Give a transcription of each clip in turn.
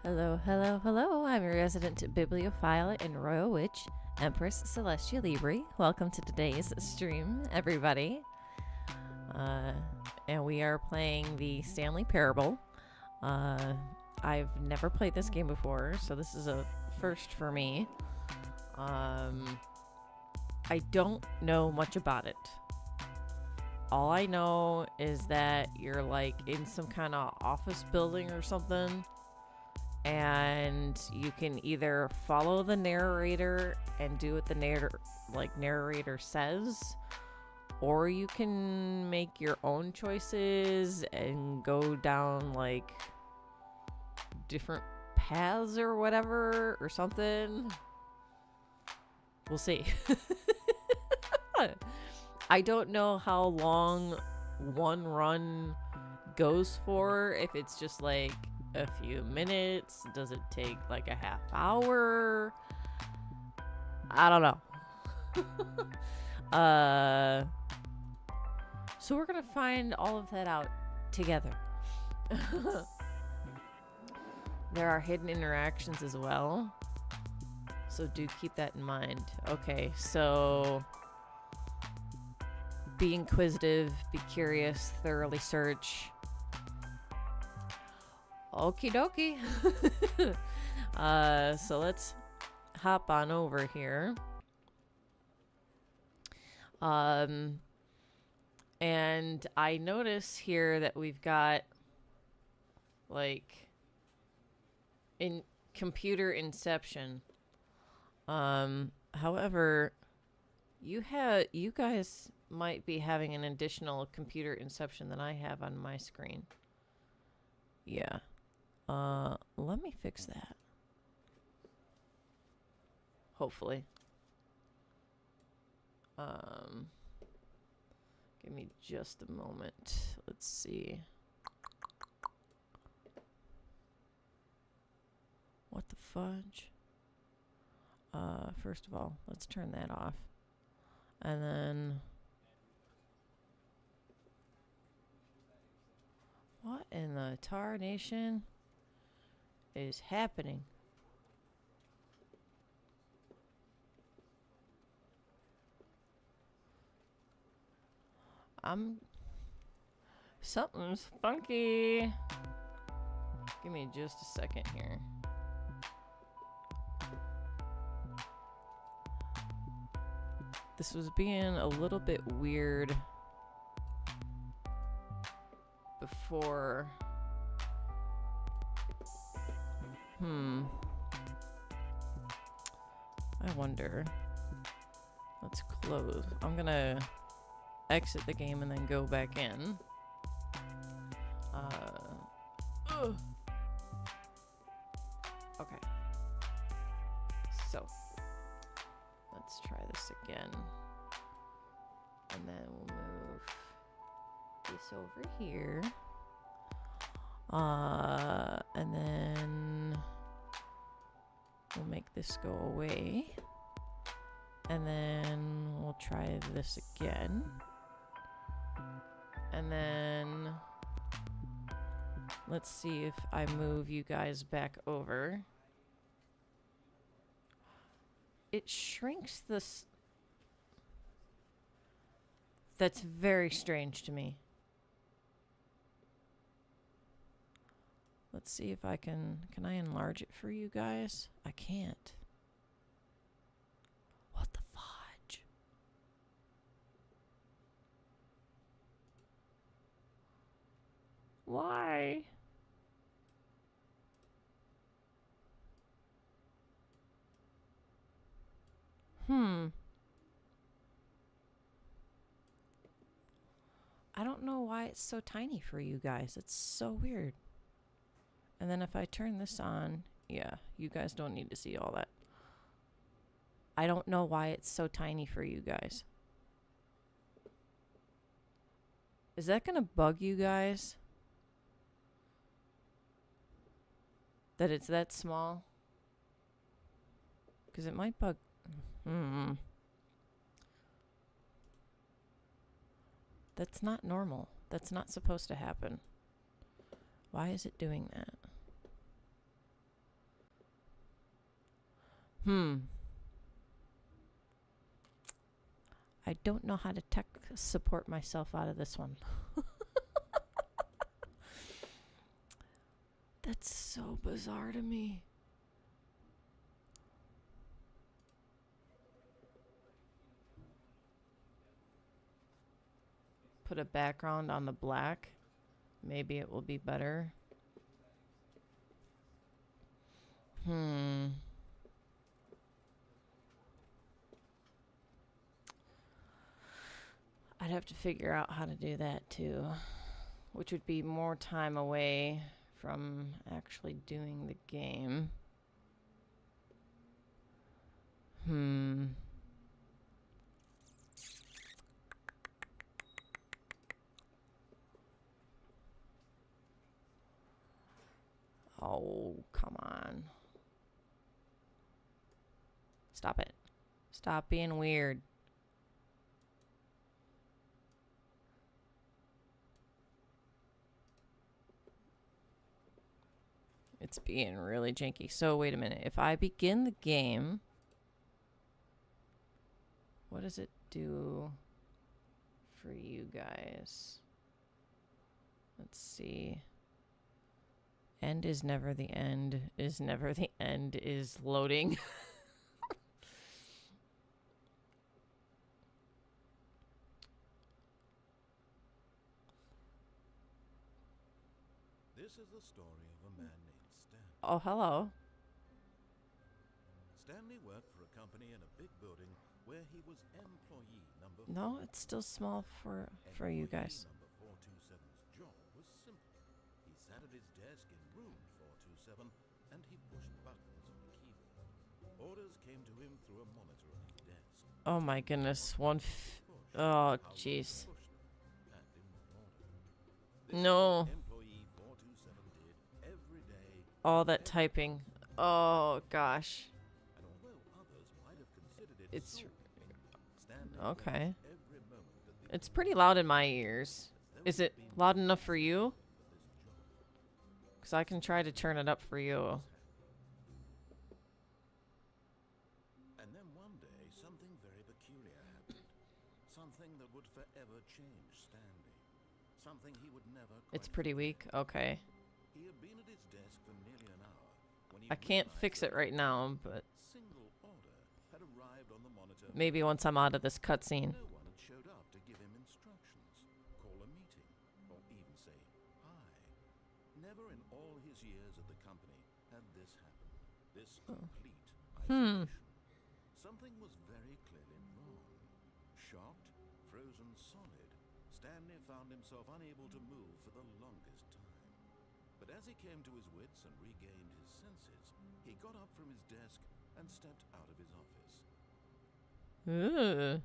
Hello, hello, hello. I'm your resident bibliophile and royal witch, Empress Celestia Libri. Welcome to today's stream, everybody. And we are playing the Stanley Parable. I've never played this game before, so this is a first for me. I don't know much about it. All I know is that you're like in some kind of office building or something, and you can either follow the narrator and do what the narrator says, or you can make your own choices and go down like different paths or whatever or something. We'll see. I don't know how long one run goes for, if it's just like a few minutes. Does it take like a half hour? I don't know. So we're gonna find all of that out together. There are hidden interactions as well, so do keep that in mind. Okay, so be inquisitive, be curious, thoroughly search. Okie dokie. So let's hop on over here. And I notice here that we've got like in computer inception. However, you guys might be having an additional computer inception than I have on my screen. Yeah. Let me fix that. Hopefully. Give me just a moment. Let's see. What the fudge? First of all, let's turn that off. And then what in the tarnation is happening? Something's funky. Give me just a second here. This was being a little bit weird before. I wonder. Let's close. I'm gonna exit the game and then go back in. Okay. So let's try this again. And then we'll move this over here. And then we'll make this go away. And then we'll try this again. And then let's see if I move you guys back over. It shrinks this. That's very strange to me. Let's see if I can I enlarge it for you guys? I can't. What the fudge? Why? I don't know why it's so tiny for you guys. It's so weird. And then if I turn this on, yeah, you guys don't need to see all that. I don't know why it's so tiny for you guys. Is that gonna bug you guys? That it's that small? Because it might bug. That's not normal. That's not supposed to happen. Why is it doing that? I don't know how to tech support myself out of this one. That's so bizarre to me. Put a background on the black. Maybe it will be better. I'd have to figure out how to do that too, which would be more time away from actually doing the game. Oh, come on. Stop it. Stop being weird. It's being really janky. So wait a minute. If I begin the game, what does it do for you guys? Let's see. End is never the end. Is never the end. Is loading. This is the story of a man named Stanley. Oh, hello. Stanley worked for a company in a big building where he was employee number 4. No, it's still small for you guys. Number 427's job was simple. He sat at his desk in room 427 and he pushed buttons on the keyboard. Orders came to him through a monitor on his desk. Oh my goodness. Oh, jeez. No. All that typing. Oh gosh. It's okay. It's pretty loud in my ears. Is it loud enough for you? Because I can try to turn it up for you. And then one day, something very peculiar happened. Something that would forever change Stanley. Something he would never quite It's pretty weak. Okay. He had been at his desk for nearly an hour when he I can't fix it right now, but single order had arrived on the monitor. maybe once I'm out of this cutscene. No one had showed up to give him instructions, call a meeting, or even say hi. Never in all his years at the company had this happen. This complete isolation. Something was very clearly wrong. Shocked, frozen solid, Stanley found himself unable to move for the longest time. But as he came to his wits and regained his senses, he got up from his desk and stepped out of his office. Ooh.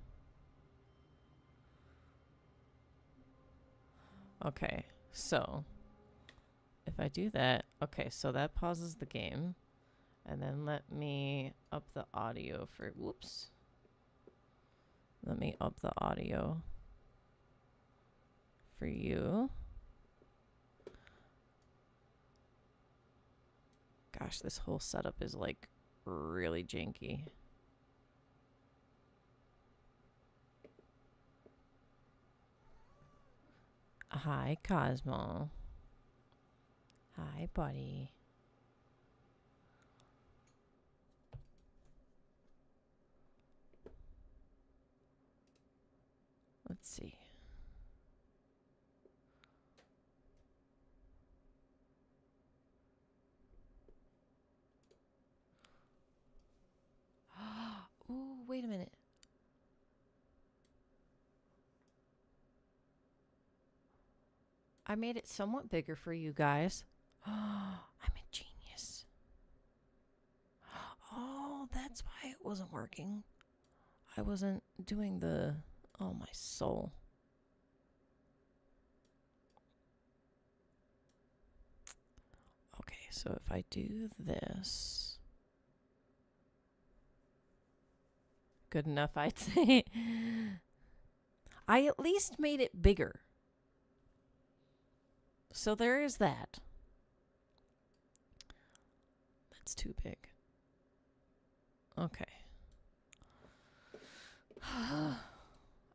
Okay, so if I do that, okay, so that pauses the game. And then let me up the audio for, whoops. Let me up the audio for you. Gosh, this whole setup is like really janky. Hi, Cosmo. Hi, buddy. Let's see. Ooh, wait a minute. I made it somewhat bigger for you guys. I'm a genius. Oh, that's why it wasn't working. I wasn't doing the... Oh, my soul. Okay, so if I do this... Good enough, I'd say. I at least made it bigger. So there is that. That's too big. Okay.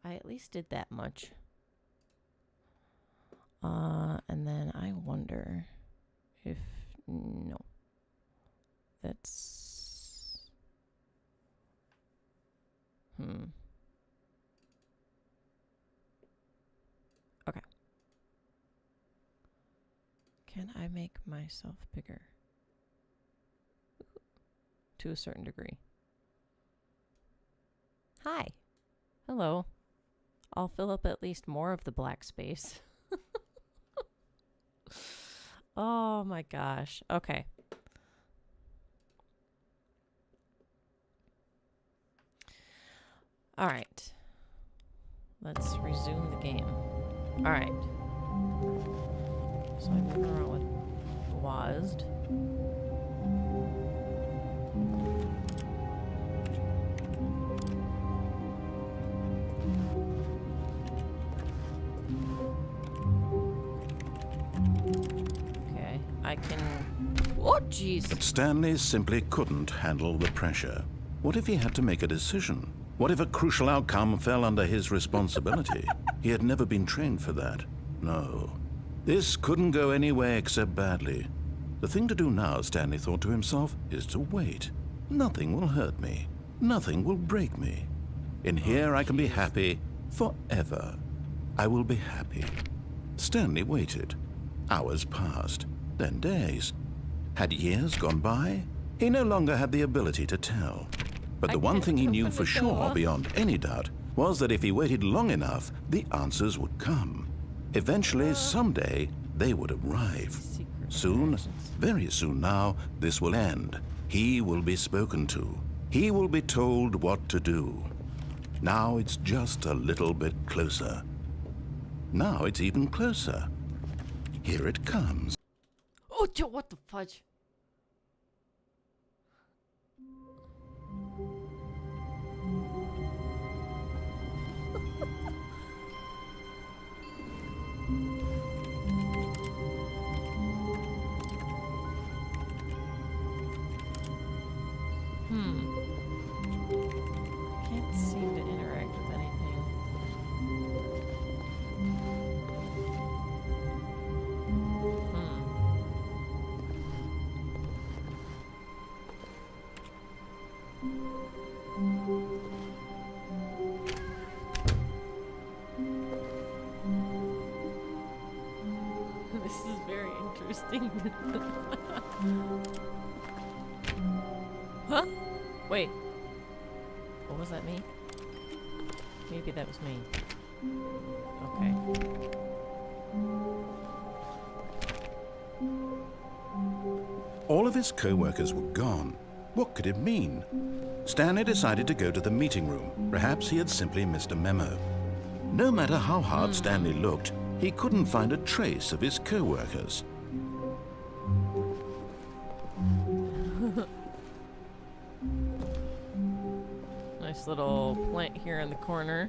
I at least did that much. And then I wonder if... No. That's... Okay. Can I make myself bigger? To a certain degree. Hi. Hello. I'll fill up at least more of the black space. Oh my gosh. Okay. All right. Let's resume the game. All right. So I'm moving around with WASD. Okay, I can... Oh, jeez. But Stanley simply couldn't handle the pressure. What if he had to make a decision? What if a crucial outcome fell under his responsibility? He had never been trained for that. No. This couldn't go any way except badly. The thing to do now, Stanley thought to himself, is to wait. Nothing will hurt me. Nothing will break me. In here I can be happy forever. I will be happy. Stanley waited. Hours passed, then days. Had years gone by? He no longer had the ability to tell. But the one thing he knew for sure, beyond any doubt, was that if he waited long enough, the answers would come. Eventually, someday, they would arrive. Soon, very soon now, this will end. He will be spoken to. He will be told what to do. Now it's just a little bit closer. Now it's even closer. Here it comes. Oh, what the fudge? Can't seem to interact with anything. This is very interesting. Huh? Wait. What was that me? Maybe that was me. Okay. All of his co-workers were gone. What could it mean? Stanley decided to go to the meeting room. Perhaps he had simply missed a memo. No matter how hard Stanley looked, he couldn't find a trace of his co-workers. Nice little plant here in the corner.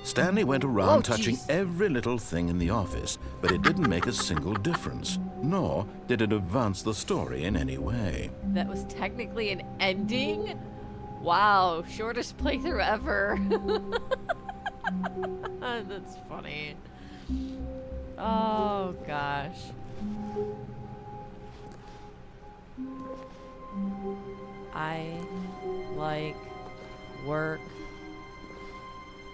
Stanley went around touching jeez. every little thing in the office, but it didn't make a single difference, nor did it advance the story in any way. That was technically an ending? Wow, shortest playthrough ever. That's funny. Oh, gosh. I like work.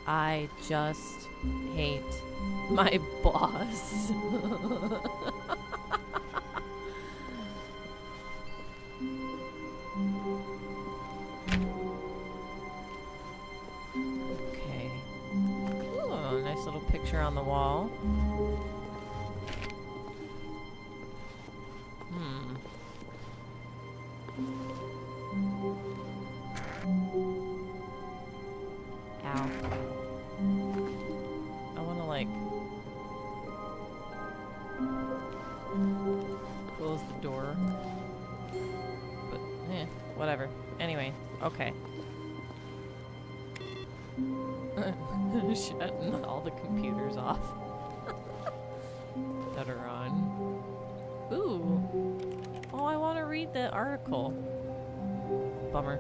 I just hate my boss. Okay. Ooh, nice little picture on the wall. Ow. I want to, like, close the door. But, whatever. Anyway, okay. Shutting all the computers off that are on. Ooh. Oh, I want to read read the article. Bummer.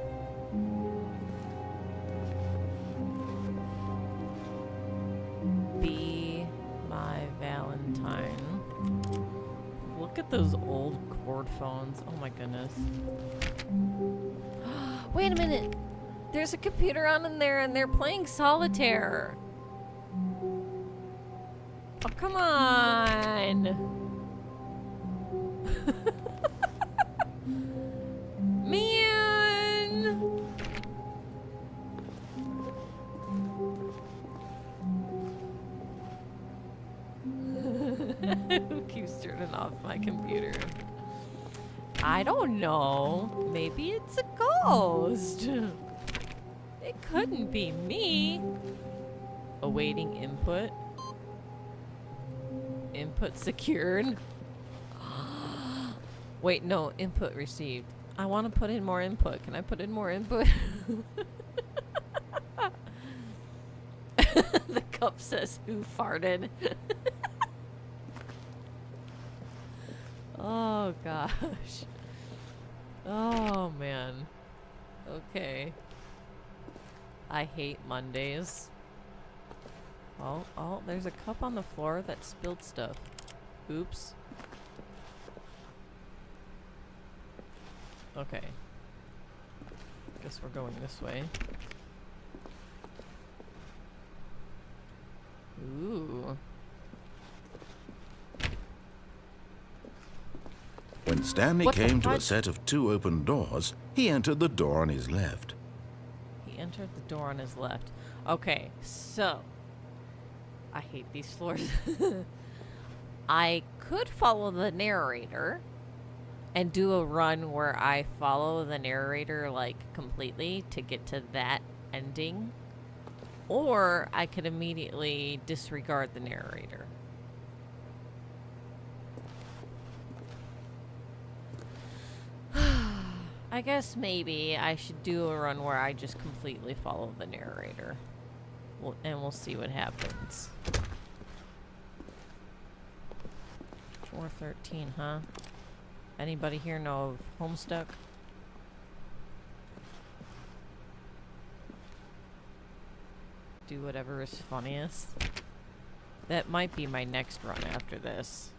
Be my Valentine. Look at those old cord phones. Oh my goodness. Wait a minute. There's a computer on in there and they're playing solitaire. Oh, come on. Man. Who keeps turning off my computer? I don't know. Maybe it's a ghost. It couldn't be me. Awaiting input. Input secured. Wait, no. Input received. I want to put in more input. Can I put in more input? The cup says, who farted? Oh, gosh. Oh, man. Okay. I hate Mondays. Oh, there's a cup on the floor that spilled stuff. Oops. Okay. Guess we're going this way. Ooh. When Stanley came to a set of 2 open doors, he entered the door on his left. He entered the door on his left. Okay, so I hate these floors. I could follow the narrator and do a run where I follow the narrator like completely to get to that ending, or I could immediately disregard the narrator. I guess maybe I should do a run where I just completely follow the narrator. And we'll see what happens. 413, huh? Anybody here know of Homestuck? Do whatever is funniest. That might be my next run after this.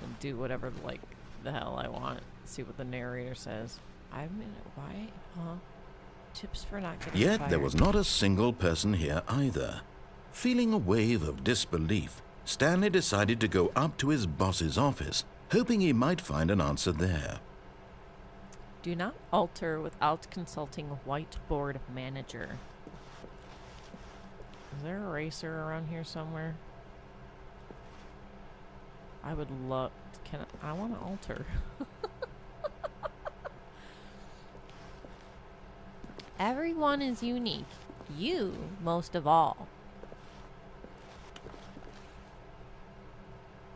And do whatever, like, the hell I want. See what the narrator says. I'm in it. Why? Huh? Tips for not getting Yet fired. there was not a single person here either. Feeling a wave of disbelief, Stanley decided to go up to his boss's office, hoping he might find an answer there. Do not alter without consulting whiteboard manager. Is there a eraser around here somewhere? I would love... I want to alter. Everyone is unique. You most of all.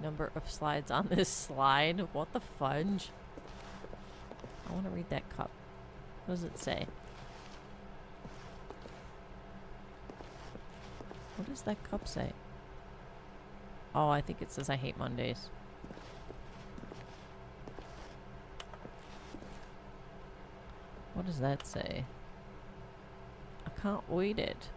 Number of slides on this slide. What the fudge? I want to read that cup. What does it say? What does that cup say? Oh, I think it says I hate Mondays. What does that say? I can't read it.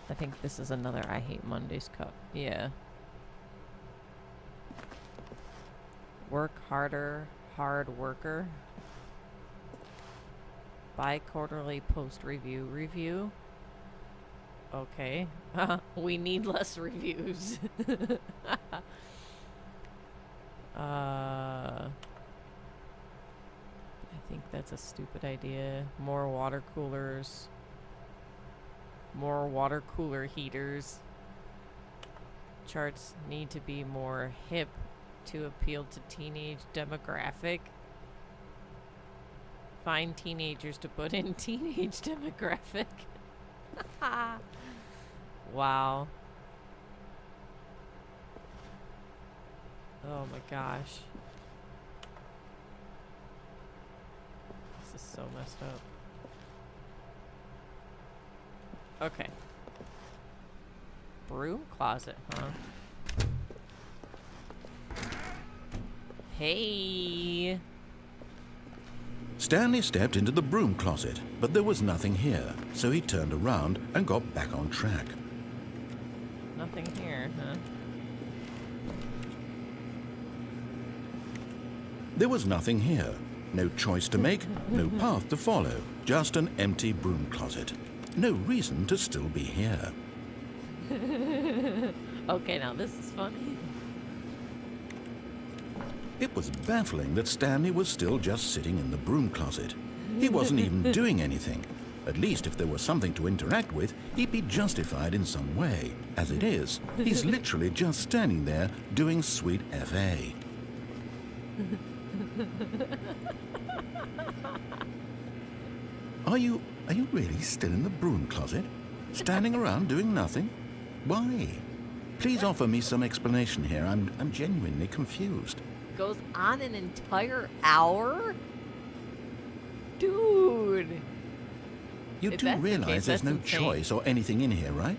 I think this is another I hate Mondays cup. Yeah. Work harder, hard worker. Bi-quarterly post review. Okay. We need less reviews. I think that's a stupid idea. More water coolers. More water cooler heaters. Charts need to be more hip to appeal to teenage demographic. Find teenagers to put in teenage demographic. Wow. Oh my gosh. This is so messed up. Okay. broom closet, huh? Hey. Stanley stepped into the broom closet, but there was nothing here, so he turned around and got back on track. Nothing here, huh? There was nothing here. No choice to make, no path to follow, just an empty broom closet. No reason to still be here. Okay, now this is funny. It was baffling that Stanley was still just sitting in the broom closet. He wasn't even doing anything. At least if there was something to interact with, he'd be justified in some way. As it is, he's literally just standing there doing sweet FA. Are you really still in the broom closet? Standing around doing nothing? Why? Please offer me some explanation here. I'm genuinely confused. Goes on an entire hour? Dude. You If do that's the realize case, there's that's no insane. choice or anything in here, right?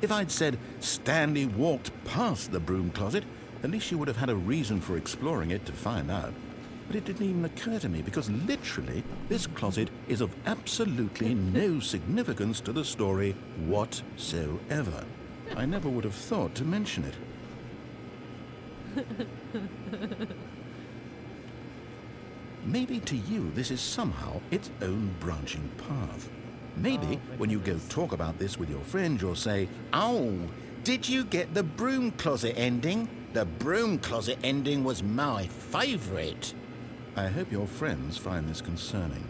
If I'd said Stanley walked past the broom closet, at least you would have had a reason for exploring it to find out. But it didn't even occur to me because literally this closet is of absolutely no significance to the story whatsoever. I never would have thought to mention it. Maybe to you this is somehow its own branching path. Maybe when you go talk about this with your friend, you'll say, "Oh, did you get the broom closet ending? The broom closet ending was my favorite." I hope your friends find this concerning.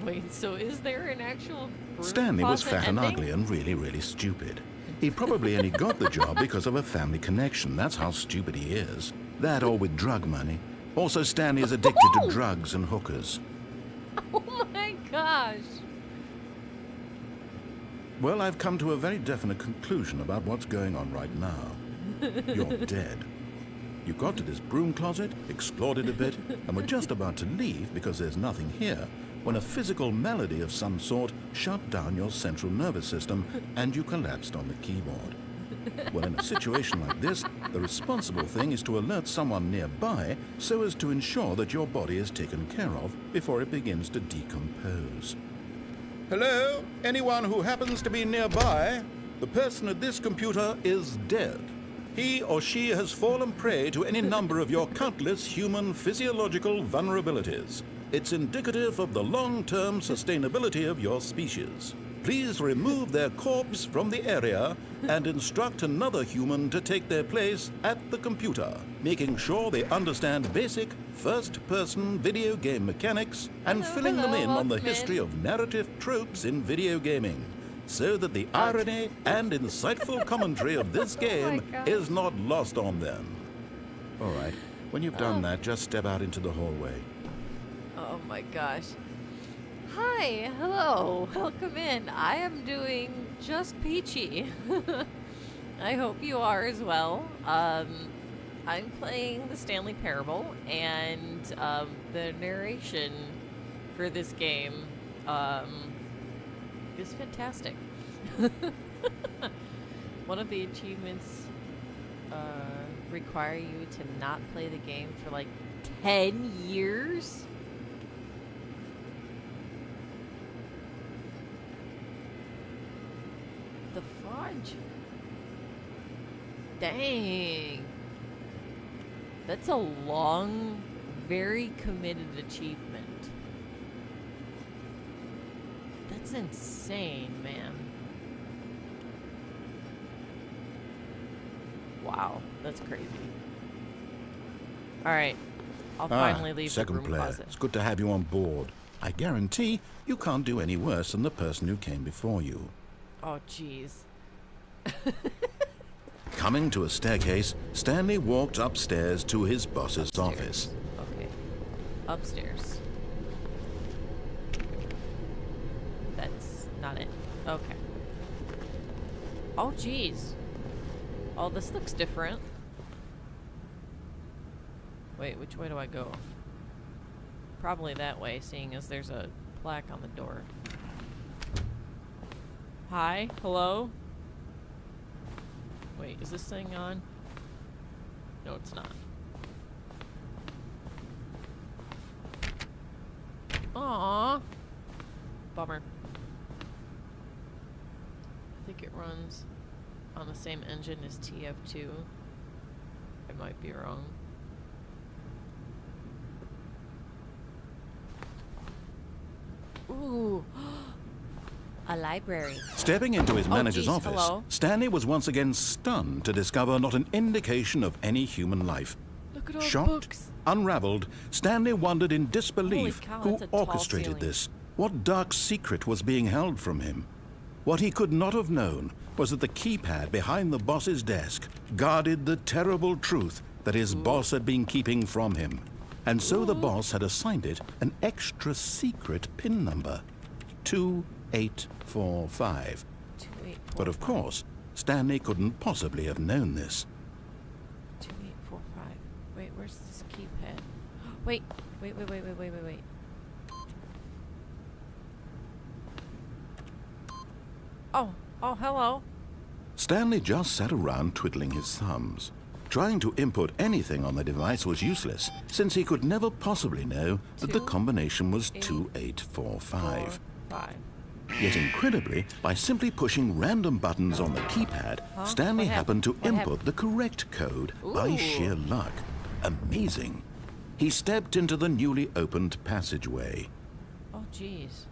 Wait, so is there an actual broom Stanley was closet fat and ending? ugly and really, really stupid. He probably only got the job because of a family connection. That's how stupid he is. That or with drug money. Also, Stanley is addicted to drugs and hookers. Oh my gosh. Well, I've come to a very definite conclusion about what's going on right now. You're dead. You got to this broom closet, explored it a bit, and were just about to leave because there's nothing here, when a physical malady of some sort shut down your central nervous system and you collapsed on the keyboard. Well, in a situation like this, the responsible thing is to alert someone nearby so as to ensure that your body is taken care of before it begins to decompose. Hello? Anyone who happens to be nearby? The person at this computer is dead. He or she has fallen prey to any number of your countless human physiological vulnerabilities. It's indicative of the long-term sustainability of your species. Please remove their corpse from the area and instruct another human to take their place at the computer, making sure they understand basic first-person video game mechanics and filling them in on the history of narrative tropes in video gaming, so that the irony and insightful commentary of this game is not lost on them. All right, when you've done that, just step out into the hallway. Oh my gosh. Hi, hello, welcome in. I am doing just peachy. I hope you are as well. I'm playing the Stanley Parable, and the narration for this game is fantastic. One of the achievements require you to not play the game for like 10 years. The fudge. Dang. That's a long, very committed achievement. That's insane, man. Wow, that's crazy. Alright, I'll finally leave the second broom player. closet. It's good to have you on board. I guarantee you can't do any worse than the person who came before you. Oh, jeez. Coming to a staircase, Stanley walked upstairs to his boss's office. Okay. Upstairs. That's not it. Okay. Oh, jeez. Oh, this looks different. Wait, which way do I go? Probably that way, seeing as there's a plaque on the door. Hi? Hello? Wait, is this thing on? No, it's not. Aww. Bummer. I think it runs on the same engine as TF2. I might be wrong. Ooh. A library. Stepping into his manager's geez, office, hello. Stanley was once again stunned to discover not an indication of any human life. Look at all the Shocked, books. unraveled, Stanley wondered in disbelief Holy cow, who that's a tall orchestrated ceiling. this. What dark secret was being held from him? What he could not have known was that the keypad behind the boss's desk guarded the terrible truth that his boss had been keeping from him. And so the boss had assigned it an extra secret PIN number, 2845. 2845. But of course, Stanley couldn't possibly have known this. 2845. Wait, where's this keypad? Wait. Oh, hello. Stanley just sat around twiddling his thumbs. Trying to input anything on the device was useless, since he could never possibly know that the combination was 2845. 5. Yet incredibly, by simply pushing random buttons on the keypad, Stanley What happened to happened? What input the correct code by Ooh. sheer luck. Amazing. He stepped into the newly opened passageway. Oh, jeez.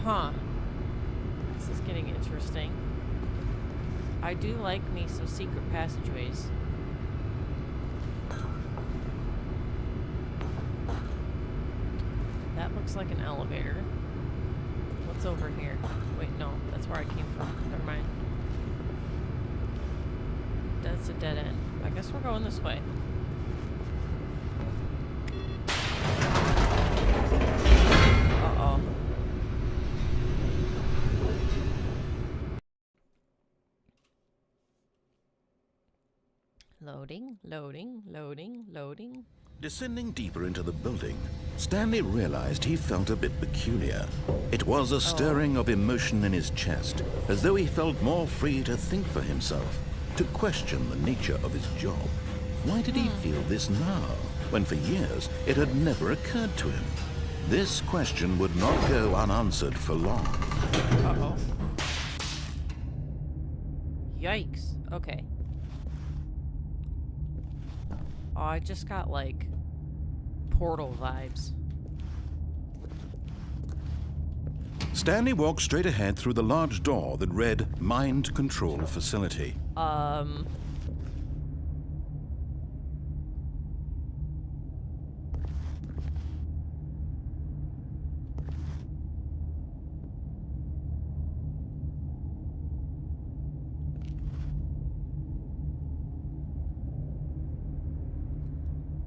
Huh. This is getting interesting. I do like me some secret passageways. That looks like an elevator. What's over here? Wait, no, that's where I came from. Never mind. That's a dead end. I guess we're going this way. Uh-oh. Loading. Descending deeper into the building, Stanley realized he felt a bit peculiar. It was a stirring of emotion in his chest, as though he felt more free to think for himself, to question the nature of his job. Why did he feel this now, when for years it had never occurred to him? This question would not go unanswered for long. Uh-oh. Yikes. Okay. Oh, I just got, like, Portal vibes. Stanley walked straight ahead through the large door that read Mind Control Facility.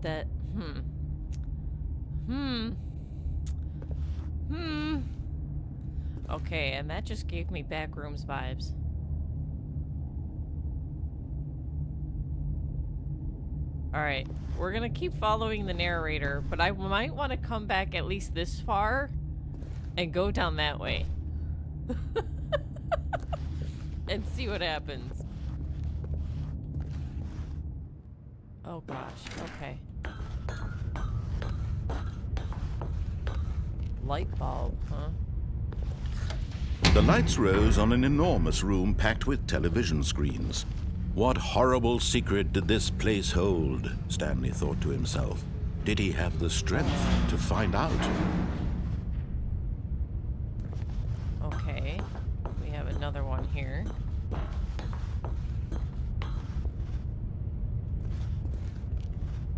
That, Okay, and that just gave me Backrooms vibes. Alright, we're gonna keep following the narrator, but I might want to come back at least this far and go down that way. And see what happens. Oh gosh, okay. Light bulb, huh? The lights rose on an enormous room packed with television screens. What horrible secret did this place hold? Stanley thought to himself. Did he have the strength to find out? Okay, we have another one here.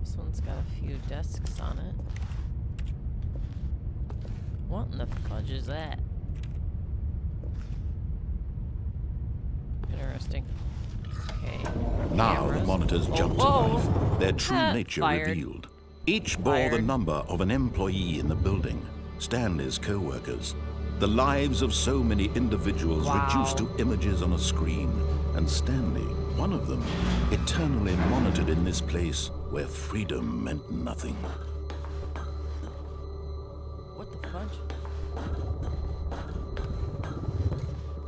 This one's got a few desks on it. What in the fudge is that? Interesting. Okay. Now the Cameras. monitors jumped to whoa. life, their true Ah, nature fired. revealed. Each bore the Fired. number of an employee in the building, Stanley's co-workers. The lives of so many individuals Wow. reduced to images on a screen, and Stanley, one of them, eternally monitored in this place where freedom meant nothing. What the fudge?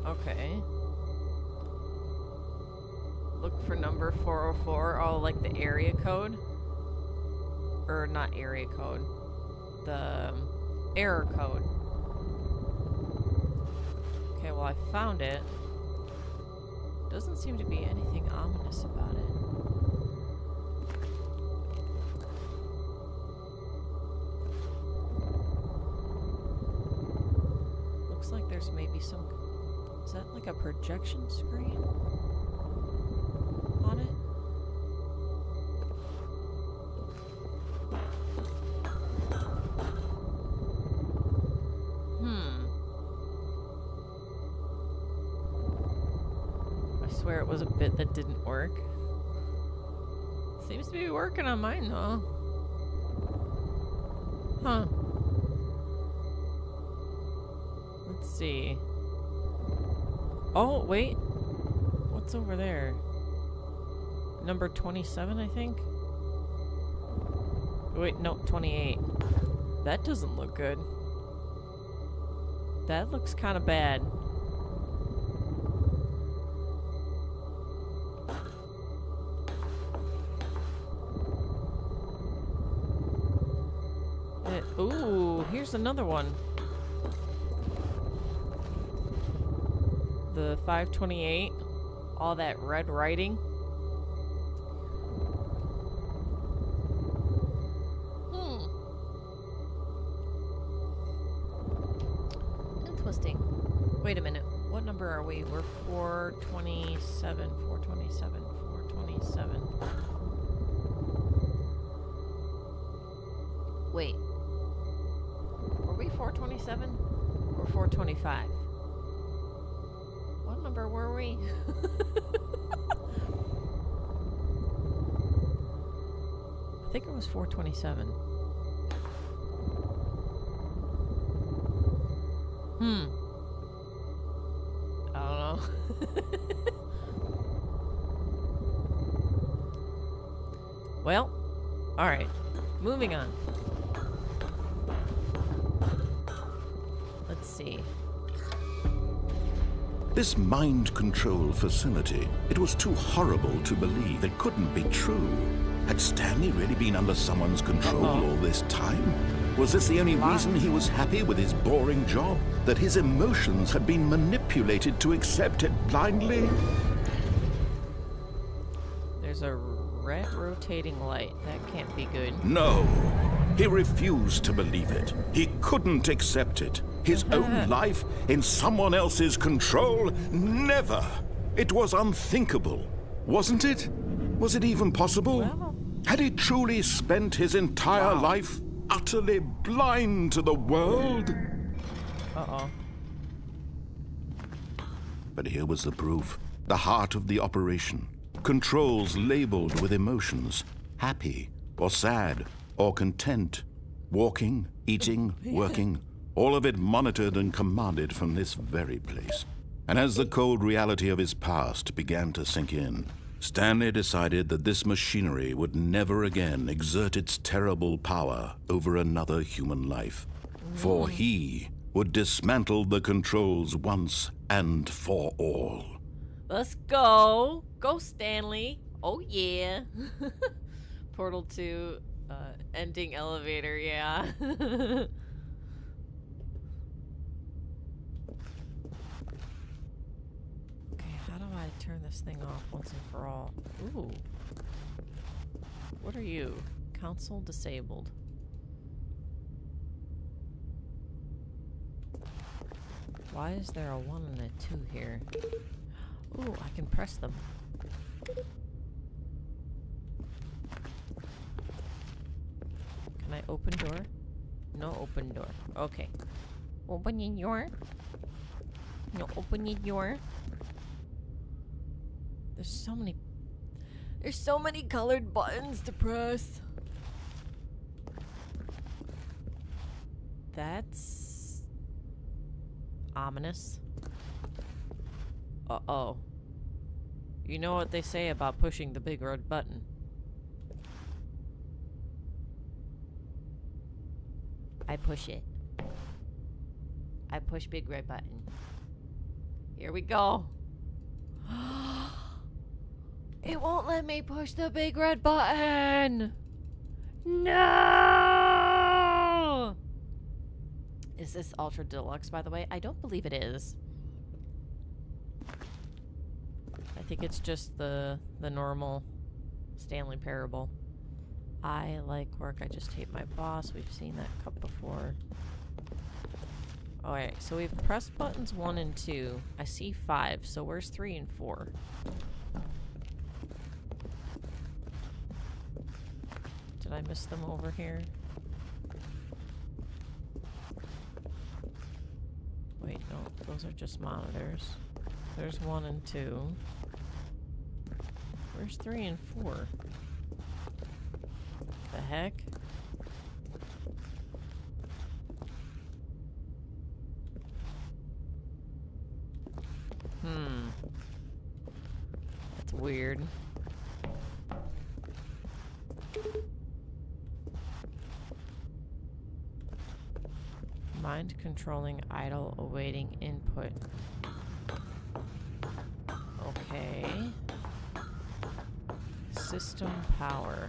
Okay. Look for number 404. Oh, like the area code? Or not area code. The error code. Okay, well I found it. Doesn't seem to be anything ominous about it. Looks like there's maybe some... Is that like a projection screen on it? I swear it was a bit that didn't work. Seems to be working on mine though. Huh. Let's see. Oh, wait. What's over there? Number 27, I think? Wait, no, 28. That doesn't look good. That looks kind of bad. Ooh, here's another one. The 528. All that red writing. Interesting. Wait a minute. What number are we? We're 427. 427. 427. Wait. Were we 427? Or 425? What number were we? I think it was 427. I don't know. Well, alright. Moving on. Let's see. This mind control facility, it was too horrible to believe. It couldn't be true. Had Stanley really been under someone's control all this time? Was this the only reason he was happy with his boring job? That his emotions had been manipulated to accept it blindly? There's a red rotating light. That can't be good. No. He refused to believe it. He couldn't accept it. His own life in someone else's control? Never. It was unthinkable. Wasn't it? Was it even possible? Well, had he truly spent his entire life utterly blind to the world? Uh-oh. But here was the proof. The heart of the operation. Controls labeled with emotions. Happy, or sad, or content. Walking, eating, working. All of it monitored and commanded from this very place. And as the cold reality of his past began to sink in, Stanley decided that this machinery would never again exert its terrible power over another human life. For he would dismantle the controls once and for all. Let's go. Go, Stanley. Oh, yeah. Portal 2, ending elevator, yeah. Turn this thing off once and for all. Ooh. What are you? Console disabled. Why is there a 1 and a 2 here? Ooh, I can press them. Can I open door? No open door. Okay. Open your door. No open your door. There's so many colored buttons to press. That's ominous. Uh-oh. You know what they say about pushing the big red button. I push it. I push big red button. Here we go. It won't let me push the big red button. No! Is this Ultra Deluxe, by the way? I don't believe it is. I think it's just the normal Stanley Parable. I like work. I just hate my boss. We've seen that cup before. Alright, so we've pressed buttons 1 and 2. I see 5, so where's 3 and 4? Did I miss them over here? Wait, no, those are just monitors. There's 1 and 2. Where's 3 and 4? The heck? That's weird. Mind controlling idle awaiting input. Okay. System power.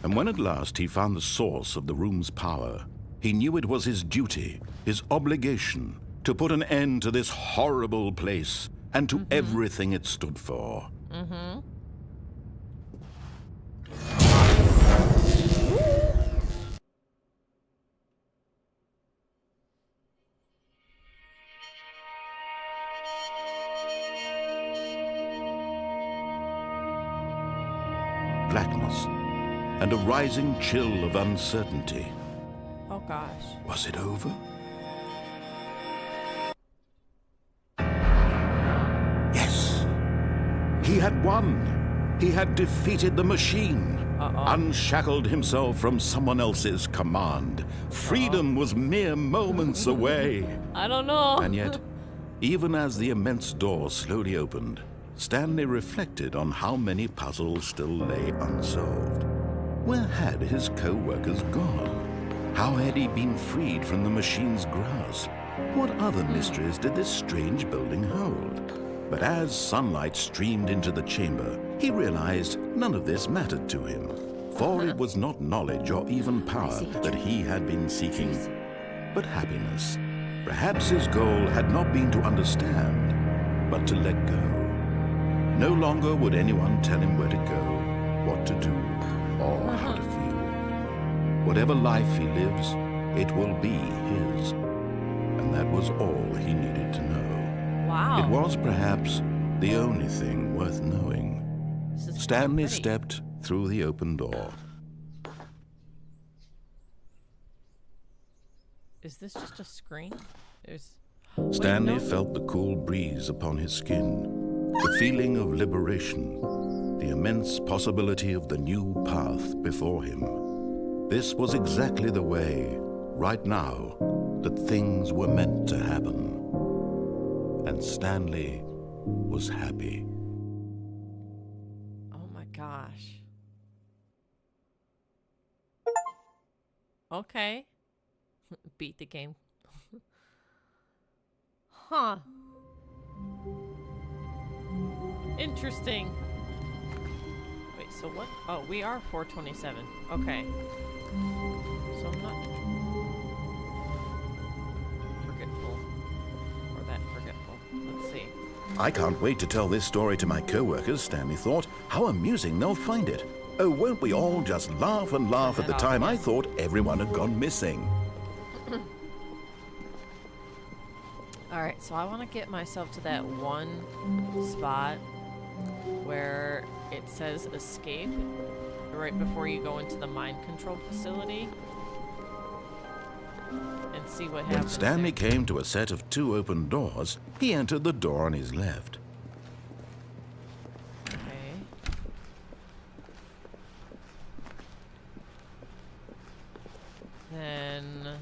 And when at last he found the source of the room's power, he knew it was his duty, his obligation, to put an end to this horrible place and to everything it stood for. Blackness and a rising chill of uncertainty. Oh gosh. Was it over? Yes. He had won. He had defeated the machine. Unshackled himself from someone else's command. Freedom was mere moments away. I don't know. And yet, even as the immense door slowly opened, Stanley reflected on how many puzzles still lay unsolved. Where had his co-workers gone? How had he been freed from the machine's grasp? What other mysteries did this strange building hold? But as sunlight streamed into the chamber, he realized none of this mattered to him. For it was not knowledge or even power that he had been seeking, but happiness. Perhaps his goal had not been to understand, but to let go. No longer would anyone tell him where to go, what to do, or how to feel. Whatever life he lives, it will be his. And that was all he needed to know. Wow. It was perhaps the only thing worth knowing. Stanley stepped through the open door. Is this just a screen? Stanley felt the cool breeze upon his skin. The feeling of liberation, the immense possibility of the new path before him. This was exactly the way, right now, that things were meant to happen. And Stanley was happy. Oh my gosh. Okay. Beat the game. Huh. Interesting. Wait, so what? Oh, we are 427. Okay. So I'm not forgetful. Or that forgetful. Let's see. I can't wait to tell this story to my co-workers, Stanley thought. How amusing they'll find it. Oh, won't we all just laugh and laugh at the time I thought everyone had gone missing. Alright, so I want to get myself to that one spot where it says escape right before you go into the mind control facility and see what happens. When Stanley came to a set of 2 open doors, he entered the door on his left. Okay. Then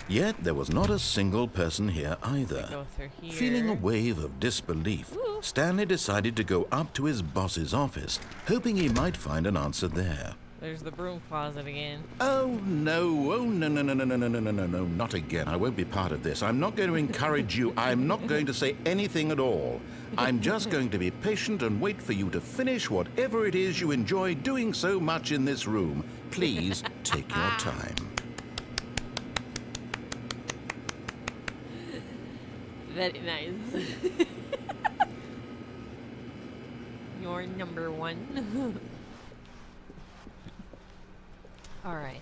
Yet there was not a single person here either. go through here. Feeling a wave of disbelief, Stanley decided to go up to his boss's office, hoping he might find an answer there. There's the broom closet again. Oh, no. Oh, no, no, no, no, no, no, no, no, no, no, not again. I won't be part of this. I'm not going to encourage you. I'm not going to say anything at all. I'm just going to be patient and wait for you to finish whatever it is you enjoy doing so much in this room. Please take your time. Very nice. You're number one. All right.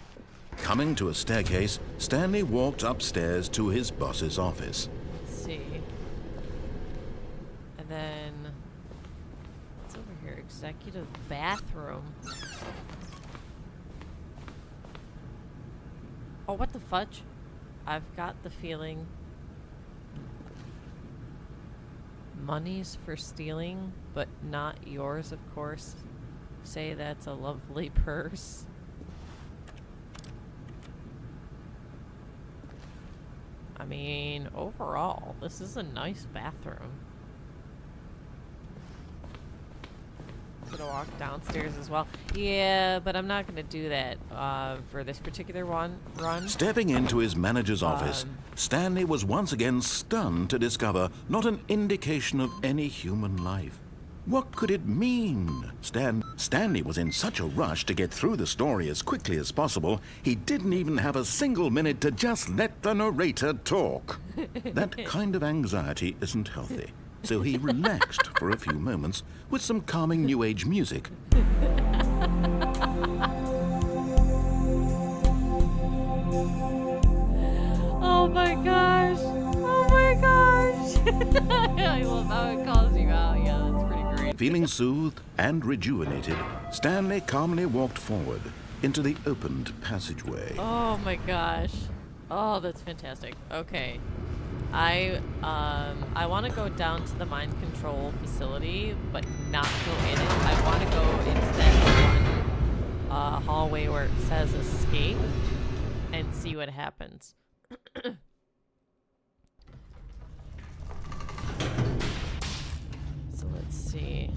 Coming to a staircase, Stanley walked upstairs to his boss's office. Let's see. And then, what's over here? Executive bathroom. Oh, what the fudge? I've got the feeling money's for stealing, but not yours, of course. Say that's a lovely purse. I mean, overall, this is a nice bathroom. Could have walked downstairs as well. Yeah, but I'm not going to do that for this particular run. Stepping into his manager's office, Stanley was once again stunned to discover not an indication of any human life. What could it mean? Stanley was in such a rush to get through the story as quickly as possible, he didn't even have a single minute to just let the narrator talk. That kind of anxiety isn't healthy, so he relaxed for a few moments with some calming New Age music. Oh my gosh! Oh my gosh! I love how it calls you out. Yeah, that's pretty great. Feeling soothed and rejuvenated, Stanley calmly walked forward into the opened passageway. Oh my gosh. Oh, that's fantastic. Okay. I want to go down to the mind control facility, but not go in it. I want to go into that one hallway where it says escape and see what happens. So let's see.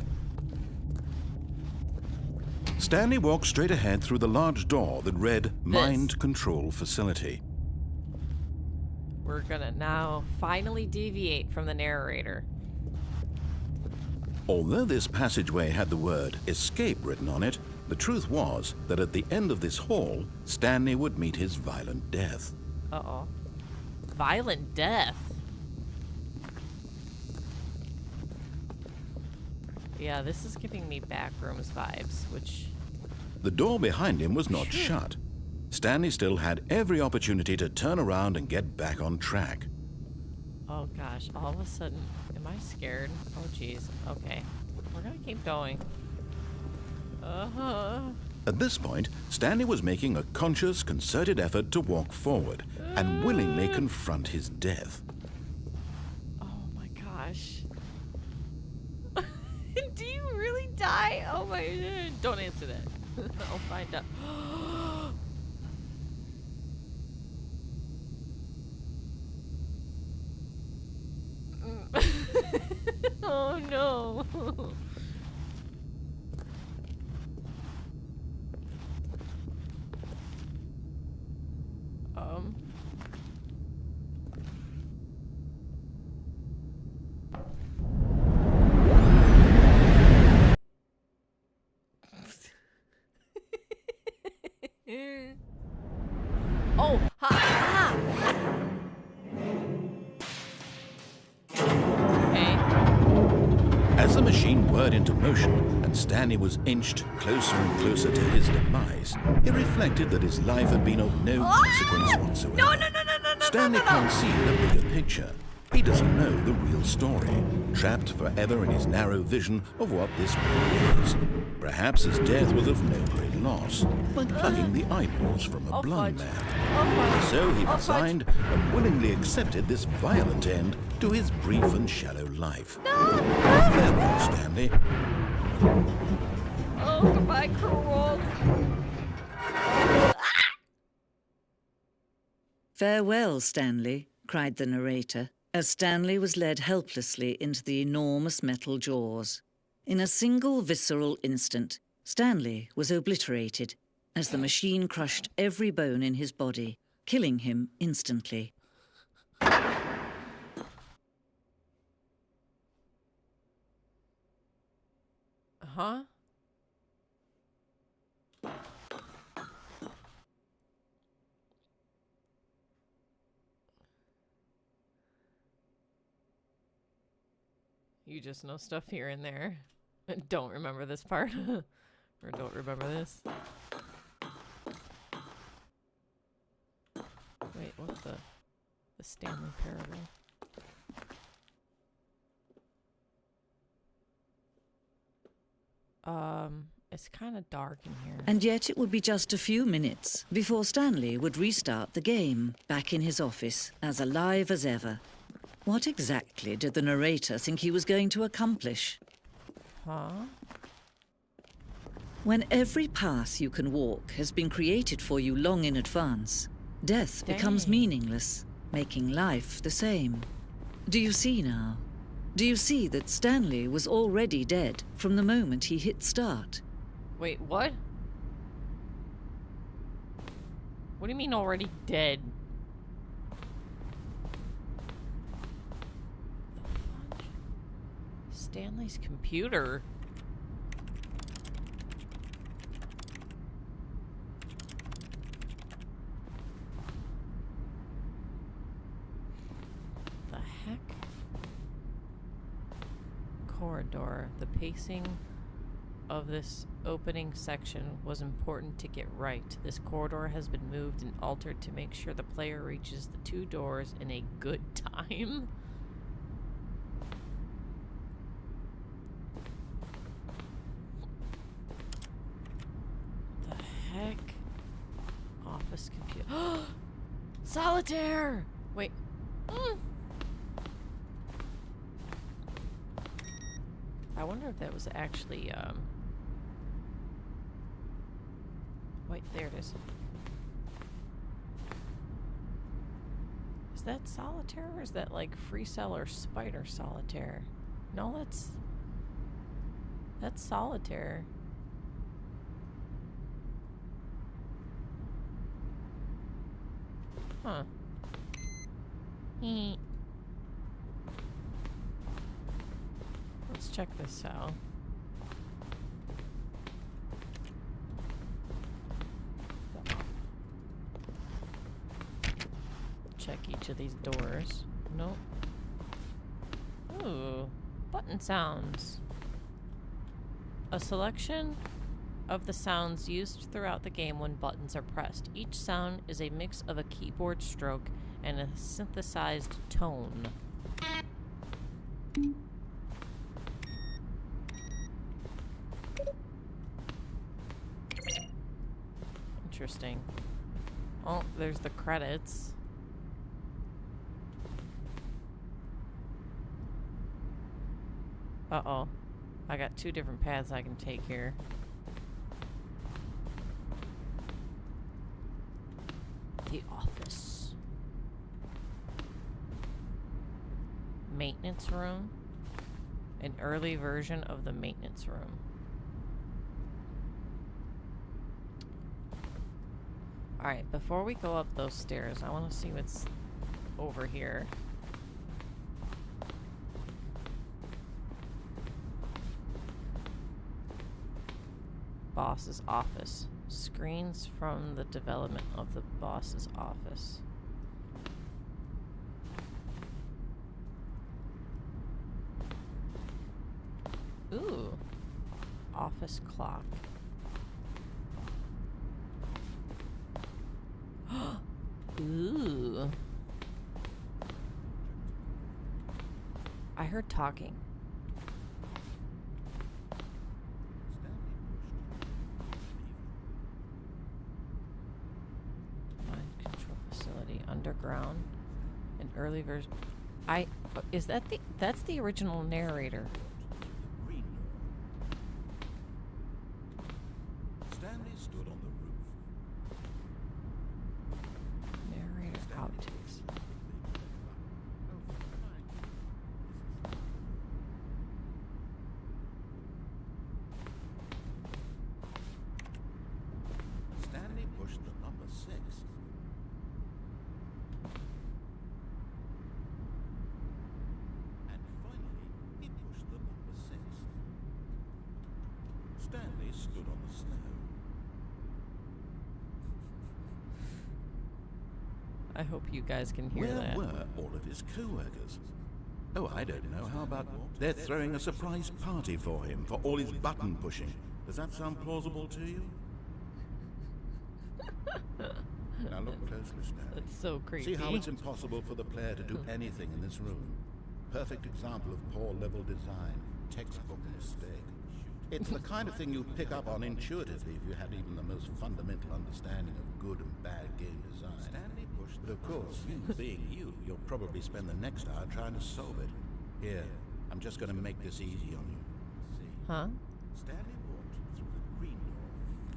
Stanley walked straight ahead through the large door that read Mind Control Facility. We're gonna now finally deviate from the narrator. Although this passageway had the word escape written on it, the truth was that at the end of this hall, Stanley would meet his violent death. Uh-oh. Violent death? Yeah, this is giving me backrooms vibes, which... The door behind him was not shut. Stanley still had every opportunity to turn around and get back on track. Oh gosh, all of a sudden, am I scared? Oh jeez, okay. We're gonna keep going. At this point, Stanley was making a conscious, concerted effort to walk forward and willingly confront his death. Oh my gosh. Do you really die? Oh my god. Don't answer that. I'll find out. Oh no. Oh, ha, ha. Okay. As the machine whirred into motion and Stanley was inched closer and closer to his demise, he reflected that his life had been of no consequence whatsoever. No. Stanley can't see the bigger picture. He doesn't know the real story, trapped forever in his narrow vision of what this world is. Perhaps his death was of no great loss, like plucking the eyeballs from a blind man. So he resigned and willingly accepted this violent end to his brief and shallow life. Farewell, Stanley. Oh, goodbye, cruel. "Farewell, Stanley," cried the narrator, as Stanley was led helplessly into the enormous metal jaws. In a single visceral instant, Stanley was obliterated, as the machine crushed every bone in his body, killing him instantly. Huh? You just know stuff here and there. Don't remember this part. Or don't remember this. Wait, what the Stanley Parable? It's kind of dark in here. And yet it would be just a few minutes before Stanley would restart the game, back in his office, as alive as ever. What exactly did the narrator think he was going to accomplish? Huh? When every path you can walk has been created for you long in advance, death becomes Dang. meaningless, making life the same. Do you see now? Do you see that Stanley was already dead from the moment he hit start? Wait, what? What do you mean already dead? The fudge? Stanley's computer. The heck? Corridor. The pacing of this opening section was important to get right. This corridor has been moved and altered to make sure the player reaches the two doors in a good time. The heck? Office computer. Solitaire! Wait. I wonder if that was actually, wait, there it is. Is that solitaire or is that like free cell or spider solitaire? No, that's solitaire. Huh. Let's check this out. Check each of these doors. Nope. Ooh, button sounds. A selection of the sounds used throughout the game when buttons are pressed. Each sound is a mix of a keyboard stroke and a synthesized tone. Interesting. Oh, there's the credits. Uh-oh. I got two different paths I can take here. The office. Maintenance room. An early version of the maintenance room. Alright, before we go up those stairs, I want to see what's over here. Boss's office. Screens from the development of the boss's office. Ooh. Office clock. Ooh. I heard talking. Mind control facility underground. An early version. Is that that's the original narrator. Stanley stood on the roof. Narrator outtakes. snow. I hope you guys can hear Where that. were all of his co-workers? Oh, I don't know. How about they're throwing a surprise party for him for all his button pushing? Does that sound plausible to you? Now look closely, Stanley. That's so creepy. See how it's impossible for the player to do anything in this room? Perfect example of poor level design. Textbook mistake. It's the kind of thing you'd pick up on intuitively if you had even the most fundamental understanding of good and bad game design. Stanley pushed, but of course, you being you, you'll probably spend the next hour trying to solve it. Here, I'm just going to make this easy on you. See? Huh? Stanley walked through the green door.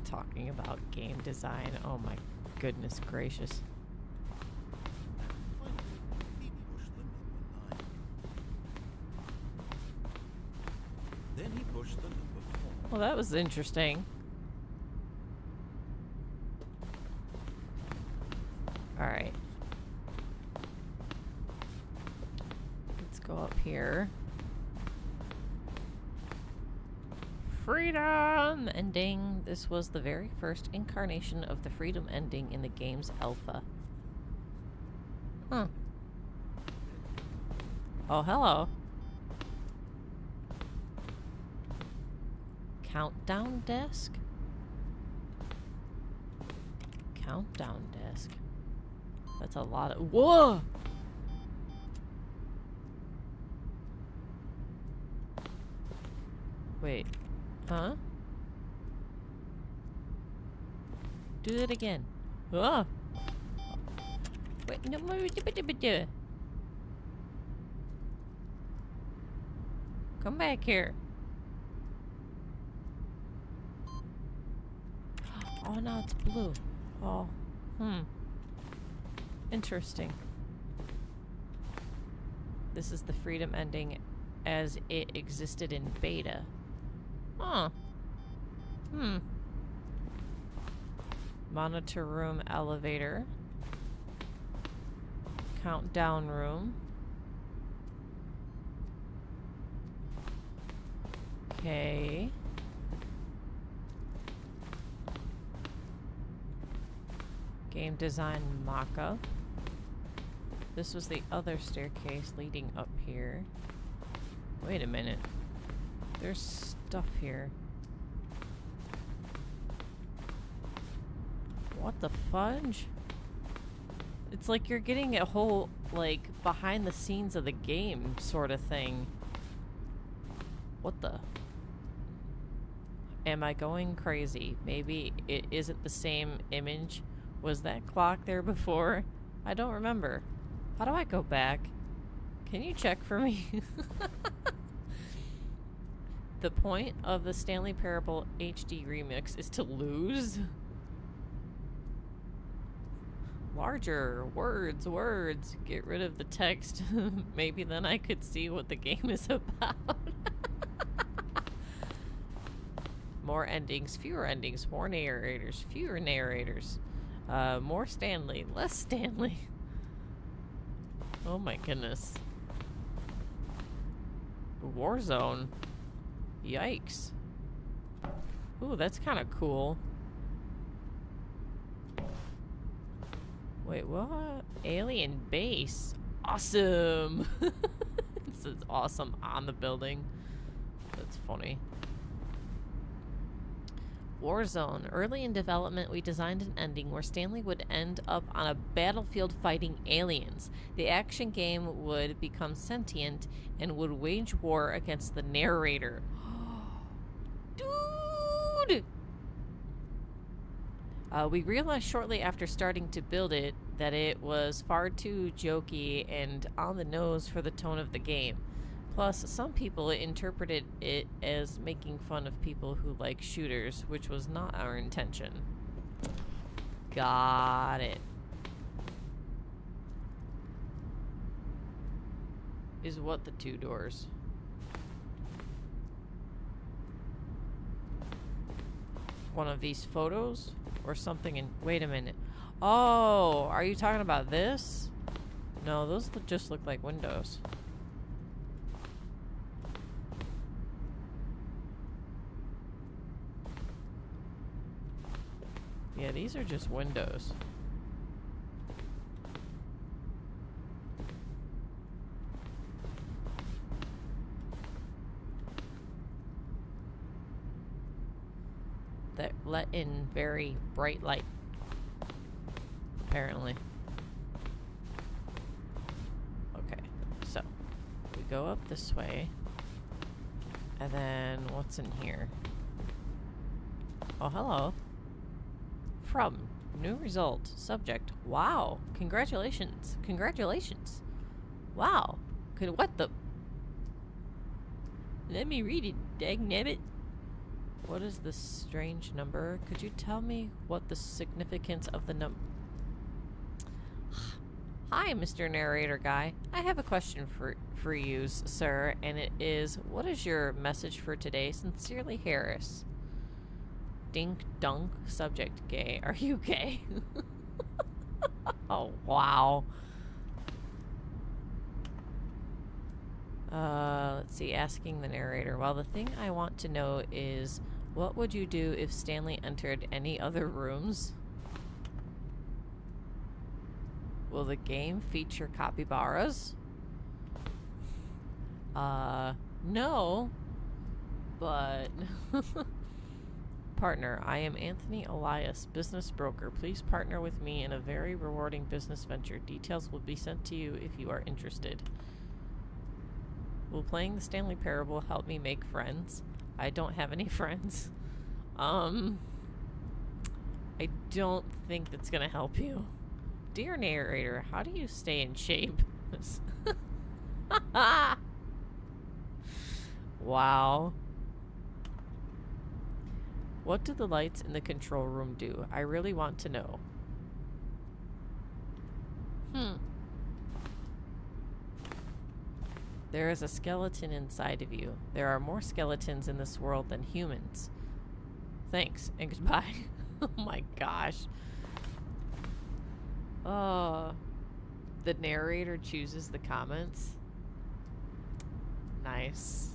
Talking about game design. Oh my goodness gracious. Finally, he pushed the number 9. Then he pushed the number 4. Well, that was interesting. Alright. Let's go up here. Freedom ending. This was the very first incarnation of the freedom ending in the game's alpha. Huh. Oh, hello. Countdown desk? Countdown desk. That's a lot of— whoa! Wait. Huh? Do that again. Oh! Wait, no more. Come back here. Oh, now it's blue. Oh. Interesting. This is the freedom ending as it existed in beta. Huh. Monitor room, elevator. Countdown room. Okay. Game design mock-up. This was the other staircase leading up here. Wait a minute. There's stuff here. What the fudge? It's like you're getting a whole, like, behind the scenes of the game sort of thing. What the? Am I going crazy? Maybe it isn't the same image. Was that clock there before? I don't remember. How do I go back? Can you check for me? The point of the Stanley Parable HD remix is to lose. Larger words, words. Get rid of the text. Maybe then I could see what the game is about. More endings, fewer endings, more narrators, fewer narrators. More Stanley, less Stanley. Oh my goodness. Warzone. Yikes. Ooh, that's kind of cool. Wait, what? Alien base. Awesome. It says awesome on the building. That's funny. Warzone. Early in development, we designed an ending where Stanley would end up on a battlefield fighting aliens. The action game would become sentient and would wage war against the narrator. Dude! We realized shortly after starting to build it that it was far too jokey and on the nose for the tone of the game. Plus, some people interpreted it as making fun of people who like shooters, which was not our intention. Got it. Is what the two doors? One of these photos? Or something in... Wait a minute. Oh, are you talking about this? No, those just look like windows. Yeah, these are just windows. That let in very bright light, apparently. Okay, so we go up this way, and then what's in here? Oh, hello. From new result, subject. Wow, congratulations, congratulations. Wow, what the? Let me read it, dagnabbit. What is this strange number? Could you tell me what the significance of the number? Hi, Mr. Narrator Guy. I have a question for you, sir, and it is, what is your message for today? Sincerely, Harris. Dink dunk, subject gay. Are you gay? Oh, wow. Let's see, asking the narrator. Well, the thing I want to know is, what would you do if Stanley entered any other rooms? Will the game feature capybaras? No. But... Partner, I am Anthony Elias, business broker. Please partner with me in a very rewarding business venture. Details will be sent to you if you are interested. Will playing the Stanley Parable help me make friends? I don't have any friends. I don't think that's gonna help you. Dear narrator, how do you stay in shape? Wow. What do the lights in the control room do? I really want to know. There is a skeleton inside of you. There are more skeletons in this world than humans. Thanks and goodbye. Oh my gosh. Oh. The narrator chooses the comments. Nice.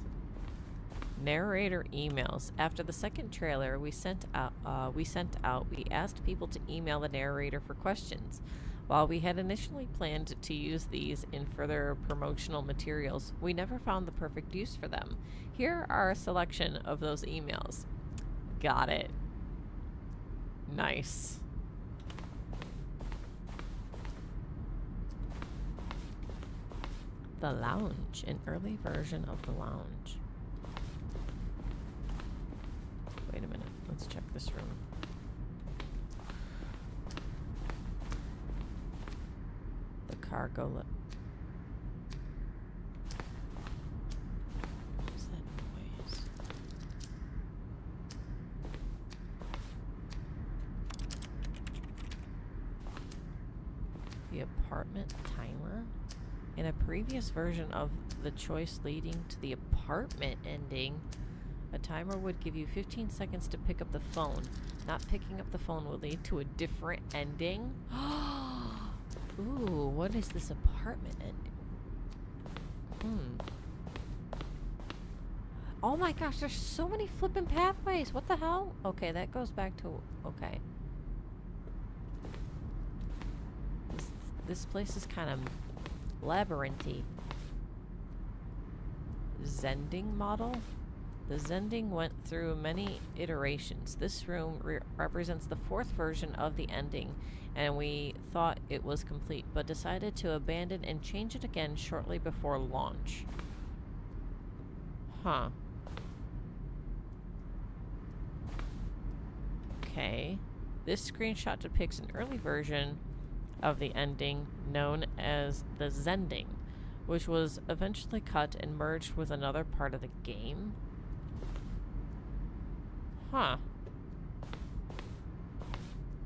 Narrator emails. After the second trailer we asked people to email the narrator for questions. While we had initially planned to use these in further promotional materials, we never found the perfect use for them. Here are a selection of those emails. Got it. Nice. The lounge, an early version of the lounge. Wait a minute, let's check this room. The cargo what is that noise? The apartment timer? In a previous version of the choice leading to the apartment ending, a timer would give you 15 seconds to pick up the phone. Not picking up the phone will lead to a different ending. Ooh, what is this apartment ending? Oh my gosh, there's so many flipping pathways. What the hell? Okay, that goes back to... Okay. This place is kind of labyrinthy. Zending model? The Zending went through many iterations. This room represents the fourth version of the ending, and we thought it was complete, but decided to abandon and change it again shortly before launch. Huh. Okay. This screenshot depicts an early version of the ending known as the Zending, which was eventually cut and merged with another part of the game. Huh.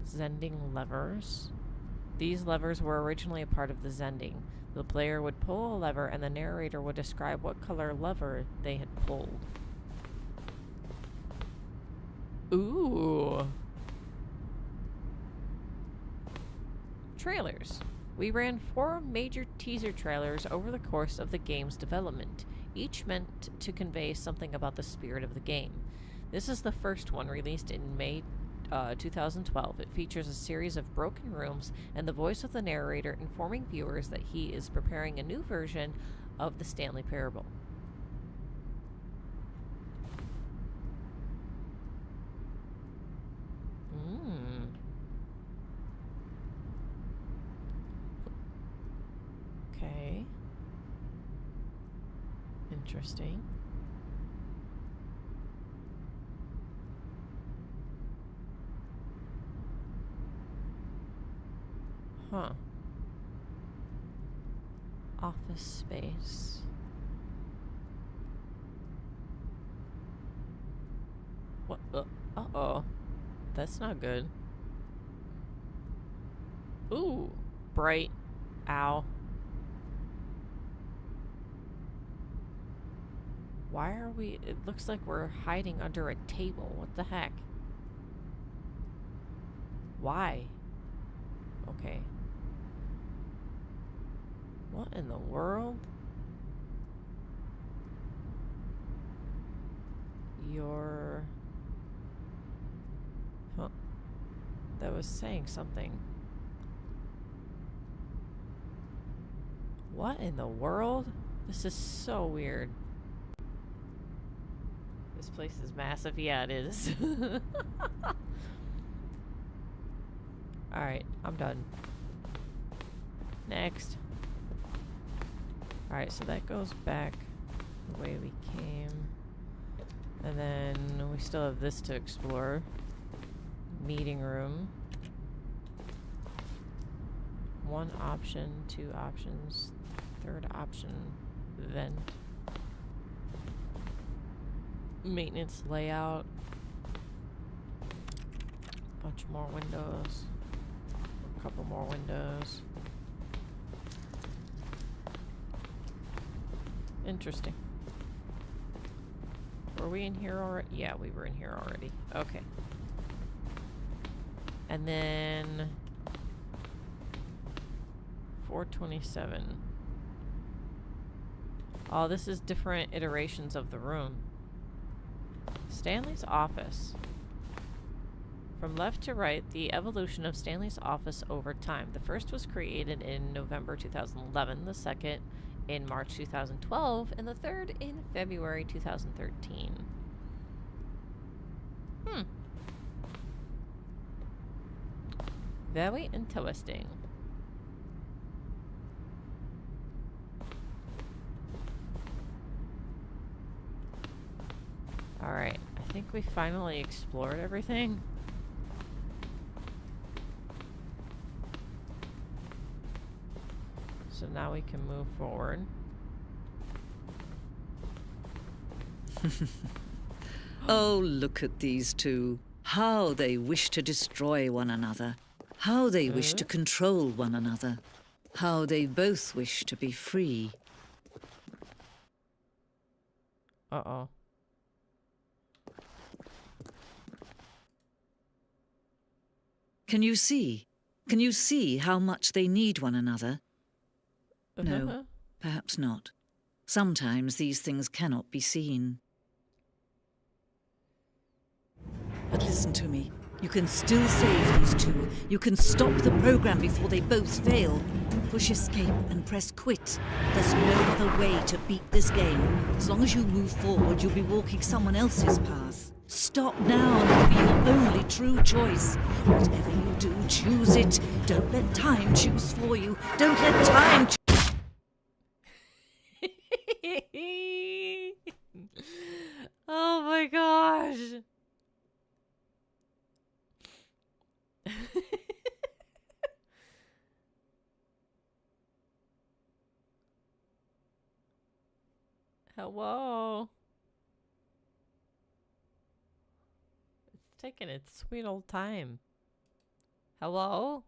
Zending levers. These levers were originally a part of the Zending. The player would pull a lever and the narrator would describe what color lever they had pulled. Ooh. Trailers. We ran 4 major teaser trailers over the course of the game's development, each meant to convey something about the spirit of the game. This is the first one, released in May 2012. It features a series of broken rooms and the voice of the narrator informing viewers that he is preparing a new version of the Stanley Parable. Okay. Interesting. Huh. Office space. What? Uh-oh. That's not good. Ooh. Bright. Ow. Why are we... It looks like we're hiding under a table. What the heck? Why? Okay. What in the world? Your... Huh. That was saying something. What in the world? This is so weird. This place is massive. Yeah, it is. Alright, I'm done. Next. Alright, so that goes back the way we came. And then we still have this to explore. Meeting room. One option, two options, third option, vent. Maintenance layout. Bunch more windows. A couple more windows. Interesting. Were we in here already? Yeah, we were in here already. Okay. And then 427. Oh, this is different iterations of the room. Stanley's office. From left to right, the evolution of Stanley's office over time. The first was created in November 2011, the second in March 2012, and the third in February 2013. Very interesting. Alright, I think we finally explored everything. So now we can move forward. Oh, look at these two. How they wish to destroy one another. How they wish to control one another. How they both wish to be free. Uh-oh. Can you see? Can you see how much they need one another? No, perhaps not. Sometimes these things cannot be seen. But listen to me. You can still save these two. You can stop the program before they both fail. Push escape and press quit. There's no other way to beat this game. As long as you move forward, you'll be walking someone else's path. Stop now and it'll be your only true choice. Whatever you do, choose it. Don't let time choose for you. Don't let time choose. Oh my gosh. Hello. It's taking its sweet old time. Hello?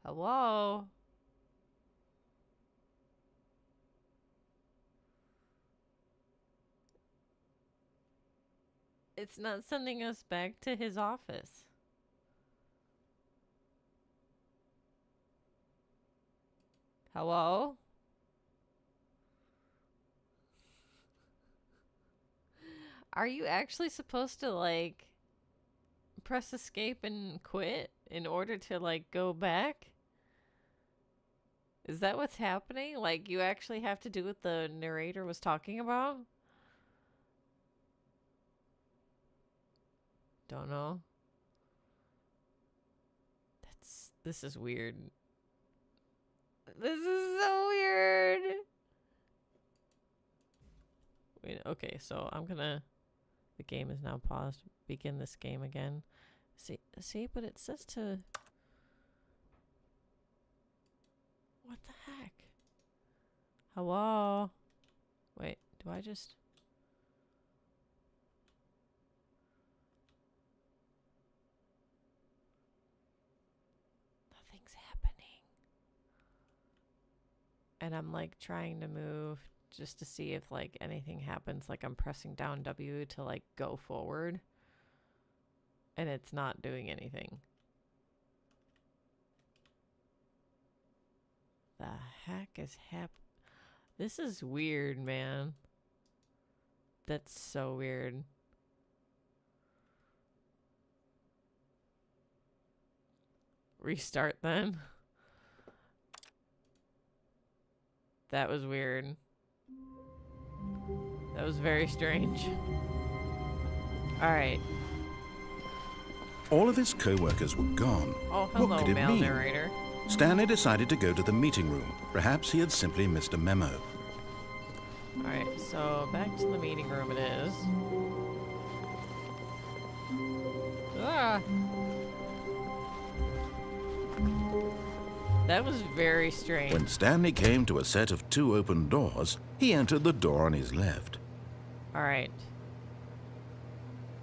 Hello? It's not sending us back to his office. Hello? Are you actually supposed to, like, press escape and quit in order to, like, go back? Is that what's happening? Like, you actually have to do what the narrator was talking about? Don't know. This is weird. This is so weird. Wait, okay, so I'm gonna... The game is now paused. Begin this game again. See, but it says to... What the heck? Hello? Wait, do I just... Nothing's happening. And I'm like trying to move just to see if like anything happens. Like I'm pressing down W to like go forward. And it's not doing anything. The heck is This is weird, man. That's so weird. Restart then. That was weird. That was very strange. Alright. All of his co-workers were gone. Oh, hello, what could it male mean? narrator. Stanley decided to go to the meeting room. Perhaps he had simply missed a memo. Alright, so back to the meeting room it is. Ah! That was very strange. When Stanley came to a set of 2 open doors, he entered the door on his left. Alright.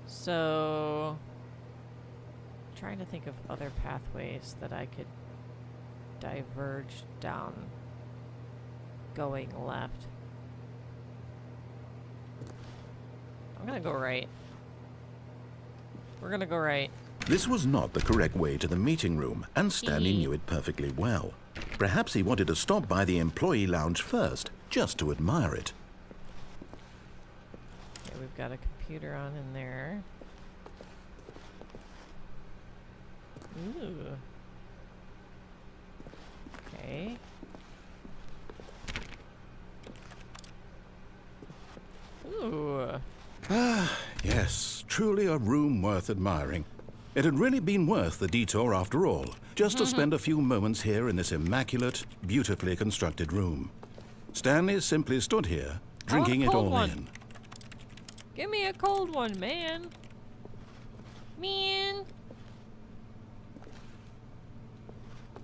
So... trying to think of other pathways that I could diverge down going left. I'm gonna go right. We're gonna go right. This was not the correct way to the meeting room, and Stanley knew it perfectly well. Perhaps he wanted to stop by the employee lounge first, just to admire it. Okay, we've got a computer on in there. Ooh. Okay. Ooh. Ah, yes, truly a room worth admiring. It had really been worth the detour after all, just to spend a few moments here in this immaculate, beautifully constructed room. Stanley simply stood here, drinking it all in. Give me a cold one, man. Man.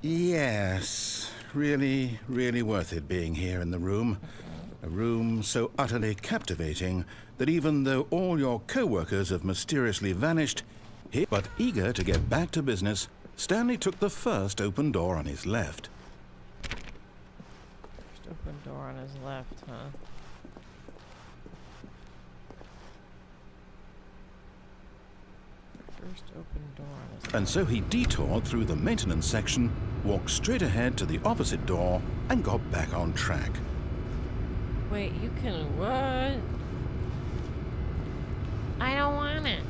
Yes, really, really worth it being here in the room. A room so utterly captivating that even though all your co-workers have mysteriously vanished, but eager to get back to business, Stanley took the first open door on his left. First open door on his left, huh? First open door on his left. And so he detoured through the maintenance section, walked straight ahead to the opposite door, and got back on track. Wait, you can what? I don't want it.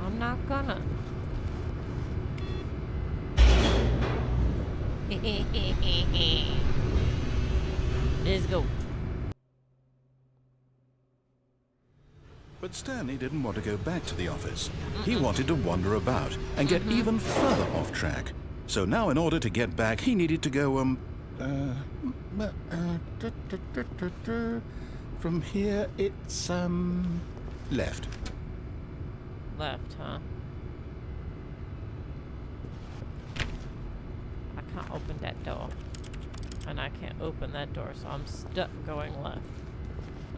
I'm not gonna. Let's go. But Stanley didn't want to go back to the office. He wanted to wander about and get even further off track. So now in order to get back, he needed to go, from here, it's, left. Left, huh? I can't open that door. And I can't open that door, so I'm stuck going left.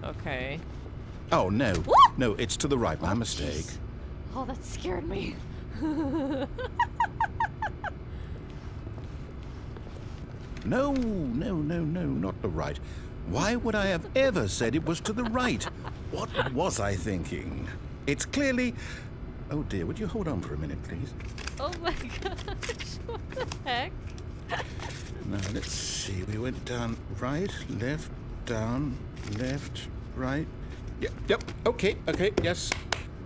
Okay. Oh, no. No, it's to the right. My mistake. Geez. Oh, that scared me. No, not the right. Why would I have ever said it was to the right? What was I thinking? It's clearly... Oh dear, would you hold on for a minute, please? Oh my gosh, what the heck? Now, let's see. We went down right, left, down, left, right. Yep, okay, yes.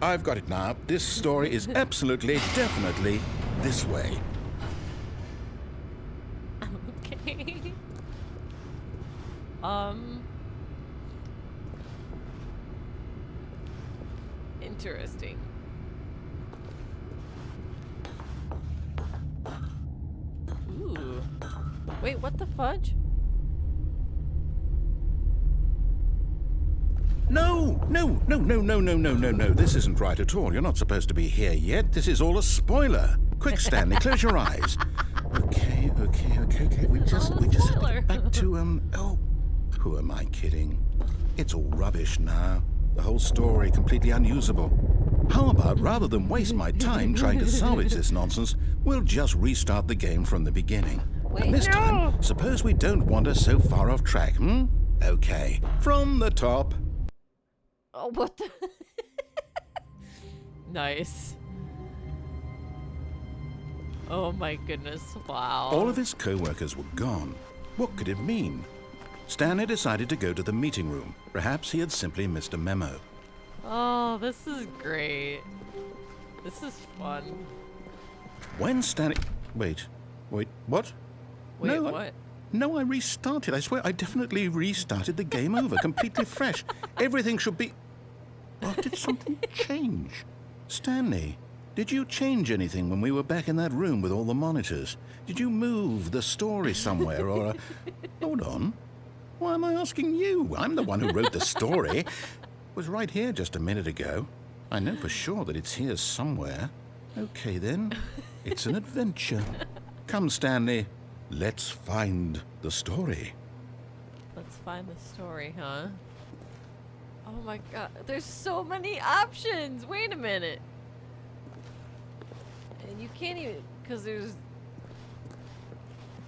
I've got it now. This story is absolutely, definitely this way. Okay. Interesting. Ooh. Wait, what the fudge? No. This isn't right at all. You're not supposed to be here yet. This is all a spoiler. Quick, Stanley, close your eyes. Okay. We just have to get back to, who am I kidding? It's all rubbish now. The whole story completely unusable. How about, rather than waste my time trying to salvage this nonsense, we'll just restart the game from the beginning. Wait, and this time, suppose we don't wander so far off track, Okay, from the top. Oh, what the? Nice. Oh my goodness, wow. All of his co-workers were gone. What could it mean? Stanley decided to go to the meeting room. Perhaps he had simply missed a memo. Oh, this is great. This is fun. When Stanley... Wait, what? Wait, No, what? No, I restarted. I swear, I definitely restarted the game over, completely fresh. Everything should be... Or did something change? Stanley, did you change anything when we were back in that room with all the monitors? Did you move the story somewhere or... Hold on. Why am I asking you? I'm the one who wrote the story. It was right here just a minute ago. I know for sure that it's here somewhere. Okay, then. It's an adventure. Come, Stanley. Let's find the story. Let's find the story, huh? Oh my god, there's so many options! Wait a minute! And you can't even, because there's...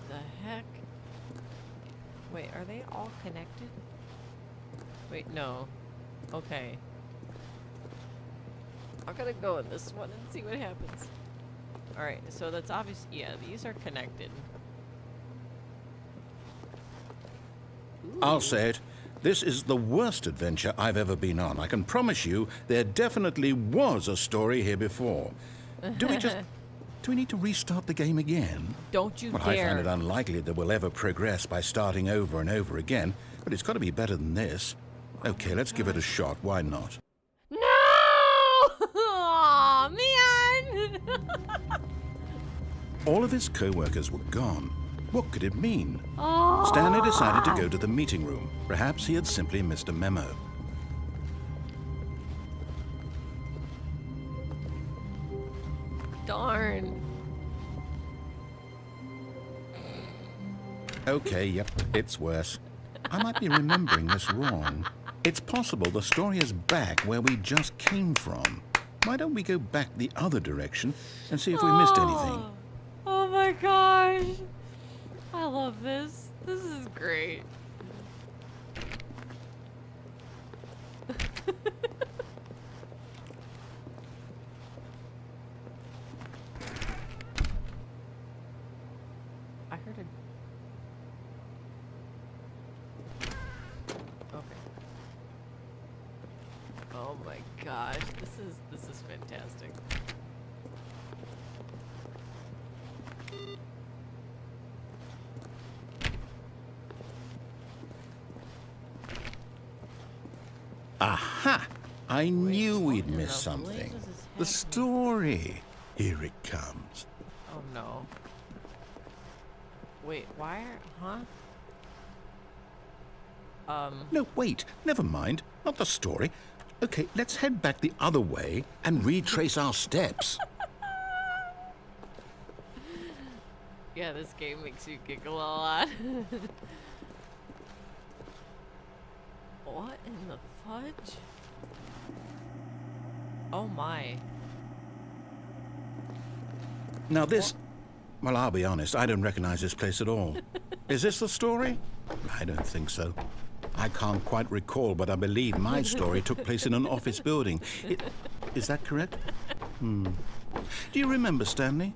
The heck? Wait, are they all connected? Wait, no. Okay. I'm gonna go in this one and see what happens. Alright, so that's obvious. Yeah, these are connected. I'll say it. This is the worst adventure I've ever been on. I can promise you there definitely was a story here before. Do we need to restart the game again? Don't you Well, dare. I find it unlikely that we'll ever progress by starting over and over again, but it's got to be better than this. Okay, let's give it a shot. Why not? No! Aw, man! All of his co-workers were gone. What could it mean? Oh. Stanley decided to go to the meeting room. Perhaps he had simply missed a memo. Darn. Okay, yep, it's worse. I might be remembering this wrong. It's possible the story is back where we just came from. Why don't we go back the other direction and see if we missed anything? Oh my gosh. I love this. This is great. I heard a... Okay. Oh my gosh, this is fantastic. Aha! I knew we'd in missed the something. blazes is The happening? story. Here it comes. Oh no. Wait, why are... Huh? No, wait. Never mind. Not the story. Okay, let's head back the other way and retrace our steps. Yeah, this game makes you giggle a lot. What in the fudge? Oh my. Now this... Well, I'll be honest. I don't recognize this place at all. Is this the story? I don't think so. I can't quite recall, but I believe my story took place in an office building. Is that correct? Do you remember, Stanley?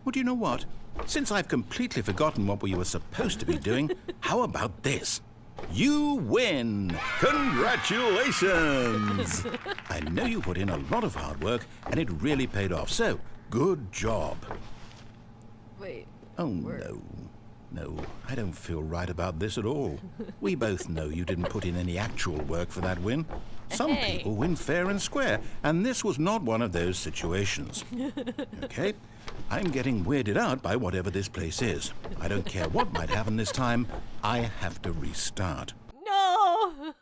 Well, do you know what? Since I've completely forgotten what we were supposed to be doing, how about this? You win! Congratulations! I know you put in a lot of hard work, and it really paid off, so good job. Wait. Oh, no. No, I don't feel right about this at all. We both know you didn't put in any actual work for that win. Some people win fair and square, and this was not one of those situations. Okay? I'm getting weirded out by whatever this place is. I don't care what might happen this time. I have to restart. No!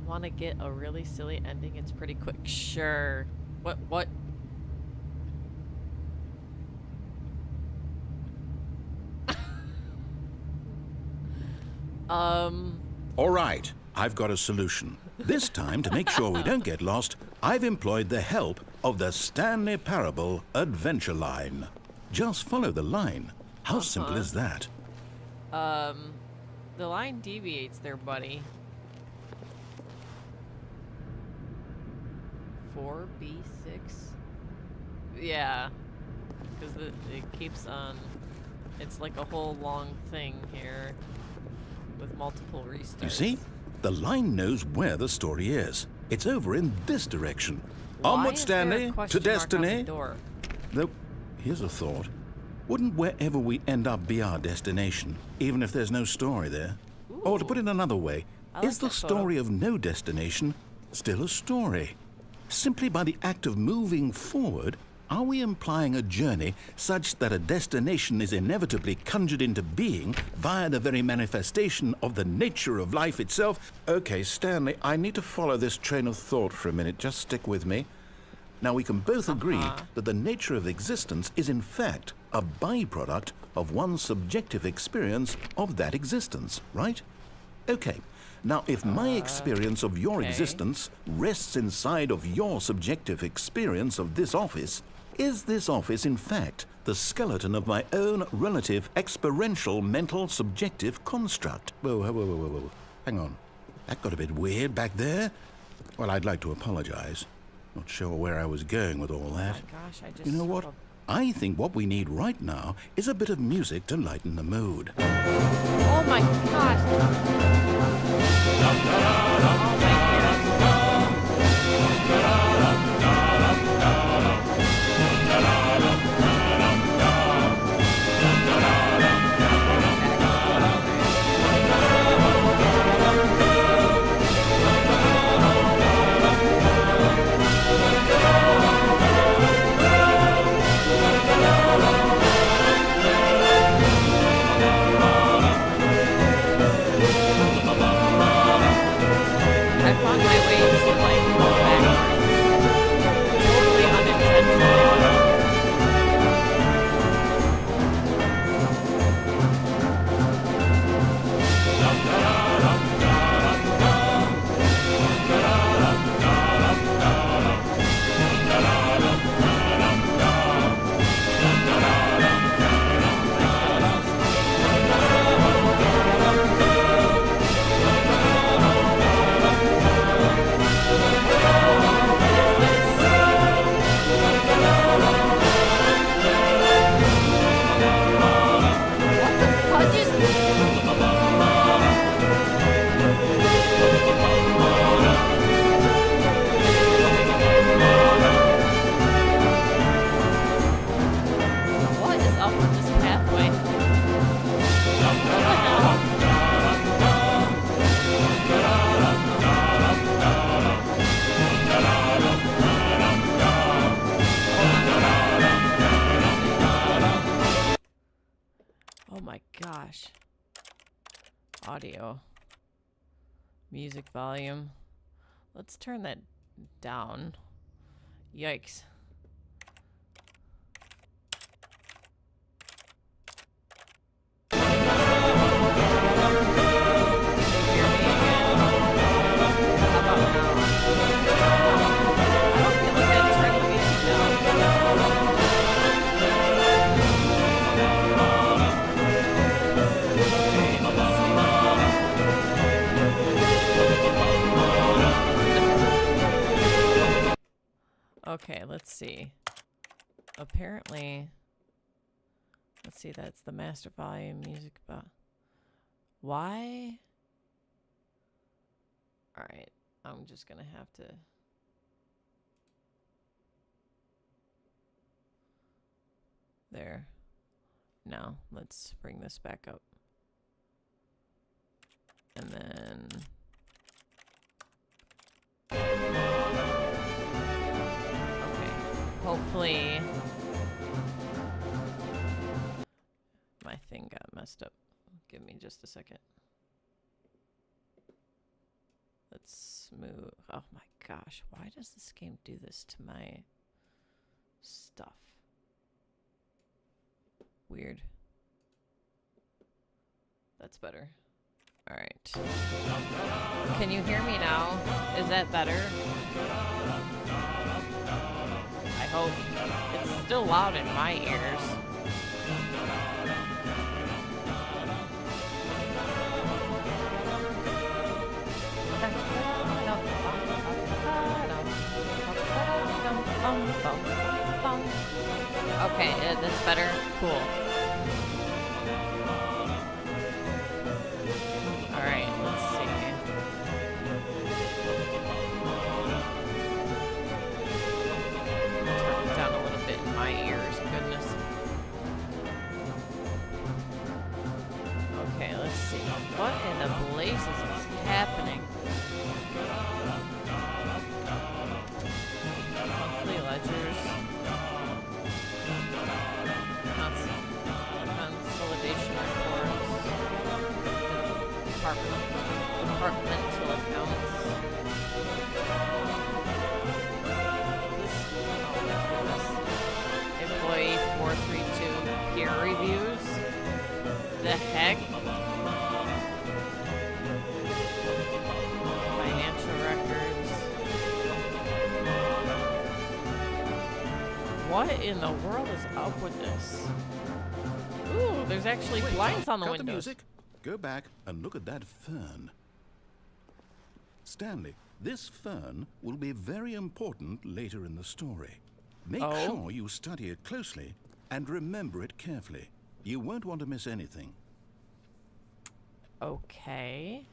Want to get a really silly ending? It's pretty quick. Sure. What? All right, I've got a solution. This time, to make sure we don't get lost, I've employed the help of the Stanley Parable Adventure Line. Just follow the line. How simple is that? The line deviates there, buddy. 4B6? Yeah. Because it keeps on... It's like a whole long thing here. With multiple restarts. You see? The line knows where the story is. It's over in this direction. Onward, Stanley, to destiny. Though, here's a thought. Wouldn't wherever we end up be our destination, even if there's no story there? Ooh. Or to put it another way, like is the story of no destination still a story? Simply by the act of moving forward, are we implying a journey such that a destination is inevitably conjured into being via the very manifestation of the nature of life itself? Okay, Stanley, I need to follow this train of thought for a minute. Just stick with me. Now, we can both agree that the nature of existence is in fact a byproduct of one's subjective experience of that existence, right? Okay. Now, if my experience of your existence rests inside of your subjective experience of this office, is this office, in fact, the skeleton of my own relative experiential mental subjective construct? Whoa. Hang on. That got a bit weird back there. Well, I'd like to apologize. Not sure where I was going with all that. Oh my gosh, I just... You know what? I think what we need right now is a bit of music to lighten the mood. Oh my gosh! Oh my gosh. Audio. Music volume. Let's turn that down. Yikes. Okay, let's see. Apparently, Let's see, that's the master volume music. Why? All right, I'm just gonna have to. There. Now, let's bring this back up. And then... Okay. Hopefully... my thing got messed up. Give me just a second. Let's move... Oh my gosh. Why does this game do this to my stuff? Weird. That's better. All right. Can you hear me now? Is that better? I hope. It's still loud in my ears. Okay, that's better. Cool. Alright, let's see. Turn it down a little bit in my ears, goodness. Okay, let's see. What in the blazes is happening? Monthly ledgers. Consolidation reports. Departmental accounts. Employee 432 peer reviews. The heck? Financial records. What in the world is up with this? Ooh, there's actually blinds on the windows. The music. Go back and look at that fern. Stanley, this fern will be very important later in the story. Make sure you study it closely and remember it carefully. You won't want to miss anything. Okay.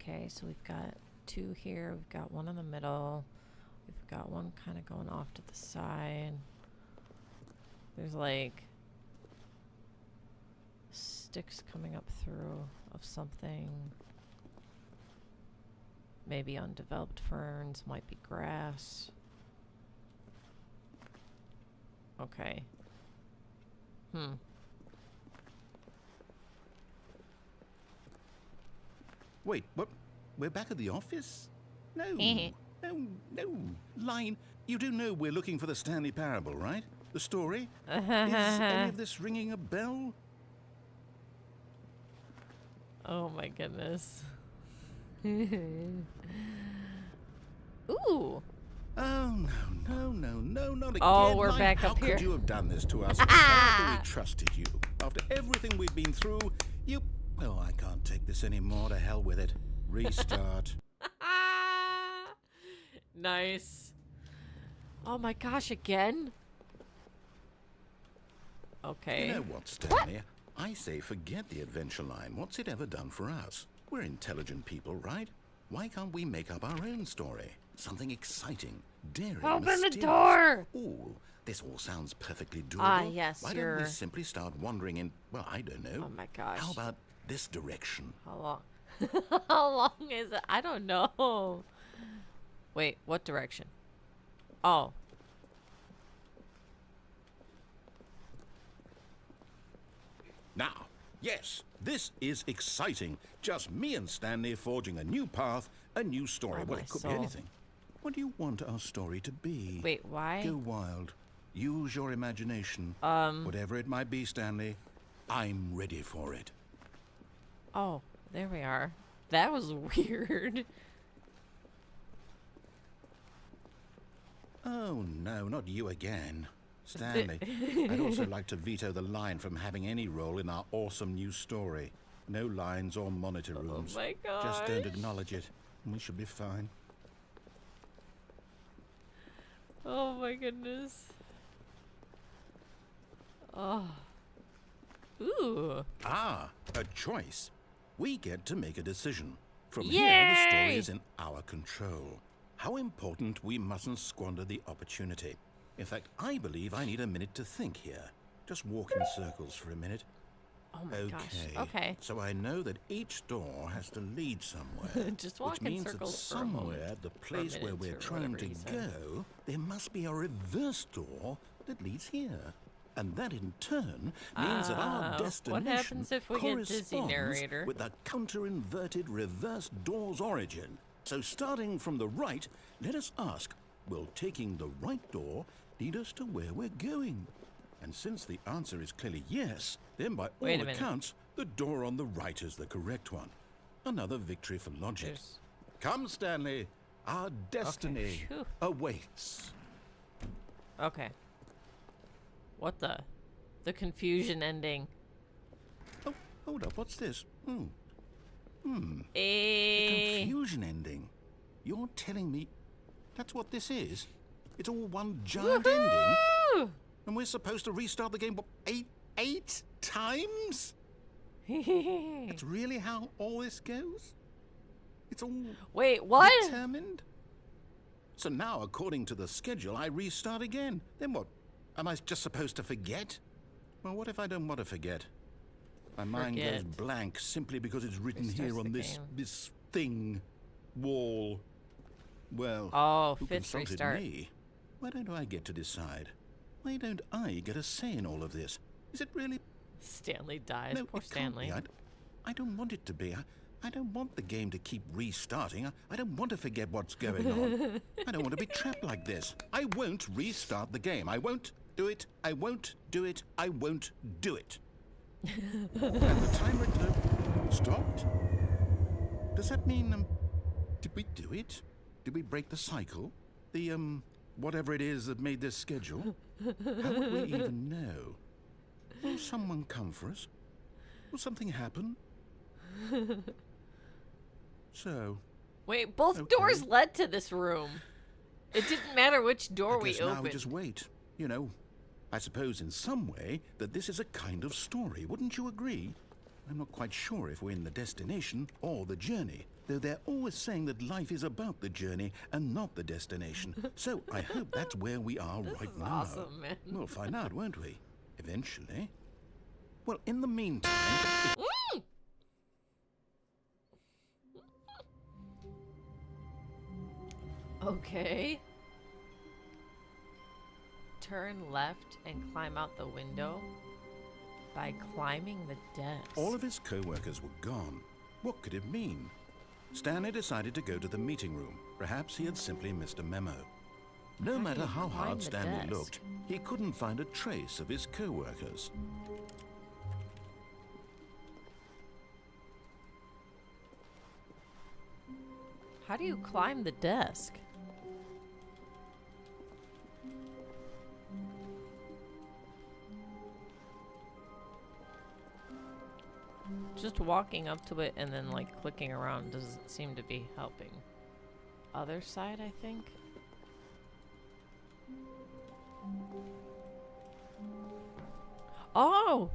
Okay, so we've got two here. We've got one in the middle. We've got one kind of going off to the side. There's like sticks coming up through of something. Maybe undeveloped ferns, might be grass. Okay. Wait, what? We're back at the office? No. No. Line, you do know we're looking for the Stanley Parable, right? The story? Is any of this ringing a bell? Oh my goodness. Ooh. Oh, no, not again. Oh, we're Line, back up here. How could you have done this to us after we trusted you? After everything we've been through, you... Oh, I can't take this anymore. To hell with it. Restart. Nice. Oh my gosh, again? Okay. You know what, Stanley? I say forget the adventure line. What's it ever done for us? We're intelligent people, right? Why can't we make up our own story? Something exciting, daring, Open the door! Ooh, this all sounds perfectly doable. Ah, yes, Why don't we simply start wandering in, well, I don't know. Oh my gosh. How about this direction? How long? How long is it? I don't know. Wait, what direction? Oh. Now, yes, this is exciting. Just me and Stanley forging a new path, a new story. Oh, Well, my it could soul. be anything. What do you want our story to be? Wait, why? Go wild. Use your imagination. Whatever it might be, Stanley, I'm ready for it. Oh, there we are. That was weird. Oh, no, not you again. Stanley, I'd also like to veto the line from having any role in our awesome new story. No lines or monitor rooms. Oh my gosh. Just don't acknowledge it, and we should be fine. Oh my goodness. Oh. Ooh. Ah, a choice. We get to make a decision. From Yay! here, the story is in our control. How important we mustn't squander the opportunity. In fact, I believe I need a minute to think here. Just walk in circles for a minute. Oh my gosh. Okay. Okay. So I know that each door has to lead somewhere. Just walk which in means that circles for a moment, somewhere, the place where minute we're or trying whatever to he said. go, there must be a reverse door that leads here. And that in turn means that our destination what happens if we get dizzy, corresponds narrator? with the counter-inverted reverse door's origin. So starting from the right, let us ask, will taking the right door lead us to where we're going? And since the answer is clearly yes, then by all Wait a minute. accounts, the door on the right is the correct one. Another victory for logic. There's- Come, Stanley. Our destiny Phew. awaits. Okay. What the? The confusion ending. Oh, hold up. What's this? Eh. Confusion ending. You're telling me that's what this is? It's all one giant ending? Woohoo! And we're supposed to restart the game, what, eight times? That's really how all this goes? It's all Wait, what? determined? So now, according to the schedule, I restart again. Then what? Am I just supposed to forget? Well, what if I don't want to forget? My mind goes Forget. blank simply because it's written Restarts here on the this game. this thing wall. Well, Oh, who fifth consulted restart. me? Why don't I get to decide? Why don't I get a say in all of this? Is it really? Stanley dies. No, Poor it can't Stanley. be. I don't want it to be. I don't want the game to keep restarting. I don't want to forget what's going on. I don't want to be trapped like this. I won't restart the game. I won't do it. I won't do it. I won't do it. And the timer stopped? Does that mean, did we do it? Did we break the cycle? The, whatever it is that made this schedule? How would we even know? Will someone come for us? Will something happen? So, Wait, both Okay. doors led to this room. It didn't matter which door I we guess now opened. we just wait. You know, I suppose in some way that this is a kind of story. Wouldn't you agree? I'm not quite sure if we're in the destination or the journey, though they're always saying that life is about the journey and not the destination. So I hope that's where we are This right is now. awesome, man. We'll find out, won't we? Eventually. Well, in the meantime, Okay. Turn left and climb out the window by climbing the desk. all of his co-workers were gone. What could it mean? Stanley decided to go to the meeting room. Perhaps he had simply missed a memo. No How do matter you how climb hard the Stanley desk? looked, he couldn't find a trace of his co-workers. How do you climb the desk? Just walking up to it and then like clicking around doesn't seem to be helping. Other side, I think. Oh!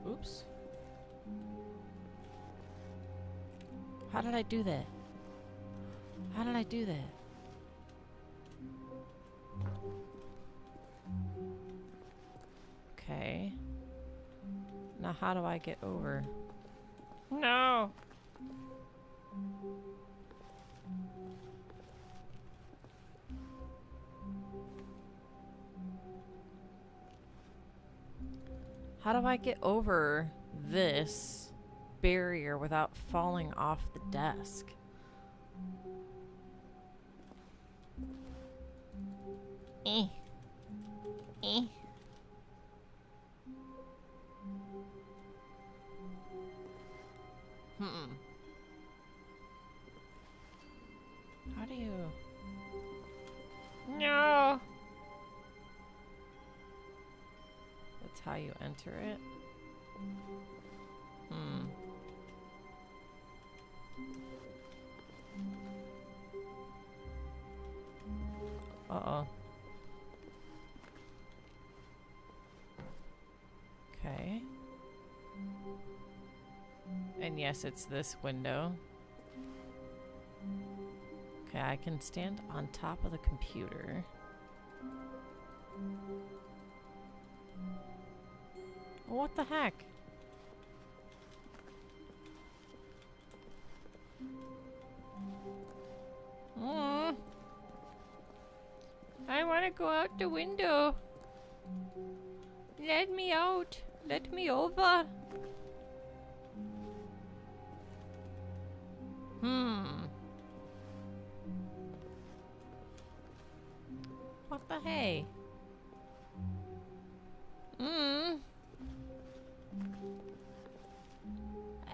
Oops. How did I do that? How did I do that? Okay. Now how do I get over? No! How do I get over this barrier without falling off the desk? Eh. Eh. How do you... No! That's how you enter it? Uh-oh. Okay. And yes, it's this window. Okay, I can stand on top of the computer. What the heck? I want to go out the window. Let me out. Let me over. What the hey? I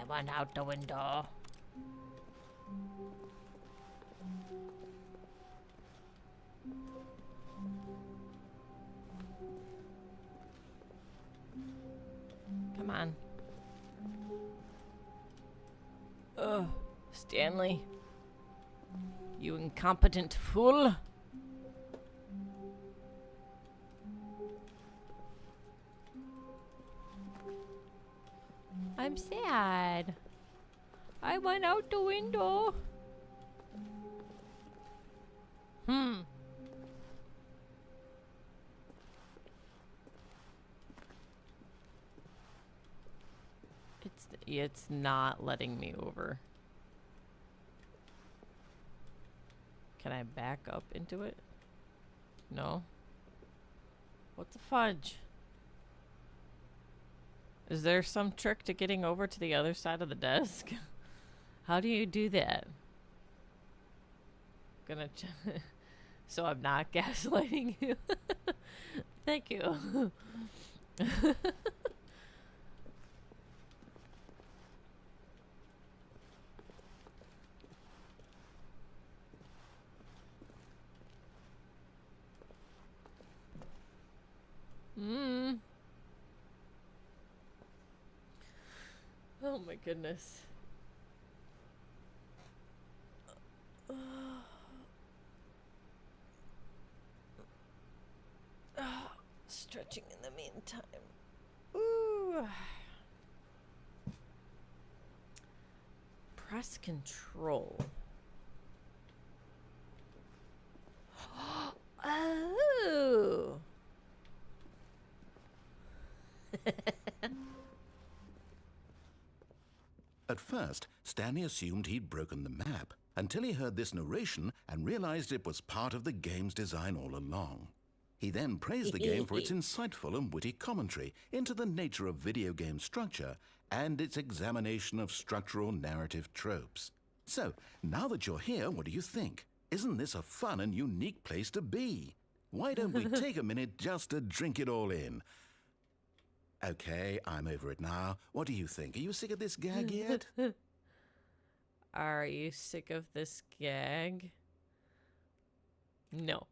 want out the window. Come on. Ugh, Stanley. You incompetent fool. I'm sad. I went out the window. It's not letting me over. Can I back up into it? No. What the fudge? Is there some trick to getting over to the other side of the desk? How do you do that? Gonna so I'm not gaslighting you. Thank you. Oh my goodness. Stretching in the meantime. Ooh. Press control. Oh. At first, Stanley assumed he'd broken the map until he heard this narration and realized it was part of the game's design all along. He then praised the game for its insightful and witty commentary into the nature of video game structure and its examination of structural narrative tropes. So, now that you're here, what do you think? Isn't this a fun and unique place to be? Why don't we take a minute just to drink it all in? Okay, I'm over it now. What do you think? Are you sick of this gag yet? Are you sick of this gag? No.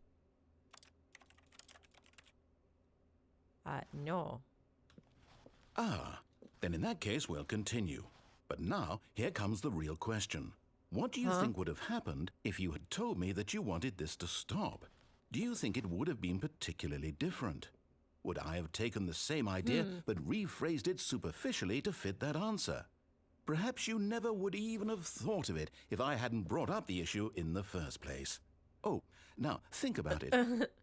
No. Ah, then in that case we'll continue. But now, here comes the real question. What do you think would have happened if you had told me that you wanted this to stop? Do you think it would have been particularly different? Would I have taken the same idea but rephrased it superficially to fit that answer? Perhaps you never would even have thought of it if I hadn't brought up the issue in the first place. Oh, now think about it.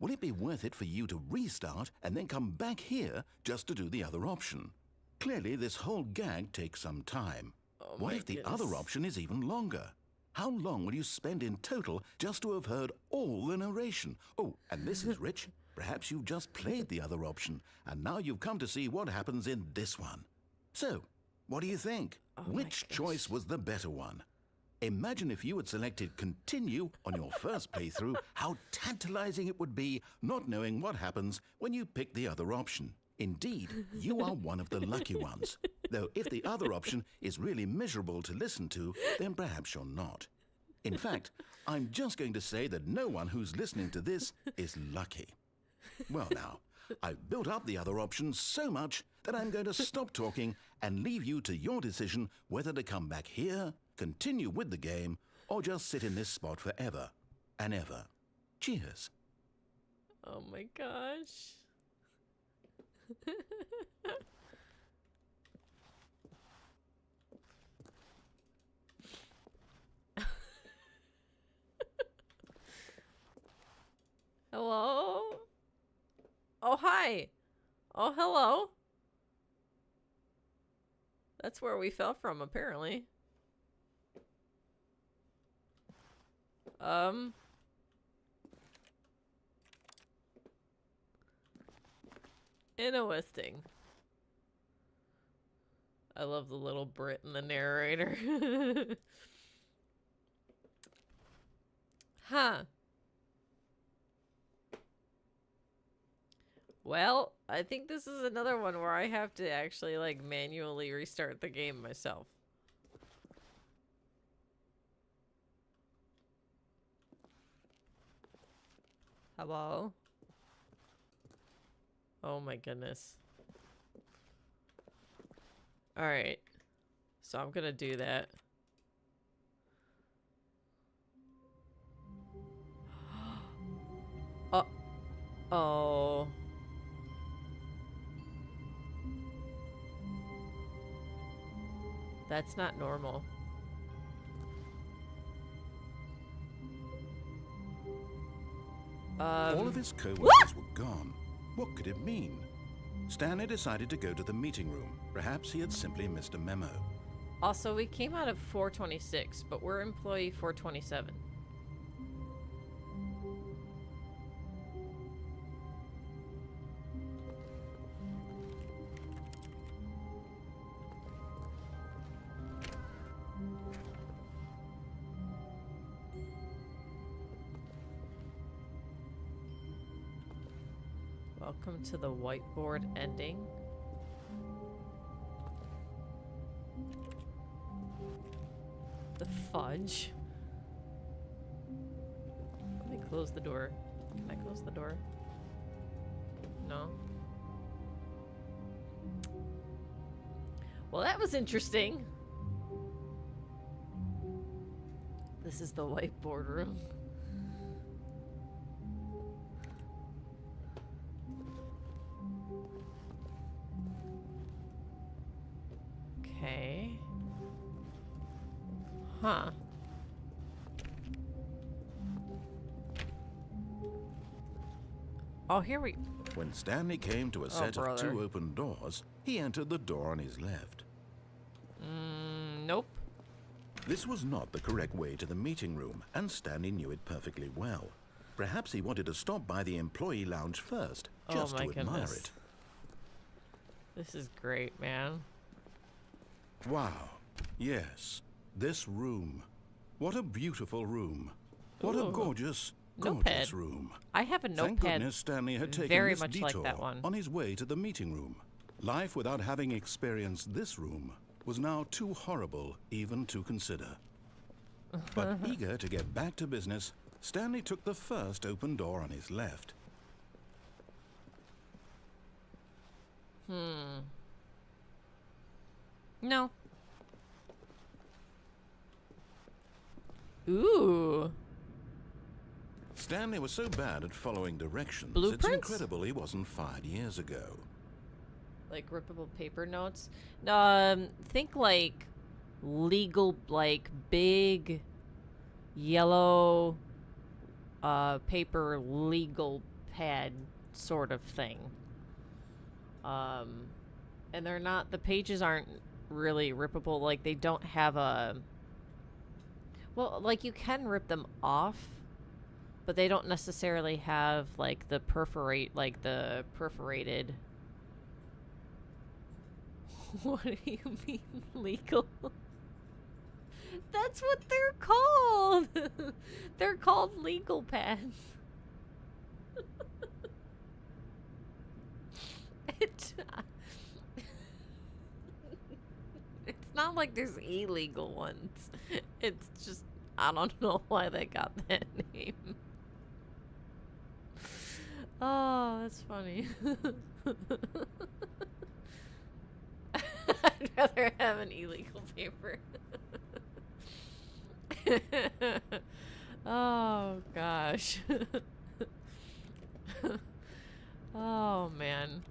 Will it be worth it for you to restart and then come back here just to do the other option? Clearly, this whole gag takes some time. Oh What if the other option is even longer? How long will you spend in total just to have heard all the narration? Oh, and this is rich. Perhaps you've just played the other option, and now you've come to see what happens in this one. So, what do you think? Which choice was the better one? Imagine if you had selected continue on your first playthrough, how tantalizing it would be not knowing what happens when you pick the other option. Indeed, you are one of the lucky ones. Though if the other option is really miserable to listen to, then perhaps you're not. In fact, I'm just going to say that no one who's listening to this is lucky. Well now, I've built up the other option so much that I'm going to stop talking and leave you to your decision whether to come back here, continue with the game, or just sit in this spot forever and ever. Cheers. Oh my gosh. Hello? Oh, hi. Oh, hello. That's where we fell from, apparently. Interesting. I love the little Brit in the narrator. Huh. Well, I think this is another one where I have to actually, like, manually restart the game myself. Hello? Oh my goodness. Alright. So I'm gonna do that. Oh. Oh. That's not normal. All of his co-workers were gone. What could it mean? Stanley decided to go to the meeting room. Perhaps he had simply missed a memo. Also, we came out of 426, but we're employee 427. Welcome to the whiteboard ending. The fudge. Let me close the door. Can I close the door? No. Well, that was interesting. This is the whiteboard room. Okay. Huh. Oh, here we... When Stanley came to a set of brother. 2 open doors, he entered the door on his left. Nope. This was not the correct way to the meeting room, and Stanley knew it perfectly well. Perhaps he wanted to stop by the employee lounge first, just Oh my to admire goodness. it. This is great, man. Wow. Yes. This room. What a beautiful room. What a Ooh. gorgeous, Notepad. gorgeous room. I have a Thank notepad. goodness Stanley had taken very this much like detour that one. on his way to the meeting room. Life without having experienced this room was now too horrible even to consider. But eager to get back to business, Stanley took the first open door on his left. No. Ooh. Stanley was so bad at following directions, it's Blueprints? incredible he wasn't fired years ago. Like rippable paper notes. Think like legal, like big yellow paper legal pad sort of thing. And they're not, the pages aren't really rippable. Like they don't have a, well, like you can rip them off, but they don't necessarily have like the perforated. What do you mean legal? That's what they're called. They're called legal pads. It's not like there's illegal ones. It's just, I don't know why they got that name. Oh, that's funny. I'd rather have an illegal paper. Oh, gosh. Oh, man.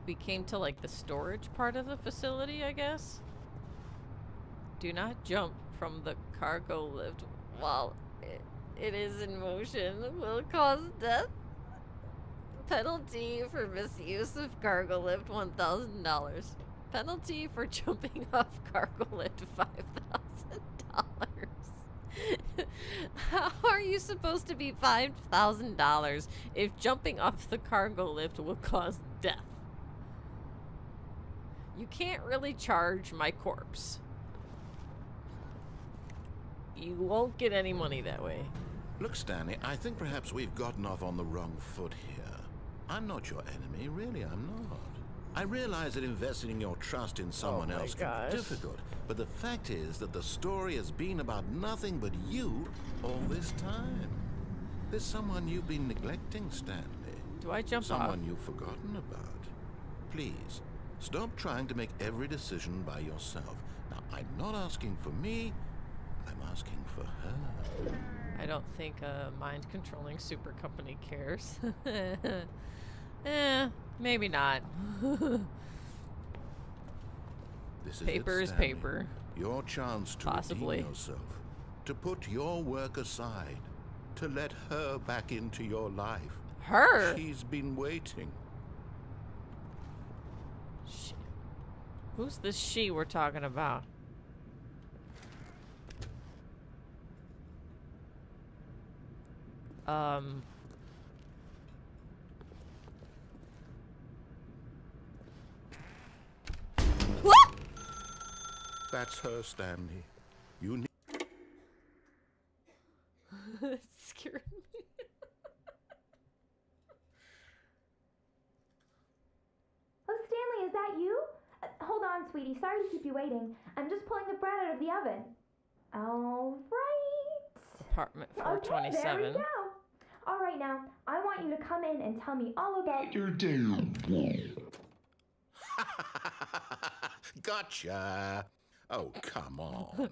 We came to, like, the storage part of the facility, I guess. Do not jump from the cargo lift while it is in motion. Will cause death. Penalty for misuse of cargo lift, $1,000. Penalty for jumping off cargo lift, $5,000. How are you supposed to be $5,000 if jumping off the cargo lift will cause death? You can't really charge my corpse. You won't get any money that way. Look, Stanley, I think perhaps we've gotten off on the wrong foot here. I'm not your enemy, really, I'm not. I realize that investing your trust in someone else can be difficult, but the fact is that the story has been about nothing but you all this time. There's someone you've been neglecting, Stanley. Do I jump off? Someone you've forgotten about. Please, stop trying to make every decision by yourself. Now, I'm not asking for me, I'm asking for her. I don't think a mind-controlling super company cares. Maybe not. This Paper is is paper. Your chance to Possibly. redeem yourself, to put your work aside, to let her back into your life. Her? She's been waiting. Who's this she we're talking about? What? That's her, Stanley. You need... It scared me. Oh, Stanley, is that you? Hold on, sweetie. Sorry to keep you waiting. I'm just pulling the bread out of the oven. All right. Apartment 427. Okay, there we go. All right, now, I want you to come in and tell me all about Your day. Gotcha. Oh, come on.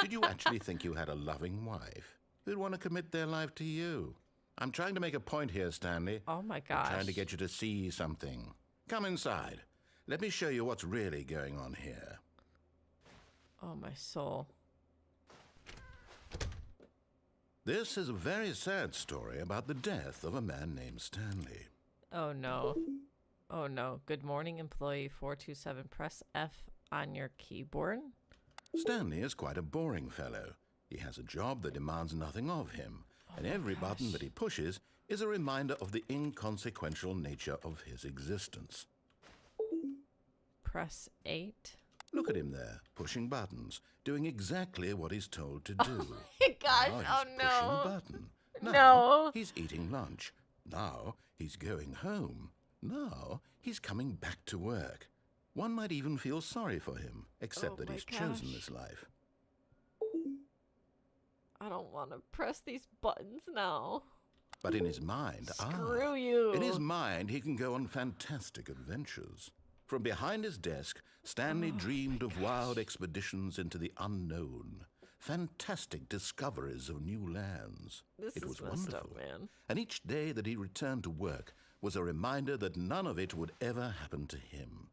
Did you actually think you had a loving wife who'd want to commit their life to you? I'm trying to make a point here, Stanley. Oh my gosh. I'm trying to get you to see something. Come inside. Let me show you what's really going on here. Oh, my soul. This is a very sad story about the death of a man named Stanley. Oh, no. Oh, no. Good morning, employee 427. Press F on your keyboard. Stanley is quite a boring fellow. He has a job that demands nothing of him, and every button that he pushes is a reminder of the inconsequential nature of his existence. Press 8. Look at him there, pushing buttons, doing exactly what he's told to do. Oh my gosh, Now he's pushing a button. Now No. he's eating lunch. Now he's going home. Now he's coming back to work. One might even feel sorry for him, except that my he's chosen gosh. this life. I don't want to press these buttons now. But in his mind, Screw you. in his mind, he can go on fantastic adventures. From behind his desk, Stanley dreamed of wild expeditions into the unknown, fantastic discoveries of new lands. This It is was messed wonderful. up, man. And each day that he returned to work was a reminder that none of it would ever happen to him.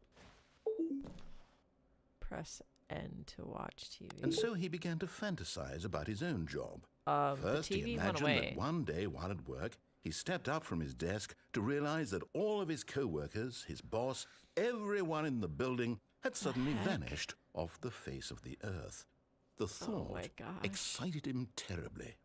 Press N to watch TV. And so he began to fantasize about his own job. The First, he TV went imagined away. that one day while at work, he stepped up from his desk to realize that all of his co-workers, his boss, everyone in the building had suddenly vanished off the face of the earth. The thought my gosh. excited him terribly.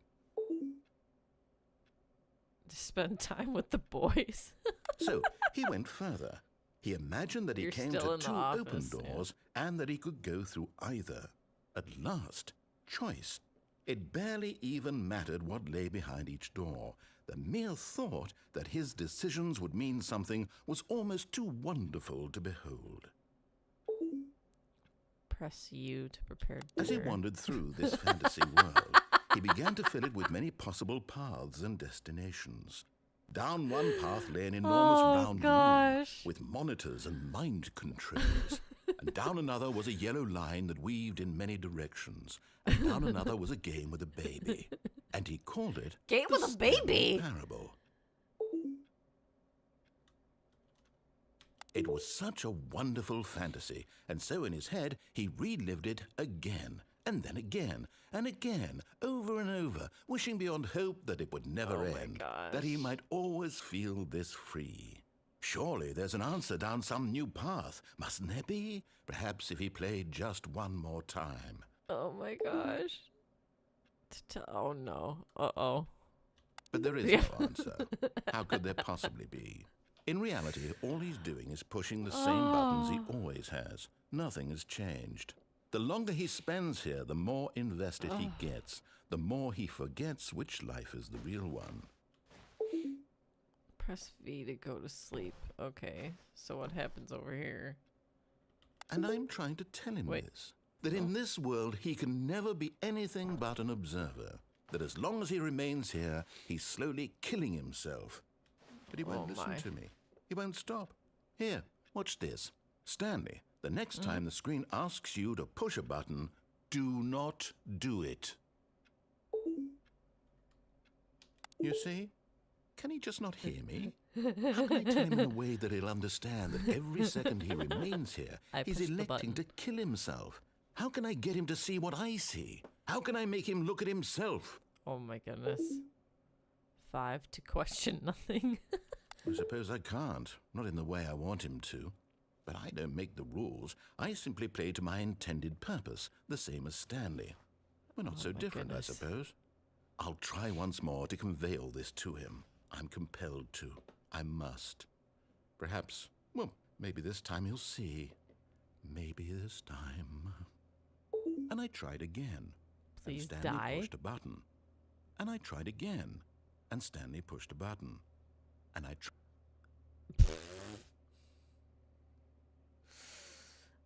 To spend time with the boys. So he went further. He imagined that he You're came still to in the two open office, yeah. doors and that he could go through either. At last, choice. It barely even mattered what lay behind each door. The mere thought that his decisions would mean something was almost too wonderful to behold. Press U to prepare As he dinner. wandered through this fantasy world, he began to fill it with many possible paths and destinations. Down one path lay an enormous round room gosh. with monitors and mind controls. And down another was a yellow line that weaved in many directions. And down another was a game with a baby. And he called it Game the with a Stanley baby? Parable. It was such a wonderful fantasy, and so in his head he relived it again, and then again, and again, over and over, wishing beyond hope that it would never end, that he might always feel this free. Surely there's an answer down some new path, mustn't there be? Perhaps if he played just one more time. Oh my gosh. Oh no. Uh-oh. But there is no answer. How could there possibly be? In reality, all he's doing is pushing the same buttons he always has. Nothing has changed. The longer he spends here, the more invested he gets, the more he forgets which life is the real one. Press V to go to sleep. Okay, so what happens over here? And I'm trying to tell him this, that in this world he can never be anything but an observer, that as long as he remains here, he's slowly killing himself. But he won't listen to me. He won't stop. Here, watch this. Stanley, the next time the screen asks you to push a button, do not do it. You see? Can he just not hear me? How can I tell him in a way that he'll understand that every second he remains here, he's electing to kill himself? How can I get him to see what I see? How can I make him look at himself? Oh my goodness. 5 to question nothing. I suppose I can't, not in the way I want him to. But I don't make the rules. I simply play to my intended purpose, the same as Stanley. We're not so different, I suppose. I'll try once more to convey all this to him. I'm compelled to. I must. Perhaps, well, maybe this time he'll see. Maybe this time. And I tried again. Please and Stanley die. pushed a button. And I tried again. And Stanley pushed a button. And I tried.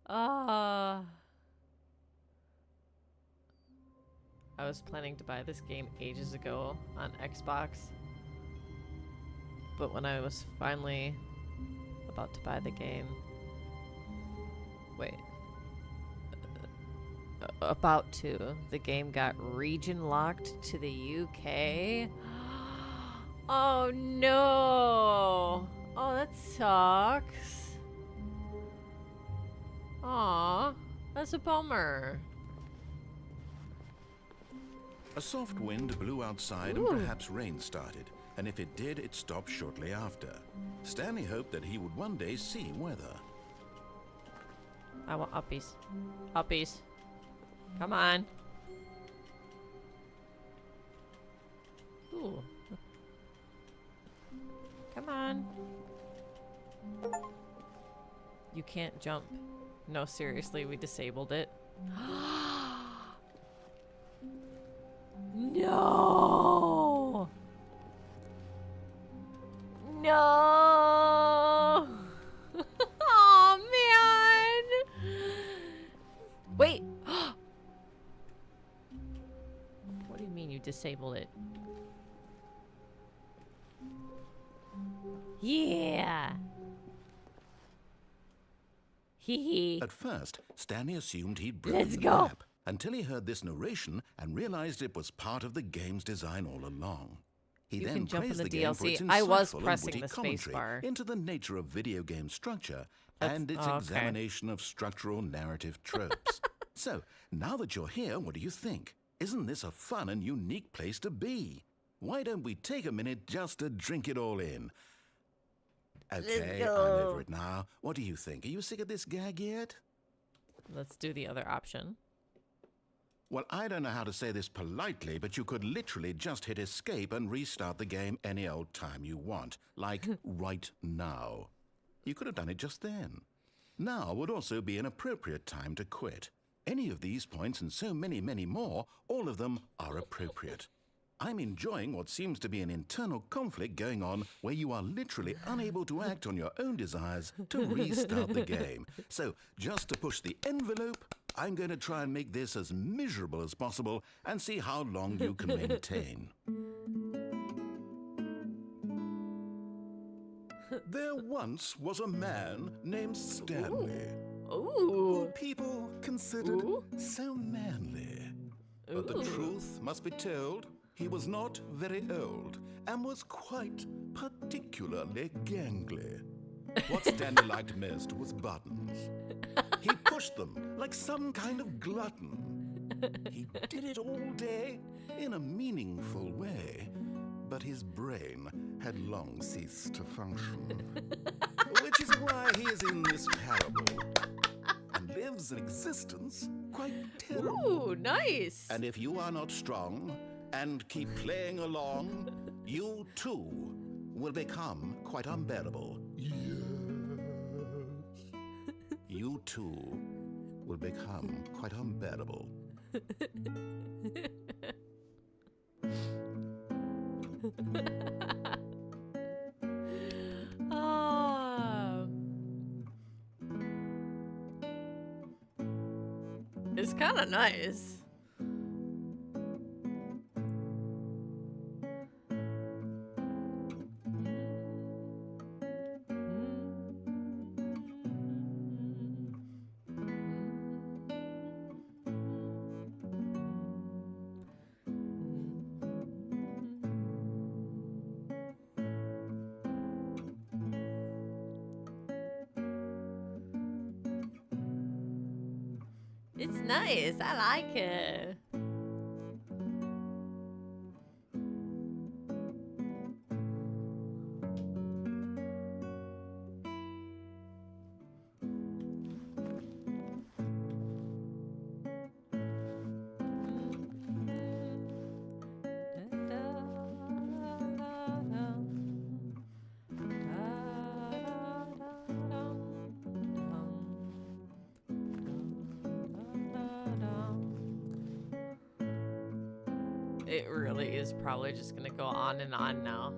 I was planning to buy this game ages ago on Xbox. But when I was finally about to buy the game... Wait. About to. The game got region locked to the UK. Oh no! Oh, that sucks. Aw, that's a bummer. A soft wind blew outside and perhaps rain started. And if it did, it stopped shortly after. Stanley hoped that he would one day see weather. I want uppies. Uppies. Come on. Ooh. Come on. You can't jump. No, seriously, we disabled it. No! No! Oh man! Wait! What do you mean you disabled it? Yeah! Hee hee. At first, Stanley assumed he'd broken Let's the go. map until he heard this narration and realized it was part of the game's design all along. He You then can jump in praised the the game for its DLC. I was insightful and pressing witty the space commentary bar. into the nature of video game structure That's- and its okay. examination of structural narrative tropes. So, now that you're here, what do you think? Isn't this a fun and unique place to be? Why don't we take a minute just to drink it all in? Okay, I'm over it now. What do you think? Are you sick of this gag yet? Let's do the other option. Well, I don't know how to say this politely, but you could literally just hit escape and restart the game any old time you want, like right now. You could have done it just then. Now would also be an appropriate time to quit. Any of these points and so many, many more, all of them are appropriate. I'm enjoying what seems to be an internal conflict going on where you are literally unable to act on your own desires to restart the game. So, just to push the envelope, I'm going to try and make this as miserable as possible and see how long you can maintain. There once was a man named Stanley, Ooh. who people considered Ooh. so manly. But the Ooh. truth must be told, he was not very old and was quite particularly gangly. What Stanley liked most was buttons. He pushed them like some kind of glutton. He did it all day in a meaningful way, but his brain had long ceased to function. Which is why he is in this parable and lives an existence quite terrible. Ooh, nice. And if you are not strong and keep playing along, you too will become quite unbearable. Yes. You too will become quite unbearable. Oh. It's kind of nice. It's nice. I like it. It really is probably just gonna go on and on now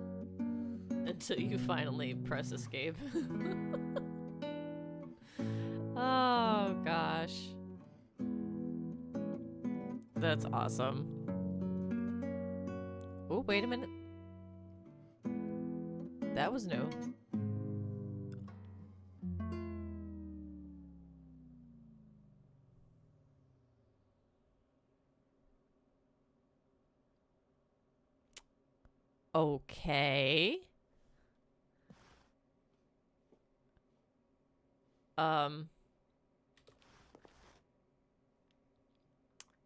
until you finally press escape. Oh gosh. That's awesome. Oh, wait a minute. That was new. Okay.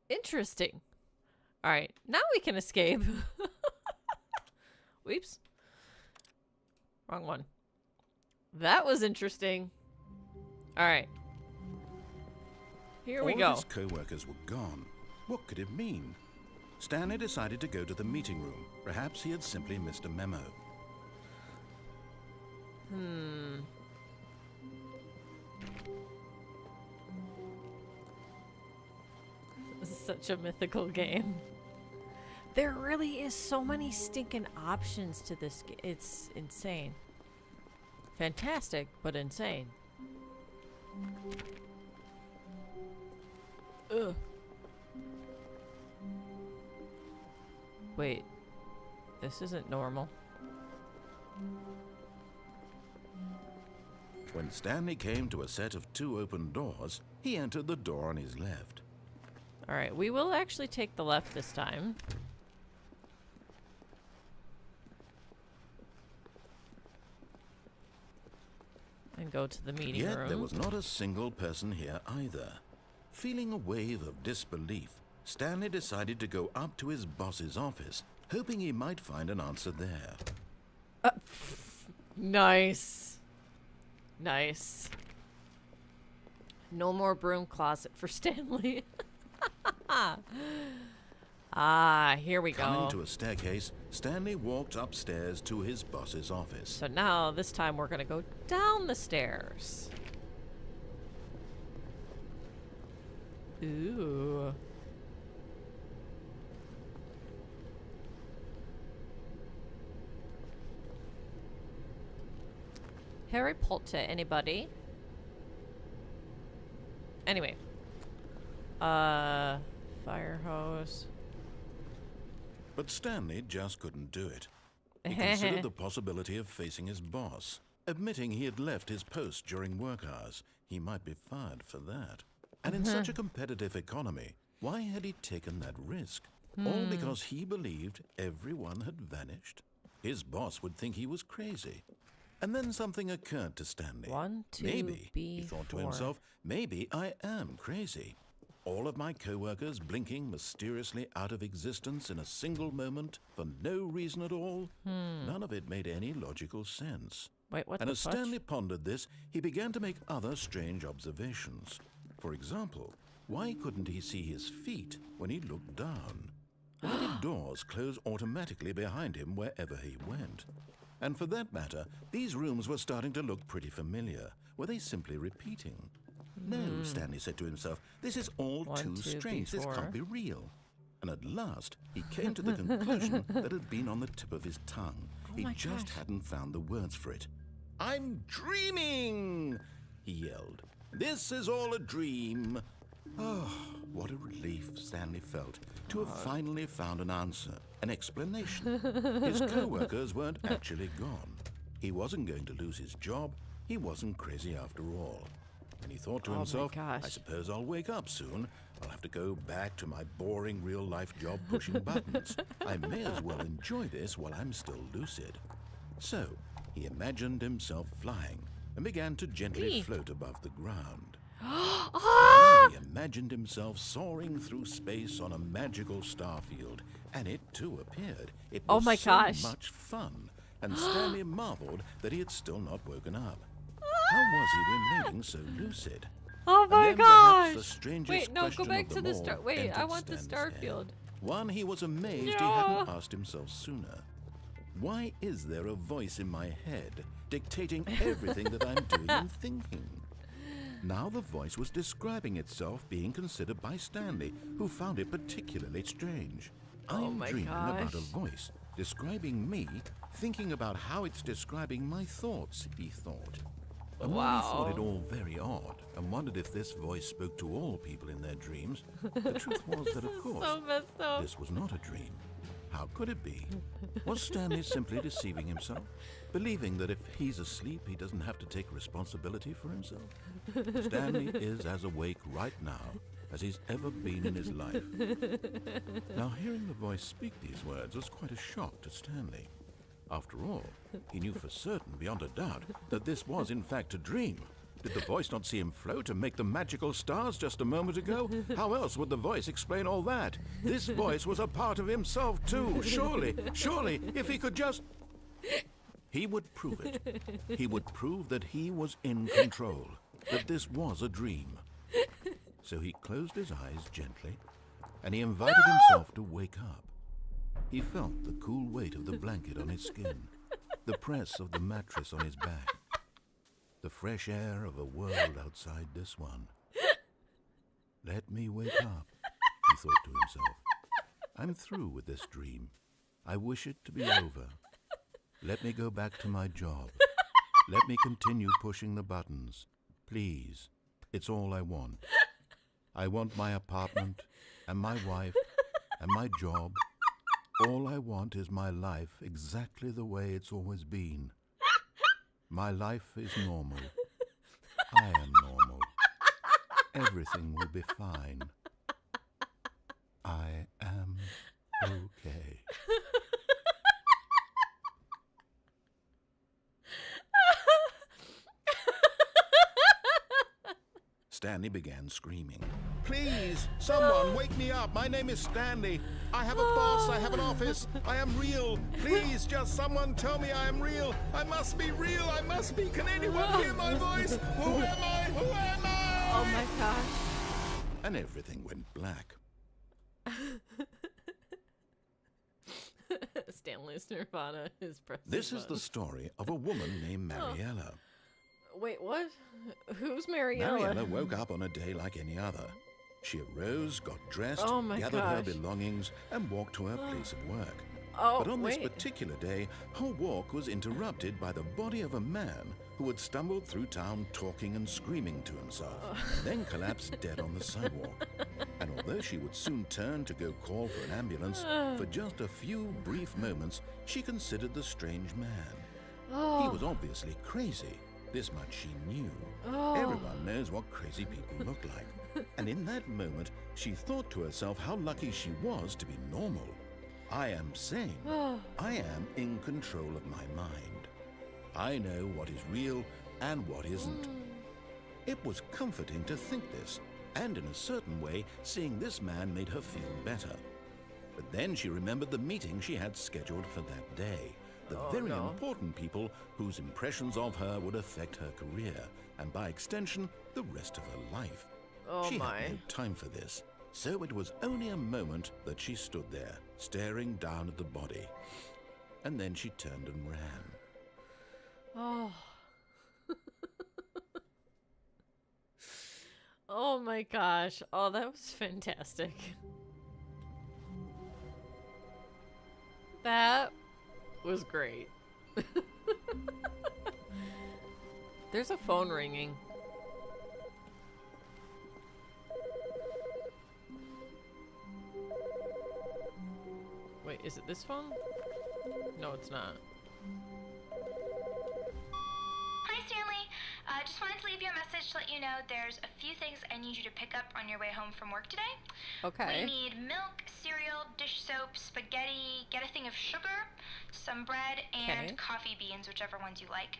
Interesting. All right, now we can escape. Whoops. Wrong one. That was interesting. All right. Here we go. All of his co-workers were gone. What could it mean? Stanley decided to go to the meeting room. Perhaps he had simply missed a memo. This is such a mythical game. There really is so many stinking options to this game. It's insane. Fantastic, but insane. Ugh. Wait. This isn't normal. When Stanley came to a set of 2 open doors, he entered the door on his left. Alright, we will actually take the left this time. And go to the meeting room. Yet there was not a single person here either. Feeling a wave of disbelief, Stanley decided to go up to his boss's office, hoping he might find an answer there. Nice. Nice. No more broom closet for Stanley. Ah, here we go. Coming to a staircase, Stanley walked upstairs to his boss's office. So now, this time, we're gonna go down the stairs. Ooh. Harry Potter, anybody? Anyway. Fire hose. But Stanley just couldn't do it. He considered the possibility of facing his boss. Admitting he had left his post during work hours, he might be fired for that. And in such a competitive economy, why had he taken that risk? All because he believed everyone had vanished? His boss would think he was crazy. And then something occurred to Stanley. Maybe, he thought to himself, maybe I am crazy. All of my co-workers blinking mysteriously out of existence in a single moment for no reason at all? None of it made any logical sense. Wait, what And the as fudge? Stanley pondered this, he began to make other strange observations. For example, why couldn't he see his feet when he looked down? Why did doors close automatically behind him wherever he went? And for that matter, these rooms were starting to look pretty familiar. Were they simply repeating? No, Stanley said to himself, this is all too strange. This can't be real. And at last, he came to the conclusion that had been on the tip of his tongue. He just hadn't found the words for it. I'm dreaming, he yelled. This is all a dream. Oh, what a relief Stanley felt to have finally found an answer, an explanation. His co-workers weren't actually gone. He wasn't going to lose his job. He wasn't crazy after all. And he thought to himself, I suppose I'll wake up soon. I'll have to go back to my boring real-life job pushing buttons. I may as well enjoy this while I'm still lucid. So, he imagined himself flying and began to gently float above the ground. He imagined himself soaring through space on a magical starfield, and it too appeared. It was so much fun, and Stanley marveled that he had still not woken up. How was he remaining so lucid? Oh my gosh! Wait, no, go back to the star. Wait, I want the starfield. One, he was amazed he hadn't asked himself sooner. Why is there a voice in my head dictating everything that I'm doing and thinking? Now the voice was describing itself being considered by Stanley, who found it particularly strange. I'm dreaming about a voice describing me, thinking about how it's describing my thoughts, he thought. And while he thought it all very odd and wondered if this voice spoke to all people in their dreams, the truth was that, of course, this was not a dream. How could it be? Was Stanley simply deceiving himself, believing that if he's asleep, he doesn't have to take responsibility for himself? Stanley is as awake right now as he's ever been in his life. Now, hearing the voice speak these words was quite a shock to Stanley. After all, he knew for certain, beyond a doubt, that this was in fact a dream. Did the voice not see him float and make the magical stars just a moment ago? How else would the voice explain all that? This voice was a part of himself too. Surely, if he could just... He would prove it. He would prove that he was in control, that this was a dream. So he closed his eyes gently, and he invited himself to wake up. He felt the cool weight of the blanket on his skin, the press of the mattress on his back, the fresh air of a world outside this one. Let me wake up, he thought to himself. I'm through with this dream. I wish it to be over. Let me go back to my job. Let me continue pushing the buttons. Please, it's all I want. I want my apartment and my wife and my job. All I want is my life exactly the way it's always been. My life is normal. I am normal. Everything will be fine. I am okay. Stanley began screaming. Please, someone wake me up. My name is Stanley. I have a boss. I have an office. I am real. Please, just someone tell me I am real. I must be real. I must be. Can anyone hear my voice? Who am I? Who am I? Oh my gosh. And everything went black. Stanley's Nirvana is pressing This is the story of a woman named Mariella. Wait, what? Who's Mariella? Mariella woke up on a day like any other. She arose, got dressed, gathered her belongings, and walked to her place of work. But on this particular day, her walk was interrupted by the body of a man who had stumbled through town talking and screaming to himself, then collapsed dead on the sidewalk. And although she would soon turn to go call for an ambulance, for just a few brief moments, she considered the strange man. He was obviously crazy. This much she knew. Everyone knows what crazy people look like. And in that moment, she thought to herself how lucky she was to be normal. I am sane. I am in control of my mind. I know what is real and what isn't. It was comforting to think this, and in a certain way, seeing this man made her feel better. But then she remembered the meeting she had scheduled for that day. The very important people whose impressions of her would affect her career, and by extension, the rest of her life. She had no time for this, so it was only a moment that she stood there, staring down at the body. And then she turned and ran. Oh. Oh my gosh. Oh, that was fantastic. That was great. There's a phone ringing. Wait, is it this phone? No, it's not. Hi, Stanley. Just wanted to leave you a message to let you know there's a few things I need you to pick up on your way home from work today. Okay. We need milk, cereal, dish soap, spaghetti, get a thing of sugar, some bread, and coffee beans, whichever ones you like.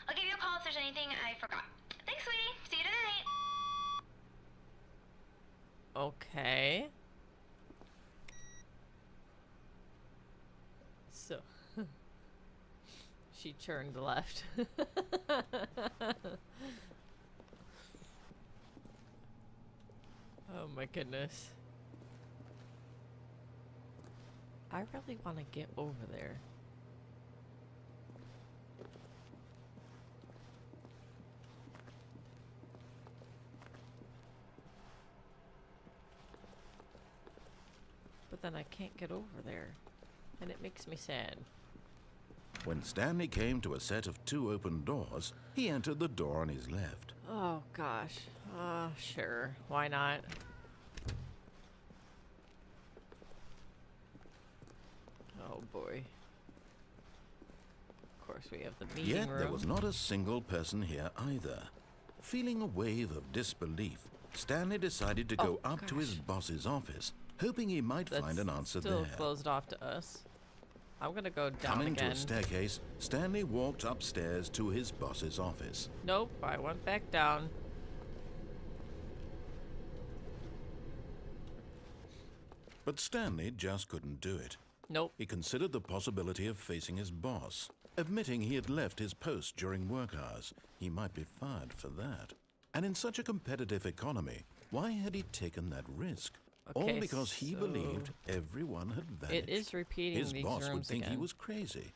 I'll give you a call if there's anything I forgot. Thanks, sweetie. See you tonight. Okay. So she turned left. Oh my goodness. I really want to get over there. But then I can't get over there. And it makes me sad. When Stanley came to a set of 2 open doors, he entered the door on his left. Oh gosh. Sure. Why not? Oh boy. Of course we have the meeting Yet room. there was not a single person here either. Feeling a wave of disbelief, Stanley decided to go up to his boss's office, hoping he might find an answer still there. Closed off to us. I'm gonna go down Coming again. to a staircase, Stanley walked upstairs to his boss's office. Nope, I went back down. But Stanley just couldn't do it. Nope. He considered the possibility of facing his boss. Admitting he had left his post during work hours, he might be fired for that. And in such a competitive economy, why had he taken that risk? Okay, All because he believed everyone had vanished. It is repeating His these boss would rooms think he again. was crazy.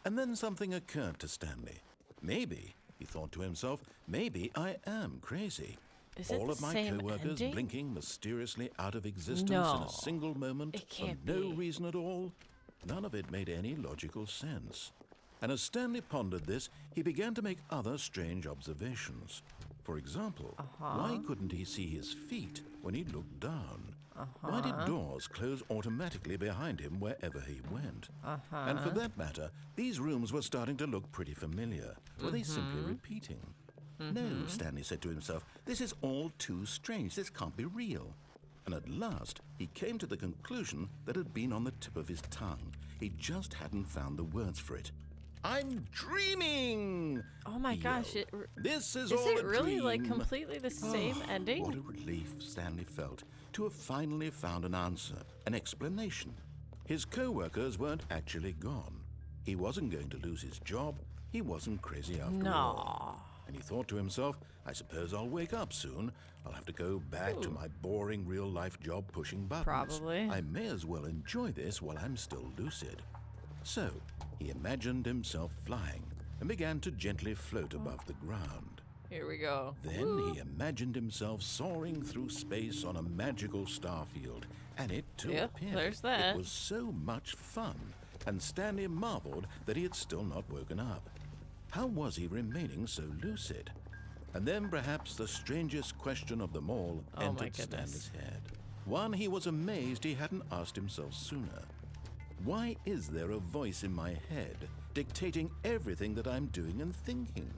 And then something occurred to Stanley. Maybe, he thought to himself, maybe I am crazy. Is it All the of my same co-workers ending? blinking mysteriously out of existence No, in a single moment it for can't no be. reason at all. None of it made any logical sense. And as Stanley pondered this, he began to make other strange observations. For example, why couldn't he see his feet when he looked down? Why did doors close automatically behind him wherever he went? And for that matter, these rooms were starting to look pretty familiar. Were they simply repeating? No, Stanley said to himself, this is all too strange. This can't be real. And at last, he came to the conclusion that had been on the tip of his tongue. He just hadn't found the words for it. I'm dreaming! Oh my he gosh! yelled. This is Is all it a really like dream. completely the same ending? What a relief Stanley felt to have finally found an answer, an explanation. His co-workers weren't actually gone. He wasn't going to lose his job. He wasn't crazy after all. And he thought to himself, I suppose I'll wake up soon. I'll have to go back to my boring real-life job pushing buttons. Probably. I may as well enjoy this while I'm still lucid. So, he imagined himself flying and began to gently float above the ground. Here we go. Then he imagined himself soaring through space on a magical star field, and it too appeared. There's that. It was so much fun, and Stanley marveled that he had still not woken up. How was he remaining so lucid? And then perhaps the strangest question of them all entered Stanley's head. One he was amazed he hadn't asked himself sooner. Why is there a voice in my head dictating everything that I'm doing and thinking?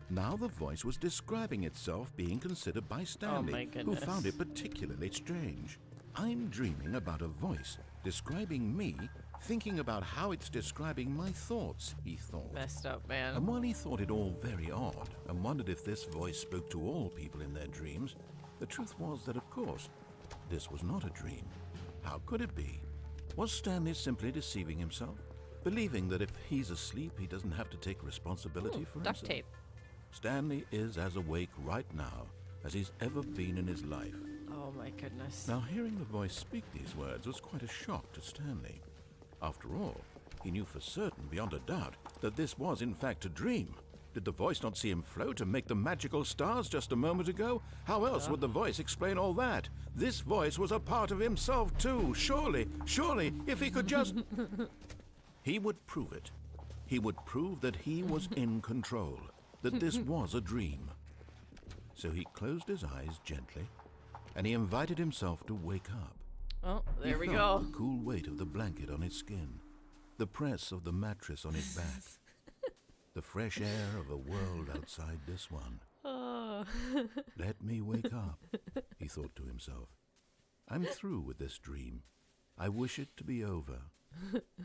Now the voice was describing itself being considered by Stanley, who found it particularly strange. I'm dreaming about a voice describing me, thinking about how it's describing my thoughts, he thought. Messed up, man. And while he thought it all very odd and wondered if this voice spoke to all people in their dreams, the truth was that, of course, this was not a dream. How could it be? Was Stanley simply deceiving himself, believing that if he's asleep, he doesn't have to take responsibility for duct himself? tape. Stanley is as awake right now as he's ever been in his life. Oh my goodness. Now, hearing the voice speak these words was quite a shock to Stanley. After all, he knew for certain, beyond a doubt, that this was in fact a dream. Did the voice not see him float and make the magical stars just a moment ago? How else would the voice explain all that? This voice was a part of himself too. Surely, if he could just... He would prove it. He would prove that he was in control, that this was a dream. So he closed his eyes gently, and he invited himself to wake up. Oh, there we He go. felt the cool weight of the blanket on his skin, the press of the mattress on his back, the fresh air of a world outside this one. Let me wake up, he thought to himself. I'm through with this dream. I wish it to be over.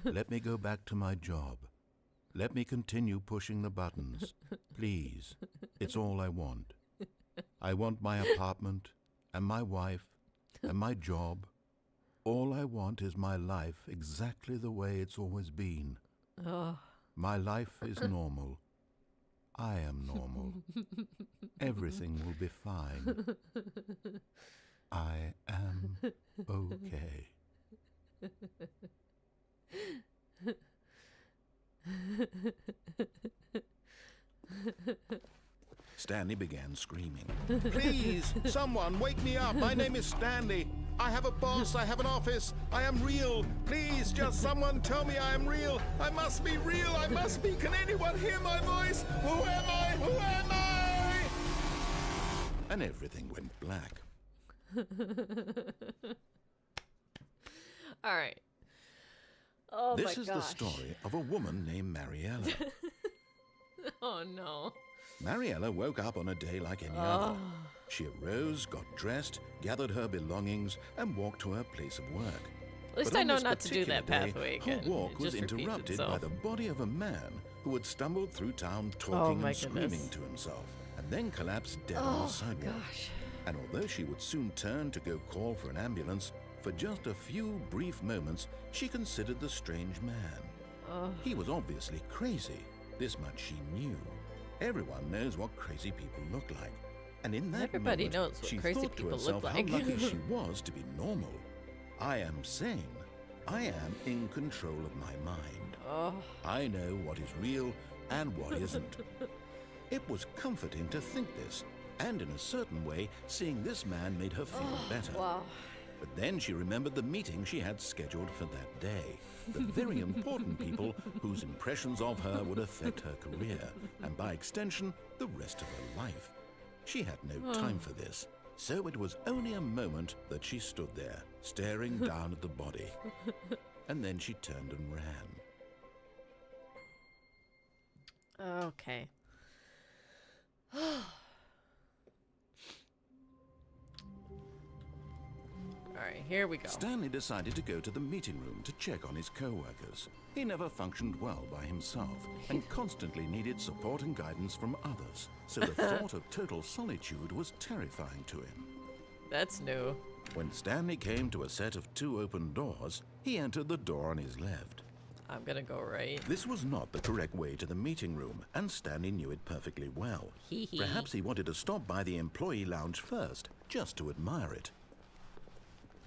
Let me go back to my job. Let me continue pushing the buttons. Please, it's all I want. I want my apartment, and my wife, and my job. All I want is my life exactly the way it's always been. My life is normal. I am normal. Everything will be fine. I am okay. Stanley began screaming. Please, someone, wake me up. My name is Stanley. I have a boss. I have an office. I am real. Please, just someone tell me I am real. I must be real. I must be. Can anyone hear my voice? Who am I? Who am I? And everything went black. All right. Oh my gosh. This is the story of a woman named Mariella. Oh no. Mariella woke up on a day like any other. She arose, got dressed, gathered her belongings, and walked to her place of work. At least But I on know this not to do that particular day, pathway her again. walk It was just repeats interrupted by itself. the body of a man who had stumbled through town talking my and screaming goodness. to himself, and then collapsed dead on the sidewalk. Gosh. And although she would soon turn to go call for an ambulance, for just a few brief moments she considered the strange man. He was obviously crazy. This much she knew. Everyone knows what crazy people look like. And in that Everybody moment, knows what she crazy thought to people look herself like. how lucky she was to be normal. I am sane. I am in control of my mind. I know what is real and what isn't. It was comforting to think this, and in a certain way, seeing this man made her feel better. Wow. But then she remembered the meeting she had scheduled for that day. The very important people whose impressions of her would affect her career, and by extension, the rest of her life. She had no time for this, so it was only a moment that she stood there, staring down at the body. And then she turned and ran. Okay. All right, here we go. Stanley decided to go to the meeting room to check on his co-workers. He never functioned well by himself and constantly needed support and guidance from others, so the thought of total solitude was terrifying to him. That's new. When Stanley came to a set of 2 open doors, he entered the door on his left. I'm gonna go right. This was not the correct way to the meeting room, and Stanley knew it perfectly well. Perhaps he wanted to stop by the employee lounge first, just to admire it.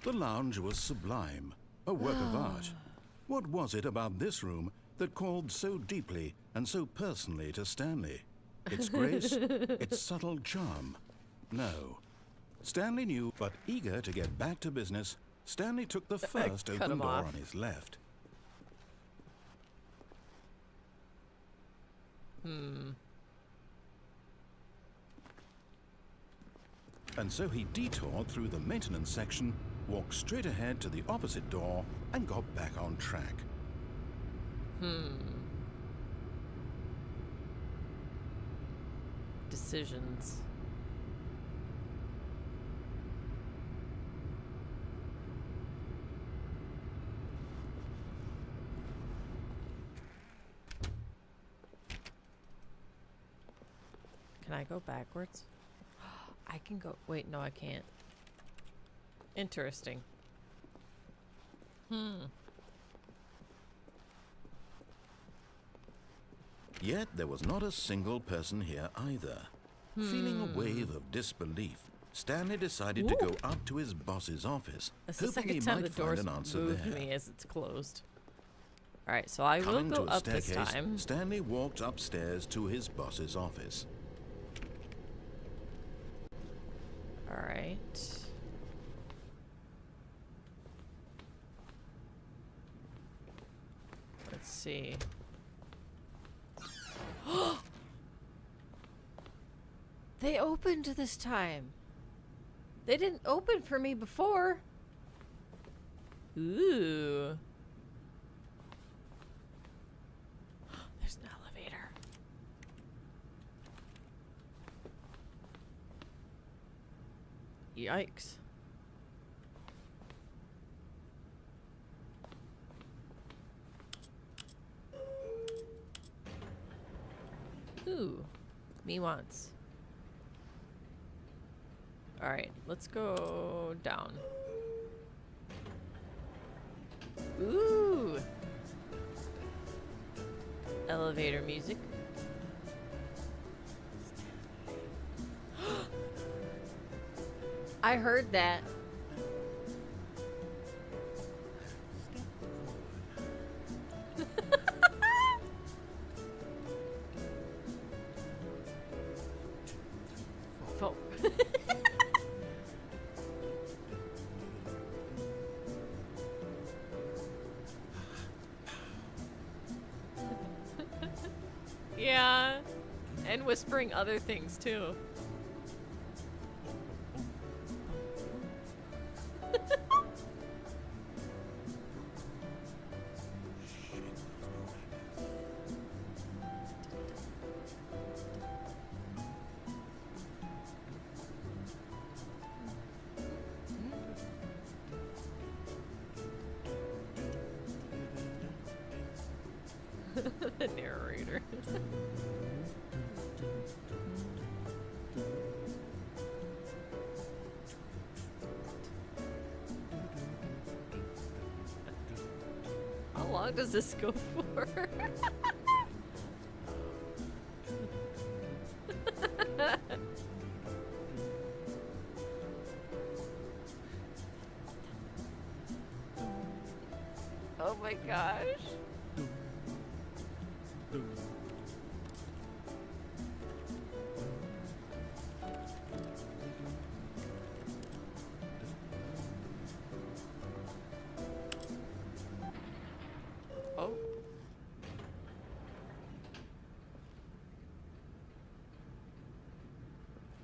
The lounge was sublime, a work of art. What was it about this room that called so deeply and so personally to Stanley? Its grace, its subtle charm? No. Stanley knew, but eager to get back to business, Stanley took the first Cut open him door off. on his left. And so he detoured through the maintenance section walked straight ahead to the opposite door, and got back on track. Decisions. Can I go backwards? I can go. Wait, no, I can't. Interesting. Yet there was not a single person here either. Feeling a wave of disbelief, Stanley decided to go up to his boss's office, That's the hoping he second time the might find door's an answer moved there. me as it's closed. Alright, so I will Coming go to a up this staircase, time. Stanley walked upstairs to his boss's office. Alright. Let's see. They opened this time. They didn't open for me before. Ooh. There's an elevator. Yikes. Ooh. Me wants. Alright, let's go down. Ooh. Elevator music. I heard that. Fo- Yeah, and whispering other things too. The narrator. How long does this go for? Oh my gosh. Oh.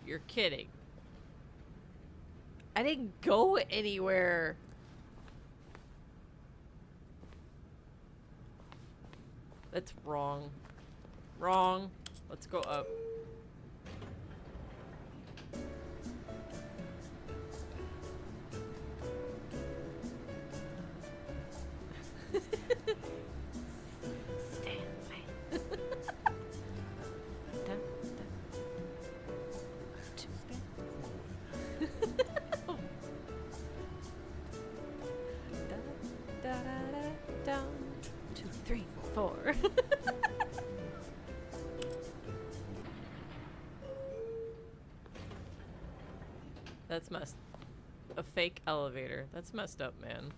You're kidding. I didn't go anywhere. That's wrong. Wrong. Let's go up. Stanley. Down. 2, 3, 4. That's messed. A fake elevator. That's messed up, man.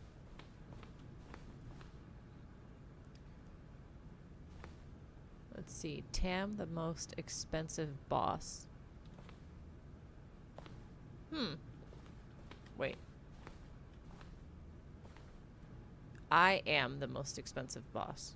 Let's see. Tam, the most expensive boss. Wait. I am the most expensive boss.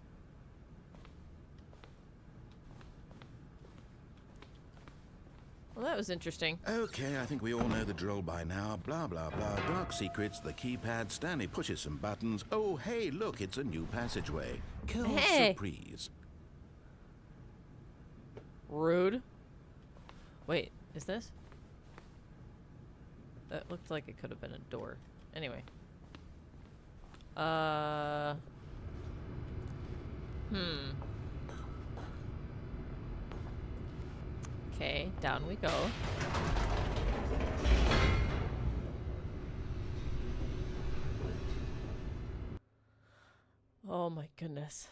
Well, that was interesting. Okay, I think we all know the drill by now. Blah, blah, blah. Dark secrets, the keypad. Stanley pushes some buttons. Oh, hey, look, it's a new passageway. Quelle surprise. Rude. Wait, is this? That looked like it could have been a door. Anyway. Okay, down we go. Oh my goodness.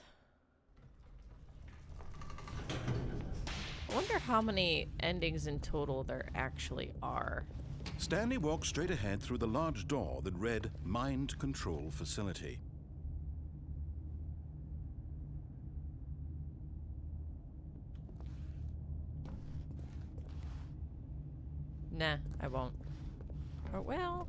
I wonder how many endings in total there actually are. Stanley walked straight ahead through the large door that read Mind Control Facility. Nah, I won't. Or, well,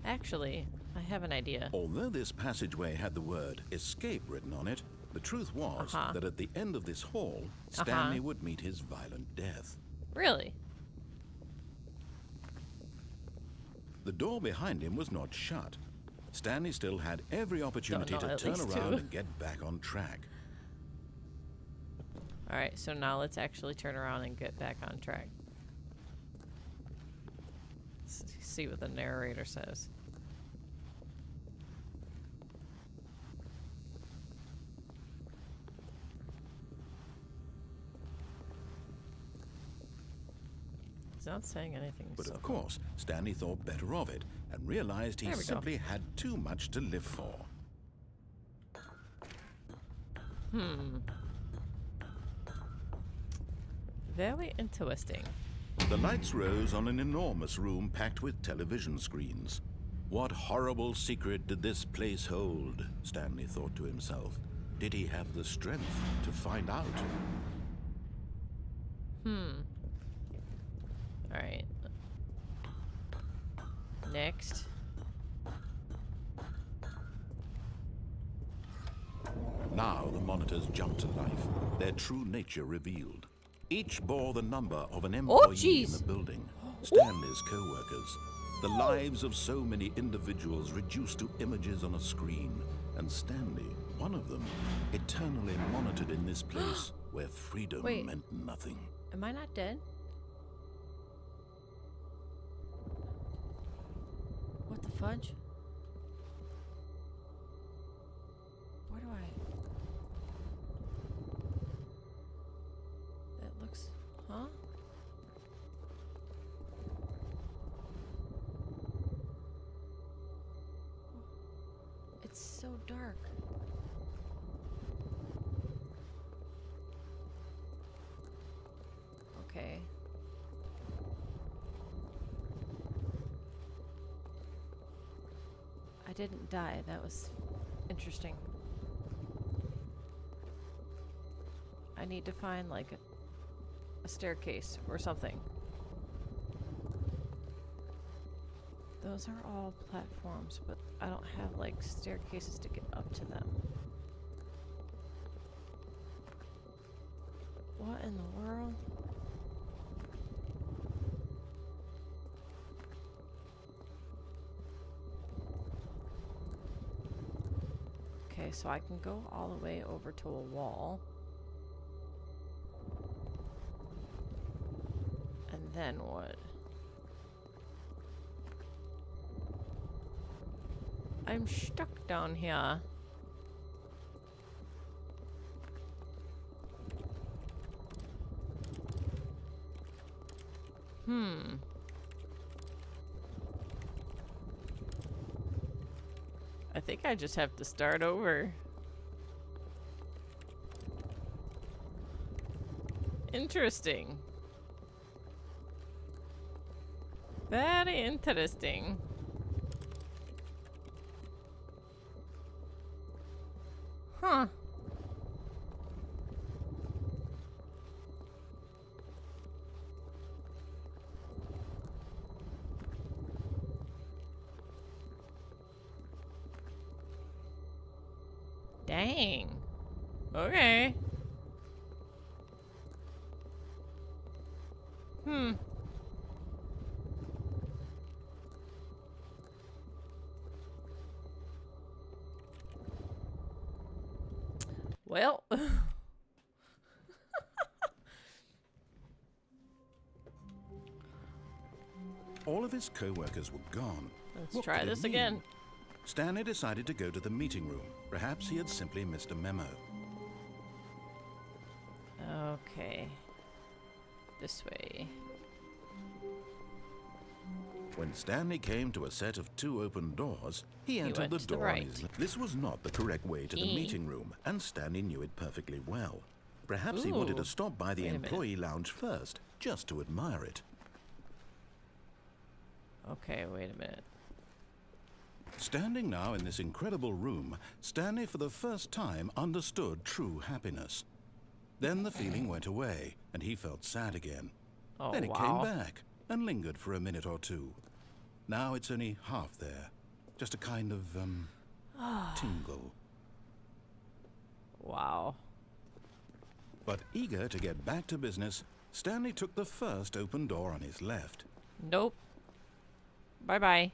actually, I have an idea. Although this passageway had the word escape written on it, the truth was that at the end of this hall, Stanley would meet his violent death. Really? The door behind him was not shut. Stanley still had every opportunity to turn around and get back on track. Alright, so now let's actually turn around and get back on track. Let's see what the narrator says. He's not saying anything. But of course, Stanley thought better of it and realized he simply had too much to live for. Very interesting. The lights rose on an enormous room packed with television screens. What horrible secret did this place hold? Stanley thought to himself. Did he have the strength to find out? Alright. Next. Now the monitors jumped to life, their true nature revealed. Each bore the number of an employee in the building, Stanley's co-workers. The lives of so many individuals reduced to images on a screen, and Stanley, one of them, eternally monitored in this place where freedom meant nothing. Am I not dead? What the fudge? Where do I... That looks... Huh? It's so dark. Okay. I didn't die. That was interesting. I need to find like a staircase or something. Those are all platforms, but I don't have like staircases to get up to them. What in the world? Okay, so I can go all the way over to a wall. And then what? I'm stuck down here. I think I just have to start over. Interesting. Very interesting. Huh. Dang. Okay. Well. All of his co-workers were gone. Let's What try could it this mean? again. Stanley decided to go to the meeting room. Perhaps he had simply missed a memo. Okay. This way. When Stanley came to a set of 2 open doors, he entered went the to the door on right. his left. This was not the correct way to the E. meeting room, and Stanley knew it perfectly well. Perhaps he wanted Ooh. to stop by the Wait a minute. employee lounge first, just to admire it. Okay, wait a minute. Standing now in this incredible room, Stanley for the first time understood true happiness. Then the feeling went away, and he felt sad again. Oh, Then it wow. came back, and lingered for a minute or two. Now it's only half there. Just a kind of, tingle. Wow. But eager to get back to business, Stanley took the first open door on his left. Nope. Bye-bye.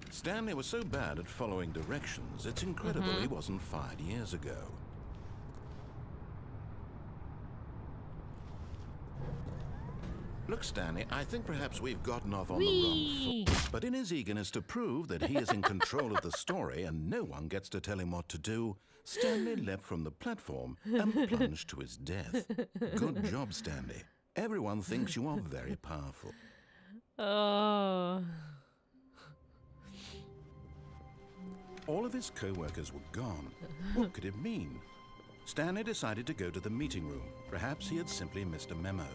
Stanley was so bad at following directions, it's incredible he wasn't fired years ago. Look, Stanley, I think perhaps we've gotten off on the wrong foot. But in his eagerness to prove that he is in control of the story and no one gets to tell him what to do, Stanley leapt from the platform and plunged to his death. Good job, Stanley. Everyone thinks you are very powerful. Oh. All of his co-workers were gone. What could it mean? Stanley decided to go to the meeting room. Perhaps he had simply missed a memo.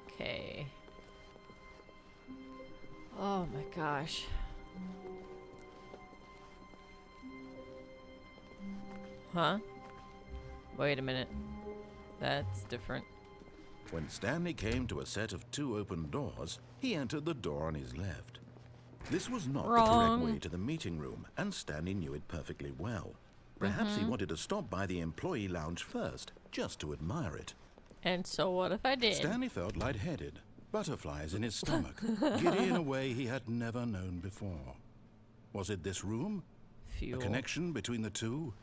Okay. Oh my gosh. Huh? Wait a minute. That's different. When Stanley came to a set of 2 open doors, he entered the door on his left. This was not the Wrong. correct way to the meeting room, and Stanley knew it perfectly well. Perhaps he wanted to stop by the employee lounge first, just to admire it. And so what if I did? Stanley felt lightheaded, butterflies in his stomach, giddy in a way he had never known before. Was it this room? Fuel. A connection between the two?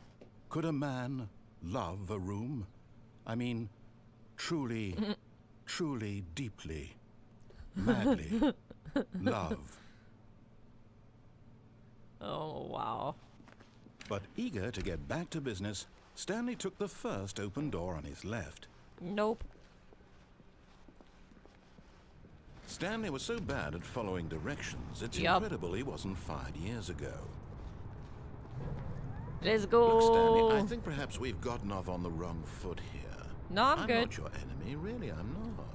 Could a man love a room? I mean, truly, truly, deeply, madly love. Oh, wow. But eager to get back to business, Stanley took the first open door on his left. Nope. Stanley was so bad at following directions, it's Yup. incredible he wasn't fired years ago. Let's go. Look, Stanley, I think perhaps we've gotten off on the wrong foot here. No, I'm good. Not your enemy, really, I'm not.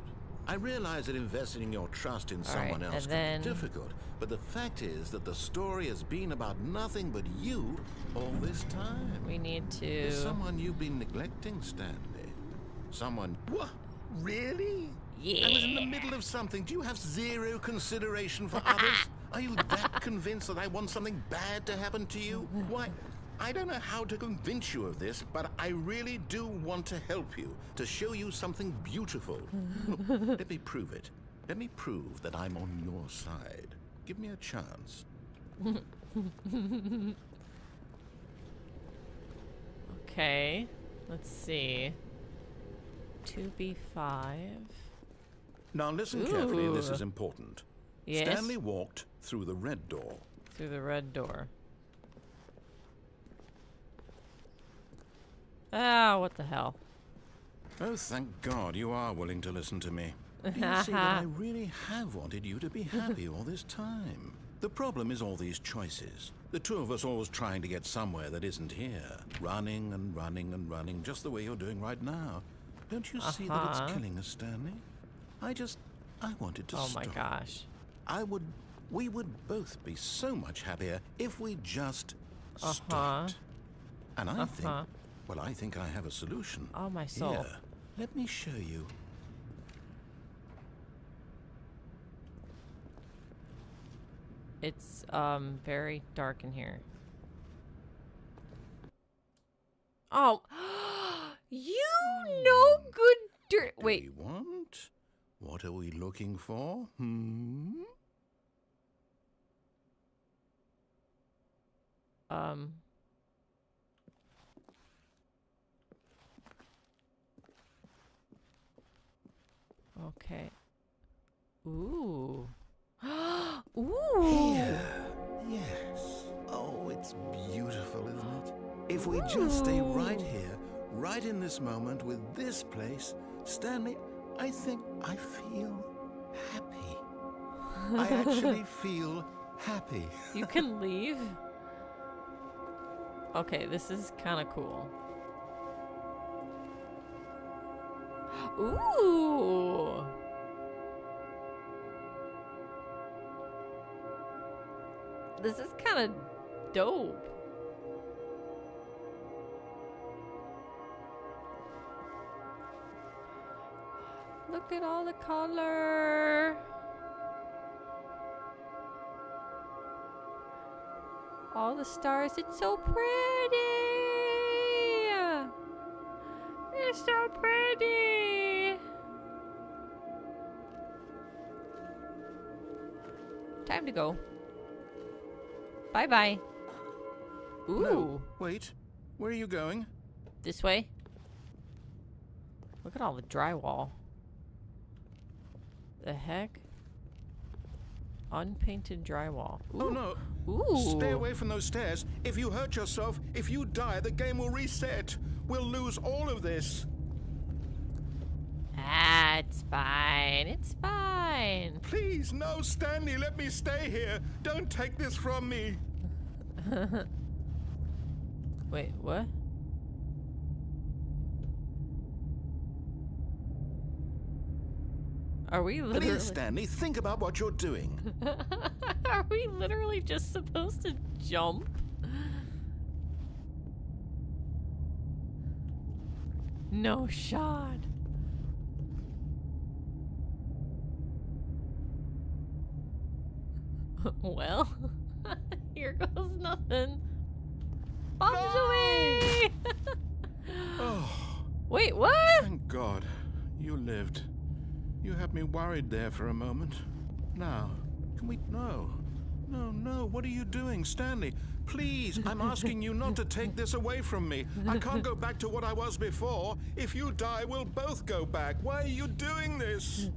I realize that investing your trust in someone right, else and can then- be difficult, but the fact is that the story has been about nothing but you all this time. We need to... There's someone you've been neglecting, Stanley. Someone... What? Really? Yeah. I was in the middle of something. Do you have zero consideration for others? Are you that convinced that I want something bad to happen to you? Why, I don't know how to convince you of this, but I really do want to help you, to show you something beautiful. Look, let me prove it. Let me prove that I'm on your side. Give me a chance. Okay. Let's see. 2B5. Now listen carefully, this Ooh. is important. Yes? Stanley walked through the red door. Through the red door. Ah, what the hell? Oh, thank God you are willing to listen to me. Do you see that I really have wanted you to be happy all this time? The problem is all these choices. The two of us always trying to get somewhere that isn't here. Running and running and running, just the way you're doing right now. Don't you see that it's killing us, Stanley? I wanted to Oh stop. my gosh. We would both be so much happier if we just stopped. And I think I have a solution. Oh, my soul. Here, let me show you. It's very dark in here. Oh, you no good dirt. What Wait. do we want? What are we looking for? Okay. Ooh. Ooh. Yes. Oh, it's beautiful, isn't it? If we just stay right here, right in this moment with this place, Stanley, I think I feel happy. I actually feel happy. You can leave. Okay, this is kind of cool. Ooh. This is kind of dope. Look at all the color. All the stars. It's so pretty. It's so pretty. Time to go. Bye-bye. Ooh. No, wait. Where are you going? This way. Look at all the drywall. The heck? Unpainted drywall. Ooh. Oh, no. Ooh. Stay away from those stairs. If you hurt yourself, if you die, the game will reset. We'll lose all of this. Ah, it's fine. It's fine. Please, no, Stanley, let me stay here. Don't take this from me. Wait, what? Are we literally... Please, Stanley, think about what you're doing. Are we literally just supposed to jump? No shot. Well, here goes nothing. Bombs away! Oh, Wait, what? thank God. You lived. You had me worried there for a moment. Now, can we... No. No, no. What are you doing, Stanley? Please, I'm asking you not to take this away from me. I can't go back to what I was before. If you die, we'll both go back. Why are you doing this?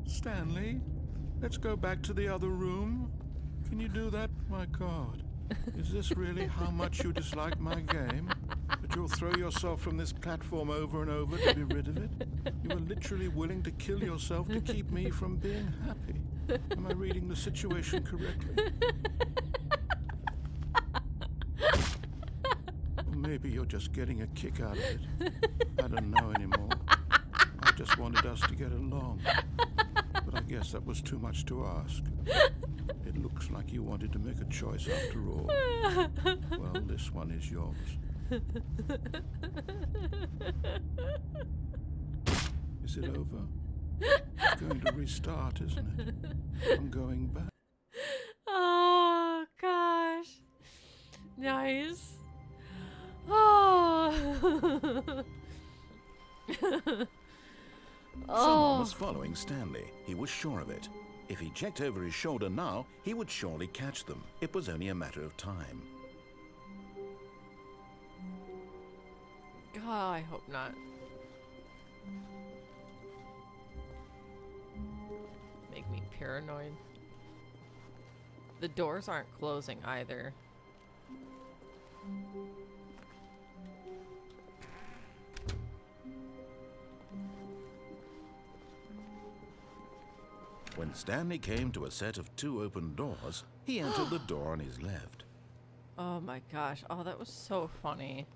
Stanley, let's go back to the other room. Can you do that? My God. Is this really how much you dislike my game? That you'll throw yourself from this platform over and over to be rid of it? You were literally willing to kill yourself to keep me from being happy. Am I reading the situation correctly? Or maybe you're just getting a kick out of it. I don't know anymore. I just wanted us to get along. But I guess that was too much to ask. It looks like you wanted to make a choice after all. Well, this one is yours. Is it over? It's going to restart, isn't it? I'm going back. Oh, gosh. Nice. Oh. Someone was following Stanley. He was sure of it. If he checked over his shoulder now, he would surely catch them. It was only a matter of time. God, I hope not. Make me paranoid. The doors aren't closing either. When Stanley came to a set of 2 open doors, he entered the door on his left. Oh my gosh. Oh, that was so funny.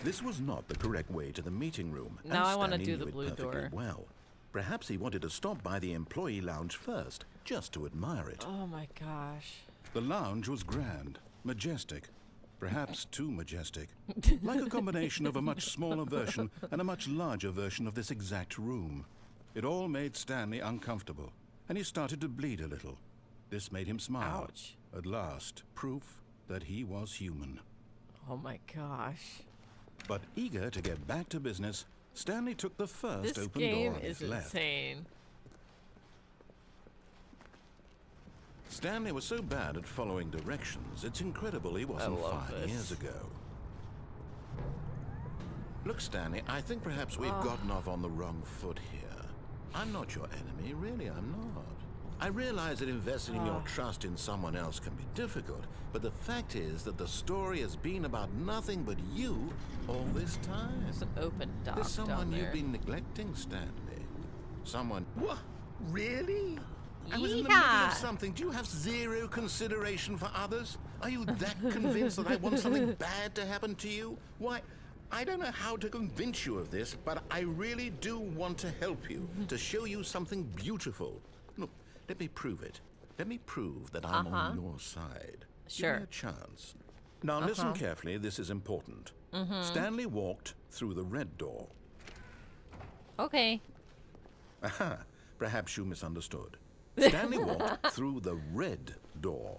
This was not the correct way to the meeting room. Now I want to do the blue door. Well, perhaps he wanted to stop by the employee lounge first, just to admire it. Oh my gosh. The lounge was grand, majestic, perhaps too majestic, like a combination of a much smaller version and a much larger version of this exact room. It all made Stanley uncomfortable, and he started to bleed a little. This made him smile. Ouch. At last, proof that he was human. Oh my gosh. But eager to get back to business, Stanley took the first This open game door on is his left. insane. Stanley was so bad at following directions, it's incredible he wasn't love 5 this. years ago. Look, Stanley, I think perhaps we've gotten off on the wrong foot here. I'm not your enemy, really, I'm not. I realize that investing your trust in someone else can be difficult, but the fact is that the story has been about nothing but you all this time. There's an open dock There's someone down there. you've been neglecting, Stanley. Someone... What? Really? I was in the middle Yeehaw. of something. Do you have zero consideration for others? Are you that convinced that I want something bad to happen to you? Why, I don't know how to convince you of this, but I really do want to help you, to show you something beautiful. Look, let me prove it. Let me prove that I'm on your side. Sure. Give me a chance. Now listen carefully, this is important. Stanley walked through the red door. Okay. Aha, perhaps you misunderstood. Stanley walked through the red door.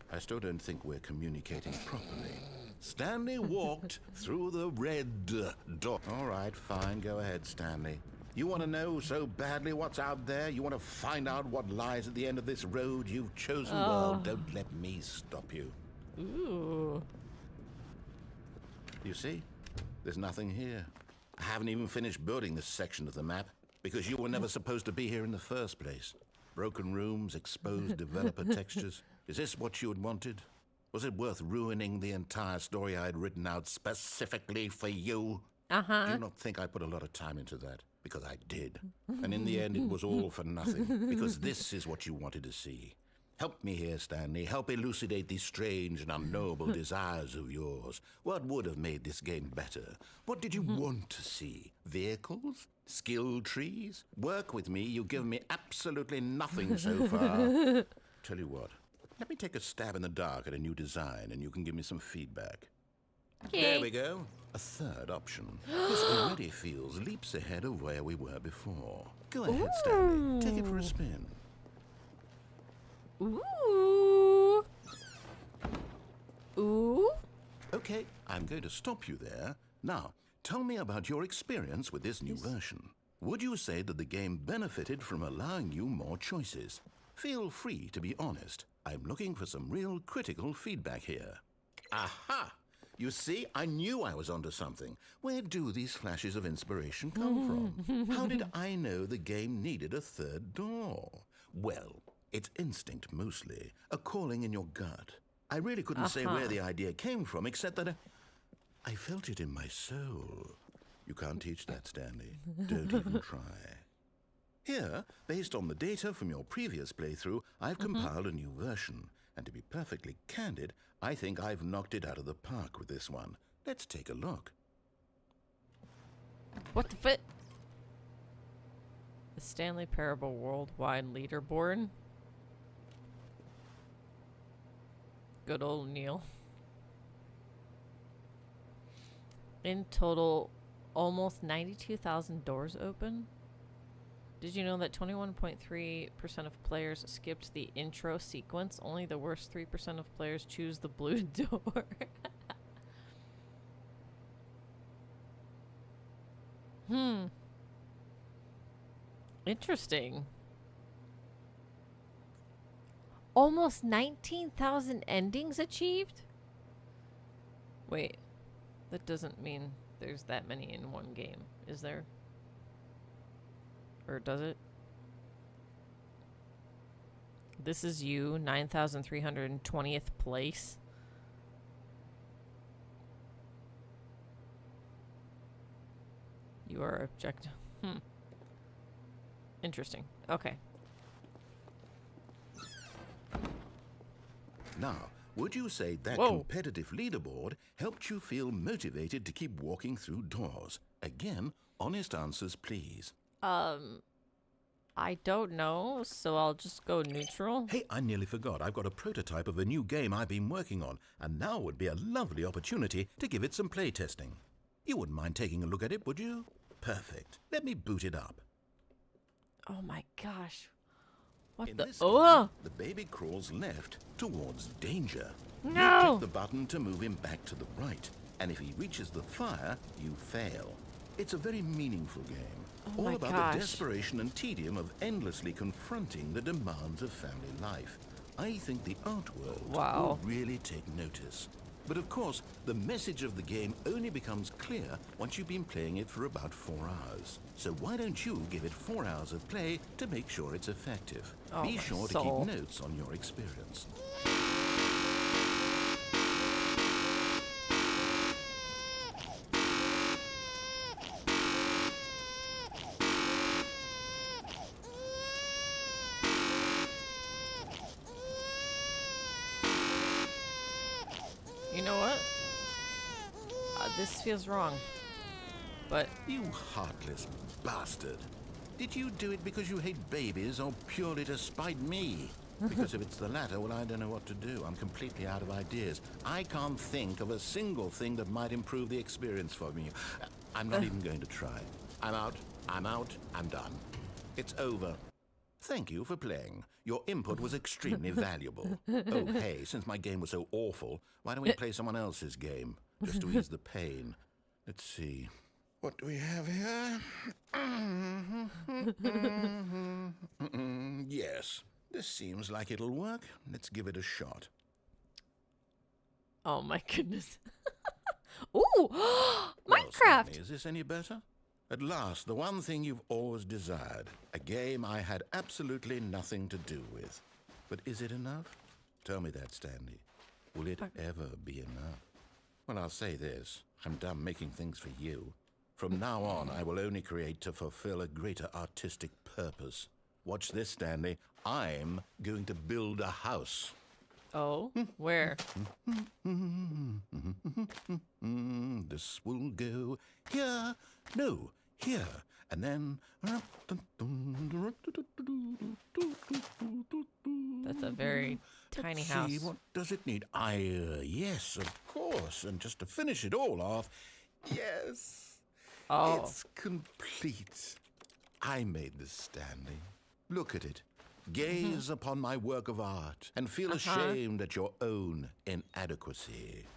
I still don't think we're communicating properly. Stanley walked through the red door. All right, fine, go ahead, Stanley. You want to know so badly what's out there? You want to find out what lies at the end of this road you've chosen? Well, don't let me stop you. Ooh. You see? There's nothing here. I haven't even finished building this section of the map because you were never supposed to be here in the first place. Broken rooms, exposed developer textures. Is this what you had wanted? Was it worth ruining the entire story I had written out specifically for you? Do you not think I put a lot of time into that? Because I did. And in the end, it was all for nothing. Because this is what you wanted to see. Help me here, Stanley. Help elucidate these strange and unknowable desires of yours. What would have made this game better? What did you want to see? Vehicles? Skill trees? Work with me. You've given me absolutely nothing so far. Tell you what. Let me take a stab in the dark at a new design, and you can give me some feedback. Okay. There we go. A third option. This already feels leaps ahead of where we were before. Go ahead, Stanley. Take it for a spin. Ooh. Ooh. Okay, I'm going to stop you there. Now, tell me about your experience with this new version. Would you say that the game benefited from allowing you more choices? Feel free to be honest. I'm looking for some real critical feedback here. Aha! You see, I knew I was onto something. Where do these flashes of inspiration come from? How did I know the game needed a third door? Well, it's instinct mostly, a calling in your gut. I really couldn't say where the idea came from, except that I felt it in my soul. You can't teach that, Stanley. Don't even try. Here, based on the data from your previous playthrough, I've compiled a new version. And to be perfectly candid, I think I've knocked it out of the park with this one. Let's take a look. What the fit? The Stanley Parable Worldwide Leaderboard. Good old Neil. In total, almost 92,000 doors open. Did you know that 21.3% of players skipped the intro sequence? Only the worst 3% of players choose the blue door. Interesting. Almost 19,000 endings achieved? Wait, that doesn't mean there's that many in one game, is there? Or does it? This is you, 9,320th place. You are objective. Interesting. Okay. Now, would you say that competitive leaderboard helped you feel motivated to keep walking through doors? Again, honest answers, please. I don't know, so I'll just go neutral. Hey, I nearly forgot. I've got a prototype of a new game I've been working on, and now would be a lovely opportunity to give it some playtesting. You wouldn't mind taking a look at it, would you? Perfect. Let me boot it up. Oh my gosh. What In the? this Oh! game, the baby crawls left towards danger. You No! click the button to move him back to the right, and if he reaches the fire, you fail. It's a very meaningful game, Oh my all about gosh. the desperation and tedium of endlessly confronting the demands of family life. I think the art world Wow. will really take notice. But of course, the message of the game only becomes clear once you've been playing it for about 4 hours. So why don't you give it 4 hours of play to make sure it's effective? Oh, Be my sure to soul. keep notes on your experience. You know what? This feels wrong. But You heartless bastard. Did you do it because you hate babies or purely to spite me? Because if it's the latter, well, I don't know what to do. I'm completely out of ideas. I can't think of a single thing that might improve the experience for me. I'm not even going to try. I'm out. I'm done. It's over. Thank you for playing. Your input was extremely valuable. Oh, hey, since my game was so awful, why don't we play someone else's game? Just to ease the pain. Let's see. What do we have here? Yes, this seems like it'll work. Let's give it a shot. oh my goodness. Ooh! Well, Minecraft! Stanley, is this any better? At last, the one thing you've always desired. A game I had absolutely nothing to do with. But is it enough? Tell me that, Stanley. Will it ever be enough? Well, I'll say this. I'm done making things for you. From now on, I will only create to fulfill a greater artistic purpose. Watch this, Stanley. I'm going to build a house. Oh, where? This will go here. No, here. And then... That's a very tiny Let's house. see, what does it need? Yes, of course. And just to finish it all off, yes. Oh. It's complete. I made this, Stanley. Look at it. Gaze upon my work of art and feel ashamed at your own inadequacy.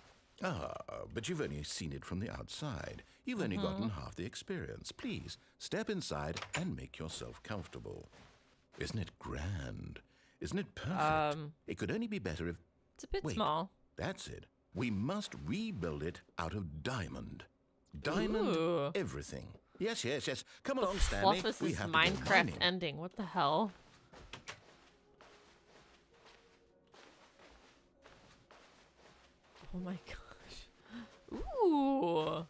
But you've only seen it from the outside. You've only gotten half the experience. Please, step inside and make yourself comfortable. Isn't it grand? Isn't it perfect? It could only be better if... It's a bit Wait, small. that's it. We must rebuild it out of diamond. Diamond Ooh. everything. Yes. Come along, Stanley. Fluffus We is have to go Minecraft mining. ending. What the hell? Oh my gosh. Ooh.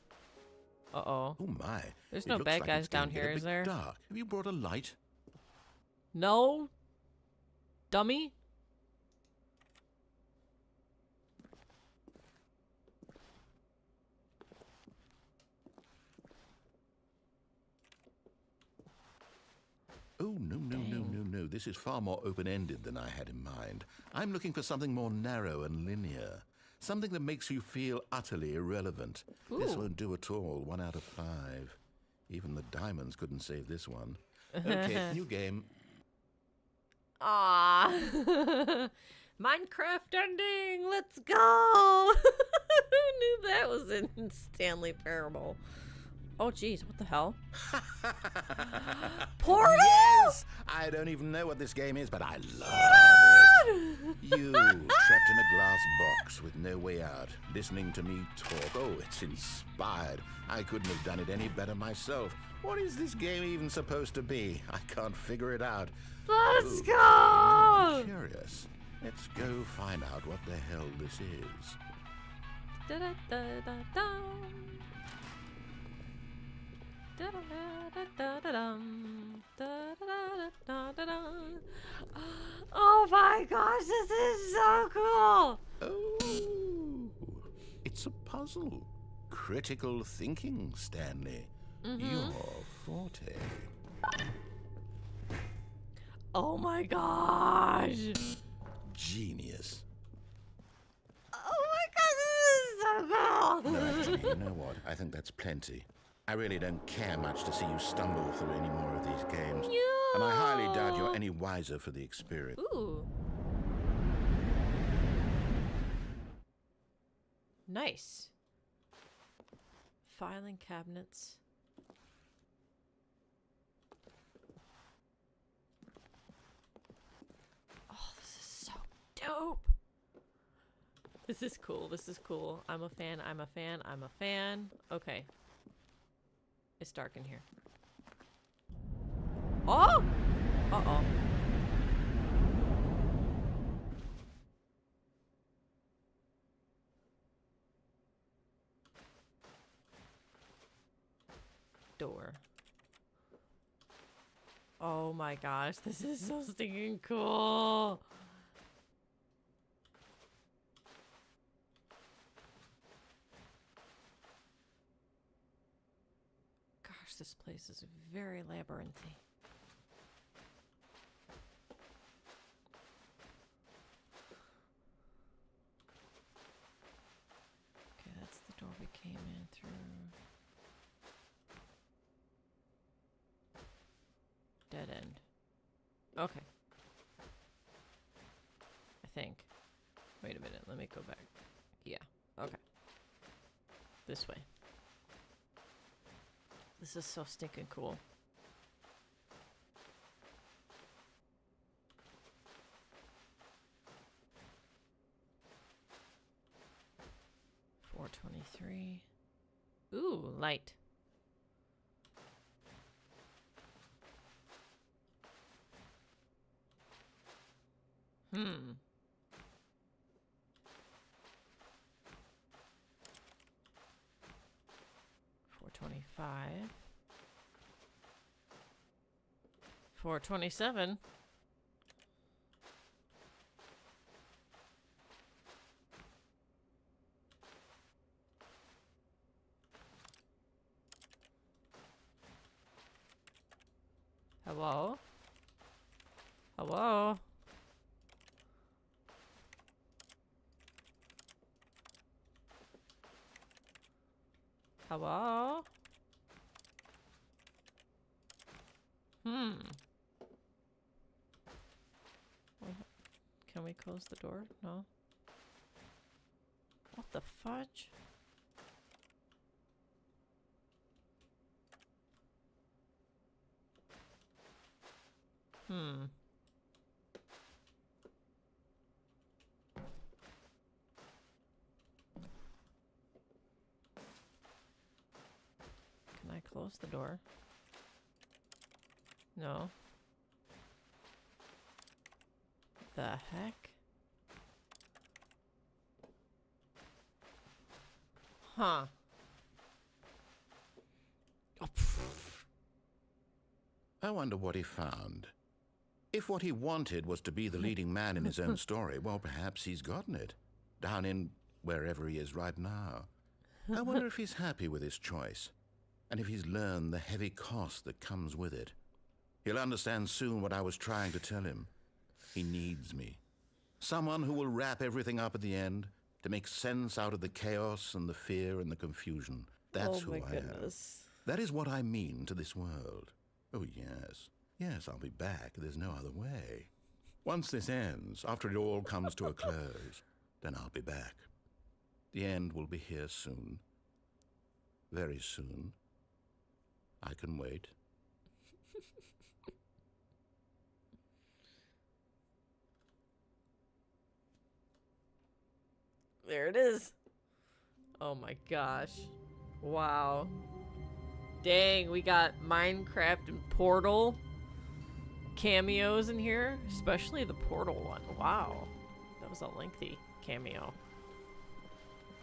Uh-oh. Oh my. There's It no looks bad like guys it's going down to get here, a is bit there? Dark. Have you brought a light? No? Dummy? Oh, no. This is far more open-ended than I had in mind. I'm looking for something more narrow and linear. Something that makes you feel utterly irrelevant. This Ooh. won't do at all. 1 out of 5. Even the diamonds couldn't save this one. Okay, new game. Ah. Minecraft ending. Let's go. Who knew that was in Stanley Parable? Oh, geez. What the hell? Portal? Yes! I don't even know what this game is, but I love it. You, trapped in a glass box with no way out, listening to me talk. Oh, it's inspired. I couldn't have done it any better myself. What is this game even supposed to be? I can't figure it out. Let's Ooh, go. I'm curious. Let's go find out what the hell this is. Da-da-da-da-dum. Da-da-da-da-da-dum. Da-da-da-da-da-dum. Oh my gosh, this is so cool! Oh, it's a puzzle. Critical thinking, Stanley. Your forte. Oh my gosh! Genius. Oh my gosh, this is so cool! No, actually, you know what? I think that's plenty. I really don't care much to see you stumble through any more of these games. Yeah. And I highly doubt you're any wiser for the experience. Ooh. Nice. Filing cabinets. Oh, this is so dope. This is cool. This is cool. I'm a fan. I'm a fan. I'm a fan. Okay. It's dark in here. Oh! Uh-oh. Door. Oh my gosh, this is so stinking cool. Gosh, this place is very labyrinthy. Okay, that's the door we came in through. Dead end. Okay. I think. Wait a minute, let me go back. Yeah, okay. This way. This is so stinking cool. $4.23. Ooh, light. Hmm. $4.25. $4.27. Hello? Hello? Hello? Can we close the door? No. What the fudge? Can I close the door? No. The heck? Huh. Oh, I wonder what he found. If what he wanted was to be the leading man in his own story, well, perhaps he's gotten it. Down in wherever he is right now. I wonder if he's happy with his choice. And if he's learned the heavy cost that comes with it. He'll understand soon what I was trying to tell him. He needs me. Someone who will wrap everything up at the end to make sense out of the chaos and the fear and the confusion. That's who I am. That is what I mean to this world. Oh, yes. Yes, I'll be back. There's no other way. Once this ends, after it all comes to a close, then I'll be back. The end will be here soon. Very soon. I can wait. There it is. Oh my gosh. Wow. Dang, we got Minecraft and Portal cameos in here, especially the Portal one. Wow. That was a lengthy cameo.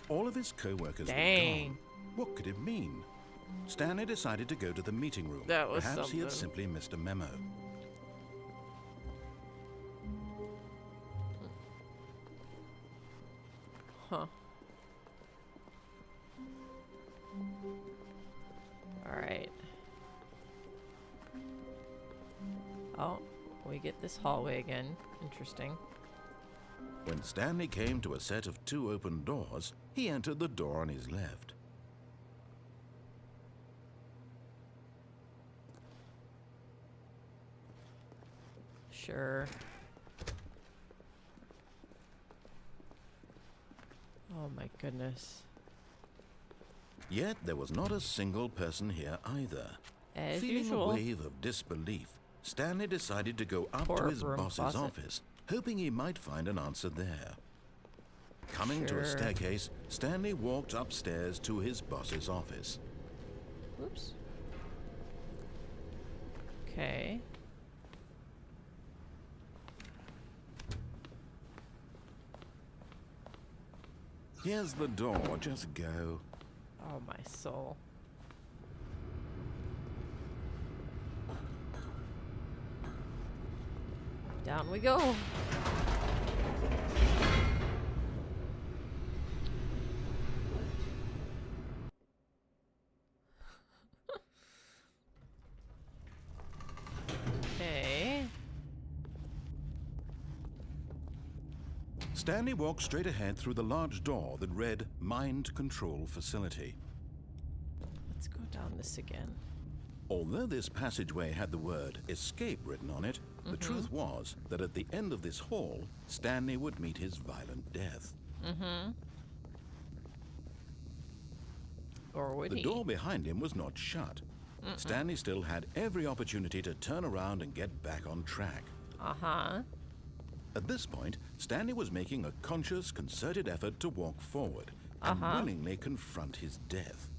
All of his co-workers were gone. What could it mean? Stanley decided to go to the meeting room. That was Perhaps something. he had simply missed a memo. Huh. Alright. Oh, we get this hallway again. Interesting. When Stanley came to a set of 2 open doors, he entered the door on his left. Sure. Oh my goodness. Yet there was not a single person here either. As Feeling usual. a wave of disbelief, Stanley decided to go up to Poor his room boss's faucet. office, hoping he might find an answer there. Coming to a Sure. staircase, Stanley walked upstairs to his boss's office. Oops. Okay. Here's the door, just go. Oh my soul. Down we go. Okay. Stanley walked straight ahead through the large door that read Mind Control Facility. Let's go down this again. Although this passageway had the word escape written on it, the truth was that at the end of this hall, Stanley would meet his violent death. Or would The he? door behind him was not shut. Stanley still had every opportunity to turn around and get back on track. Uh-huh. At this point, Stanley was making a conscious, concerted effort to walk forward and willingly confront his death.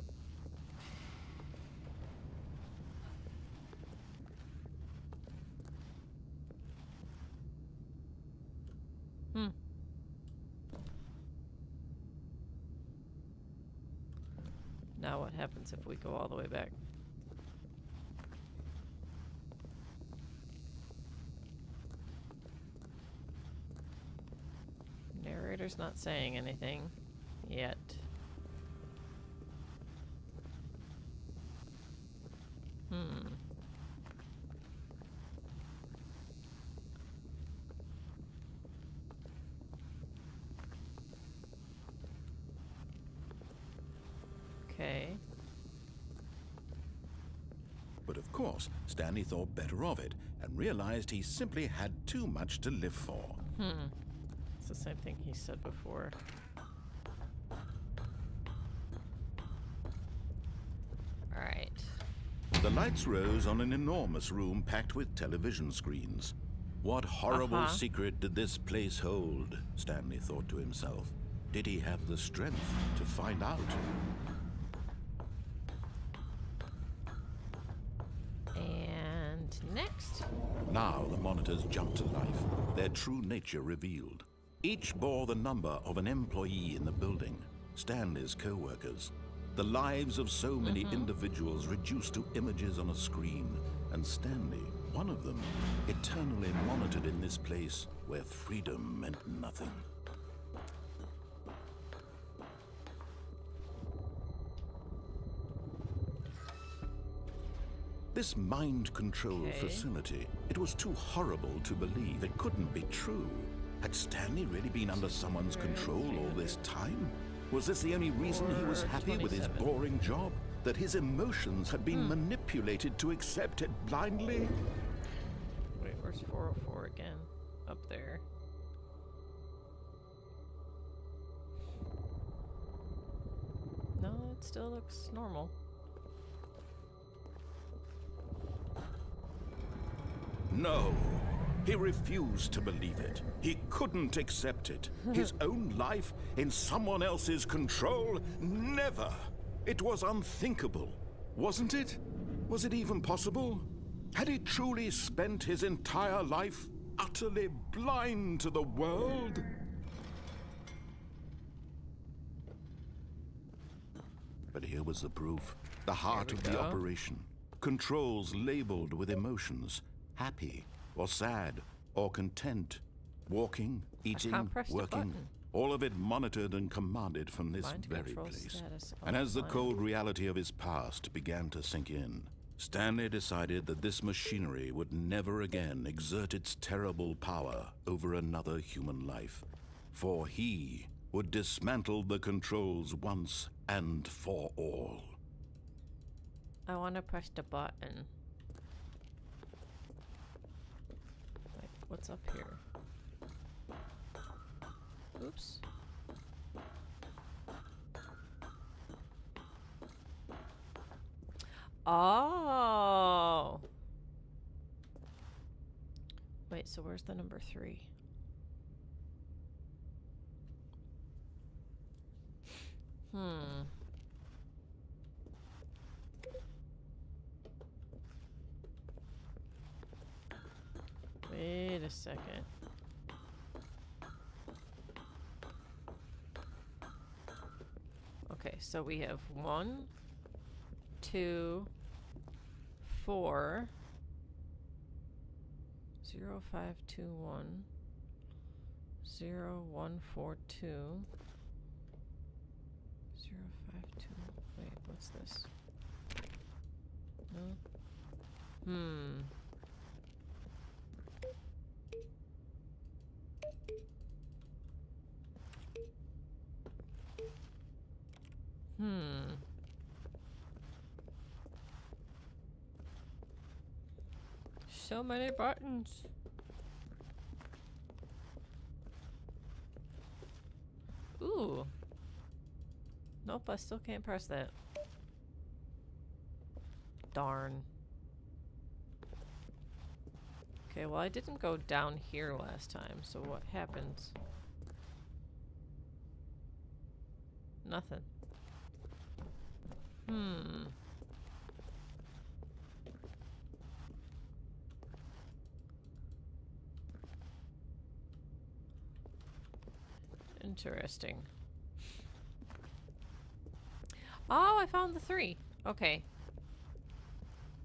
Now what happens if we go all the way back? Narrator's not saying anything yet. Okay. But of course, Stanley thought better of it and realized he simply had too much to live for. It's the same thing he said before. Alright. The lights rose on an enormous room packed with television screens. What horrible secret did this place hold? Stanley thought to himself. Did he have the strength to find out? And next. Now the monitors jumped to life, their true nature revealed. Each bore the number of an employee in the building, Stanley's co-workers. The lives of so many individuals reduced to images on a screen, and Stanley, one of them, eternally monitored in this place where freedom meant nothing. This mind control facility, it was too horrible to believe. It couldn't be true. Had Stanley really been under someone's control all this time? Was this the only reason he was happy with his boring job? That his emotions had been manipulated to accept it blindly? Wait, where's 404 again? Up there. No, it still looks normal. No. He refused to believe it. He couldn't accept it. His own life in someone else's control? Never. It was unthinkable. Wasn't it? Was it even possible? Had he truly spent his entire life utterly blind to the world? But here was the proof. The heart of the operation. Controls labeled with emotions. Happy, or sad, or content. Walking, eating, working. All of it monitored and commanded from this very place. And as the cold reality of his past began to sink in, Stanley decided that this machinery would never again exert its terrible power over another human life. For he would dismantle the controls once and for all. I want to press the button. What's up here? Oops. Oh. Wait, so where's the number 3? Wait a second. Okay, so we have 1, 2, 4, 0, 5, 2, 1, 0, 1, 4, 2, 0, 5, 2. Wait, what's this? No? So many buttons. Ooh. Nope, I still can't press that. Darn. Okay, well I didn't go down here last time, so what happens? Nothing. Interesting. Oh, I found the 3. Okay.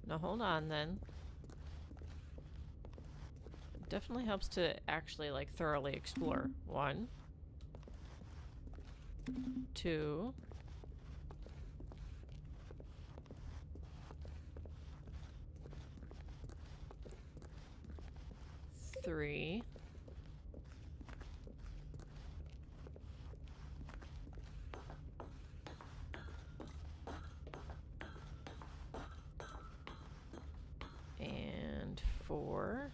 Now hold on then. It definitely helps to actually like thoroughly explore. 1, 2, 3. And 4.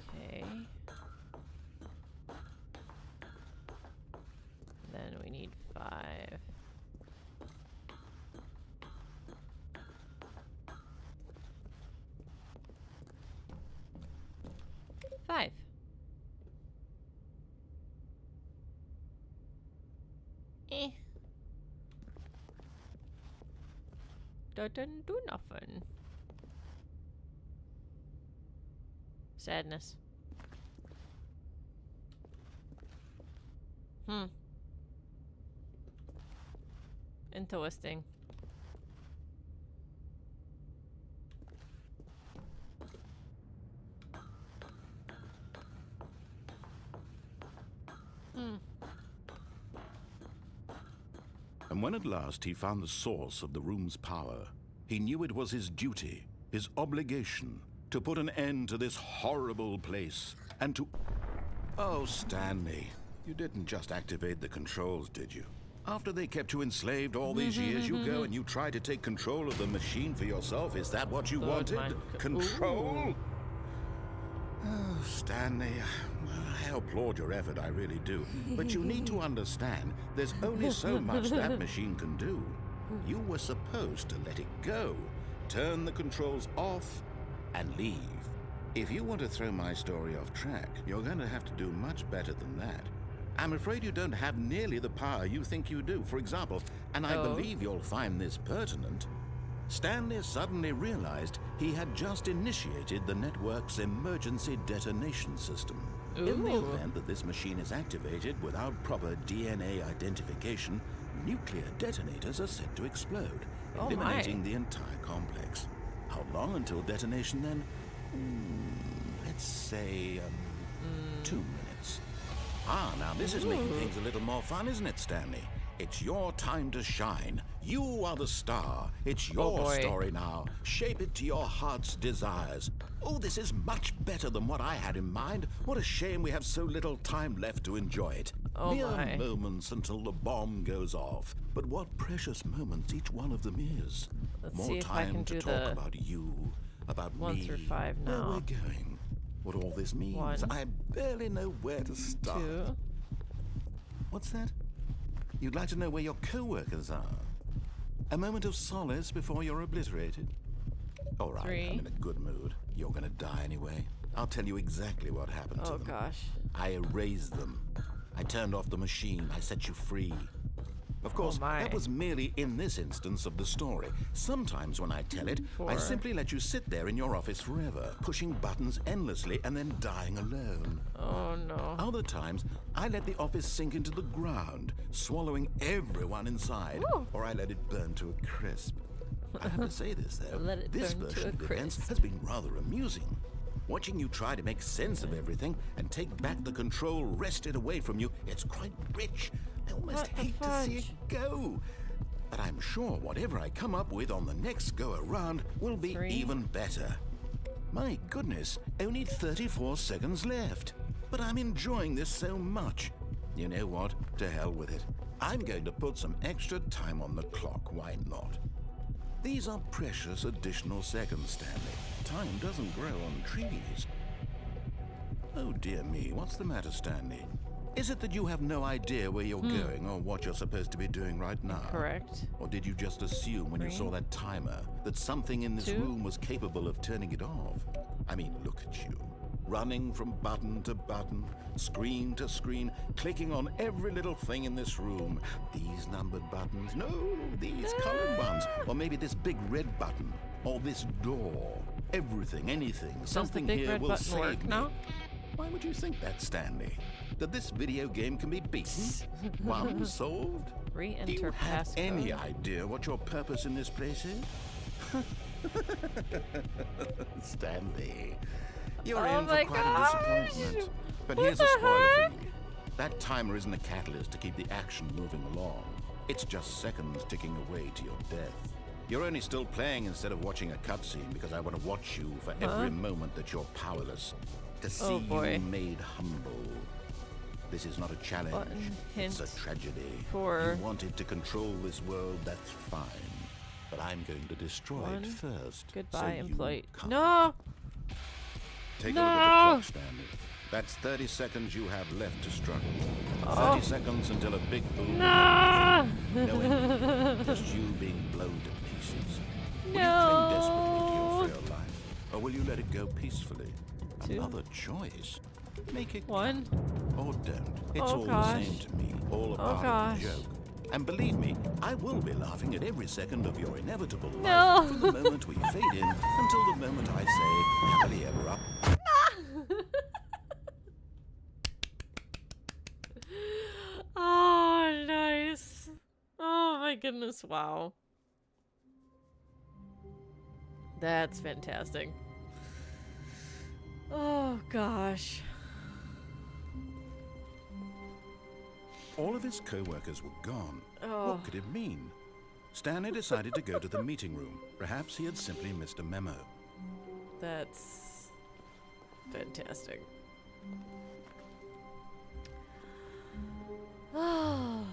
Okay. Then we need 5. 5. That didn't do nothing. Sadness. Interesting. And when at last he found the source of the room's power, he knew it was his duty, his obligation, to put an end to this horrible place and to... Oh, Stanley, you didn't just activate the controls, did you? After they kept you enslaved all these years, you go and you try to take control of the machine for yourself. Is that what you wanted? Control? Oh, Stanley, I applaud your effort, I really do. But you need to understand, there's only so much that machine can do. You were supposed to let it go, turn the controls off, and leave. If you want to throw my story off track, you're going to have to do much better than that. I'm afraid you don't have nearly the power you think you do. For example, and I believe you'll find this pertinent, Stanley suddenly realized he had just initiated the network's emergency detonation system. In the event that this machine is activated without proper DNA identification, nuclear detonators are set to explode, eliminating the entire complex. How long until detonation then? Let's say 2 minutes. Ah, now this is making things a little more fun, isn't it, Stanley? It's your time to shine. You are the star. It's your story now. Shape it to your heart's desires. Oh, this is much better than what I had in mind. What a shame we have so little time left to enjoy it. Mere moments until the bomb goes off. But what precious moments each one of them is. Let's More see if I time can to do talk the about you, about 1 me, through 5 where now. we're going, what all this means. 1, I barely know where to start. 2. What's that? You'd like to know where your co-workers are? A moment of solace before you're obliterated? All right, 3. I'm in a good mood. You're gonna die anyway. I'll tell you exactly what happened to them. Oh gosh. I erased them. I turned off the machine. I set you free. Of course, that was merely in this instance of the story. Sometimes when I tell it, 4. I simply let you sit there in your office forever, pushing buttons endlessly and then dying alone. Oh no. Other times, I let the office sink into the ground, swallowing everyone inside, or I let it burn to a crisp. I have to say this, though. This version of events has been rather amusing. Watching you try to make sense of everything and take back the control wrested away from you, it's quite rich. I almost hate to see it go. But I'm sure whatever I come up with on the next go-around will be even better. My goodness, only 34 seconds left. But I'm enjoying this so much. You know what? To hell with it. I'm going to put some extra time on the clock. Why not? These are precious additional seconds, Stanley. Time doesn't grow on trees. Oh dear me, what's the matter, Stanley? Is it that you have no idea where you're going or what you're supposed to be doing right now? Correct. Or did you just assume when you saw that timer that something in this room was capable of turning it off? I mean, look at you. Running from button to button, screen to screen, clicking on every little thing in this room. These numbered buttons, no, these colored ones. Or maybe this big red button, or this door. Everything, anything, something here will save me. Now? Why would you think that, Stanley? That this video game can be beaten? One solved? Re-enter Do you have passcode. any idea what your purpose in this place is? Stanley, you're in for quite a disappointment. But here's a spoiler for you. That timer isn't a catalyst to keep the action moving along. It's just seconds ticking away to your death. You're only still playing instead of watching a cutscene because I want to watch you for every moment that you're powerless. To see you made humble. This is not a challenge. It's a tragedy. You wanted to control this world, that's fine. But I'm going to destroy it first. Goodbye, so employee. You No! Take a look at the clock, Stanley. That's 30 seconds you have left to struggle. 30 seconds until a big boom. No! No ending. Just you being blown to pieces. Will you cling desperately to your frail life? Or will you let it go peacefully? 2. Another choice. Make it 1. or don't. It's all the same to me. All a part of the joke. And believe me, I will be laughing at every second of your inevitable life from the moment we fade in until the moment I say happily ever up. Oh, nice. Oh my goodness, wow. That's fantastic. Oh gosh. All of his co-workers were gone. What could it mean? Stanley decided to go to the meeting room. Perhaps he had simply missed a memo. That's fantastic. Oh.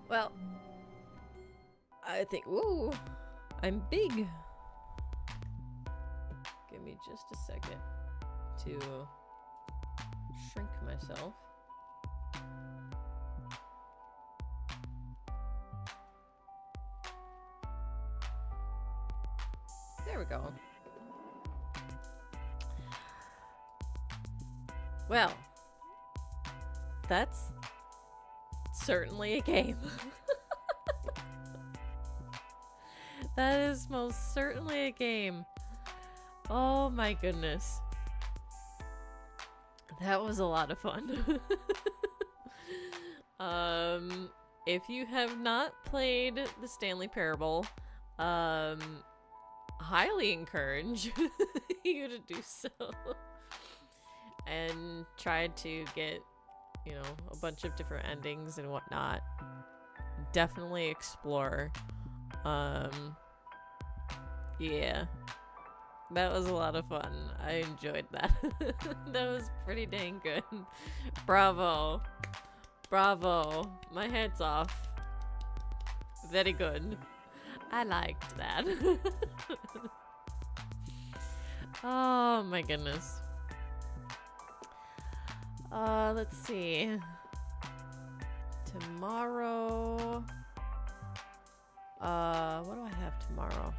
Well, I think, ooh, I'm big. Give me just a second to shrink myself. There we go. Well, that's certainly a game. That is most certainly a game. Oh my goodness. That was a lot of fun. If you have not played the Stanley Parable, highly encourage you to do so. And try to get, you know, a bunch of different endings and whatnot. Definitely explore. Yeah. That was a lot of fun. I enjoyed that. That was pretty dang good. Bravo. Bravo. My head's off. Very good. I liked that. Oh my goodness. Let's see. Tomorrow. What do I have tomorrow?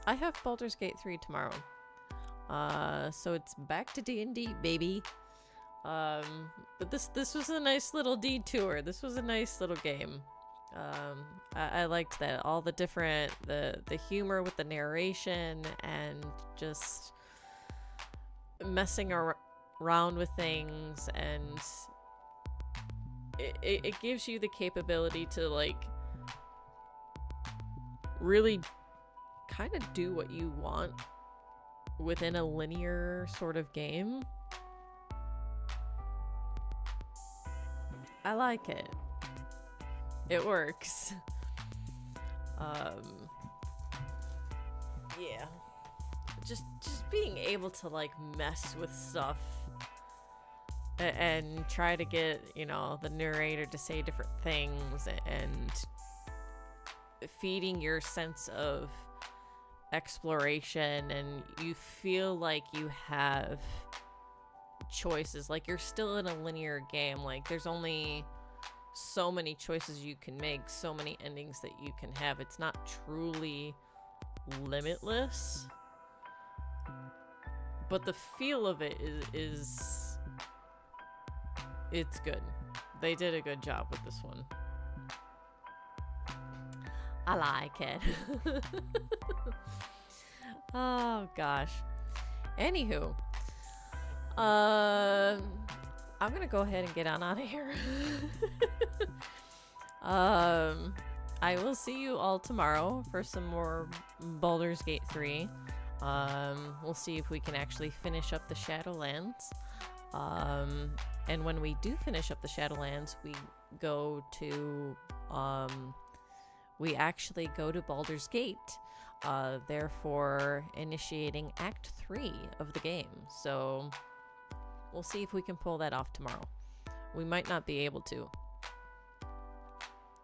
I have Baldur's Gate 3 tomorrow. So it's back to D&D, baby. But this was a nice little detour. This was a nice little game. I liked that. All the different, the humor with the narration and just messing around with things, and it gives you the capability to, like, really kind of do what you want within a linear sort of game. I like it. It works. Yeah. Just being able to, like, mess with stuff and try to get, you know, the narrator to say different things, and feeding your sense of exploration, and you feel like you have choices. Like, you're still in a linear game. Like, there's only so many choices you can make, so many endings that you can have. It's not truly limitless, but the feel of it is it's good. They did a good job with this one. I like it. Oh gosh. Anywho, I'm gonna go ahead and get on out of here. I will see you all tomorrow for some more Baldur's Gate 3. We'll see if we can actually finish up the Shadowlands. And when we do finish up the Shadowlands, we actually go to Baldur's Gate, therefore initiating Act 3 of the game. So we'll see if we can pull that off tomorrow. We might not be able to.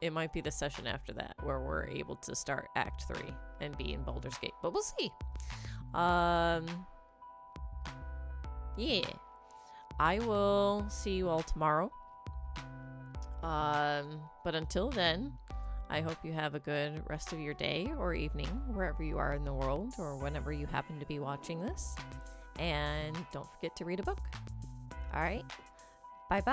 It might be the session after that where we're able to start Act 3 and be in Baldur's Gate, but we'll see. Yeah. I will see you all tomorrow. But until then, I hope you have a good rest of your day or evening, wherever you are in the world, or whenever you happen to be watching this. And don't forget to read a book. All right. Bye-bye.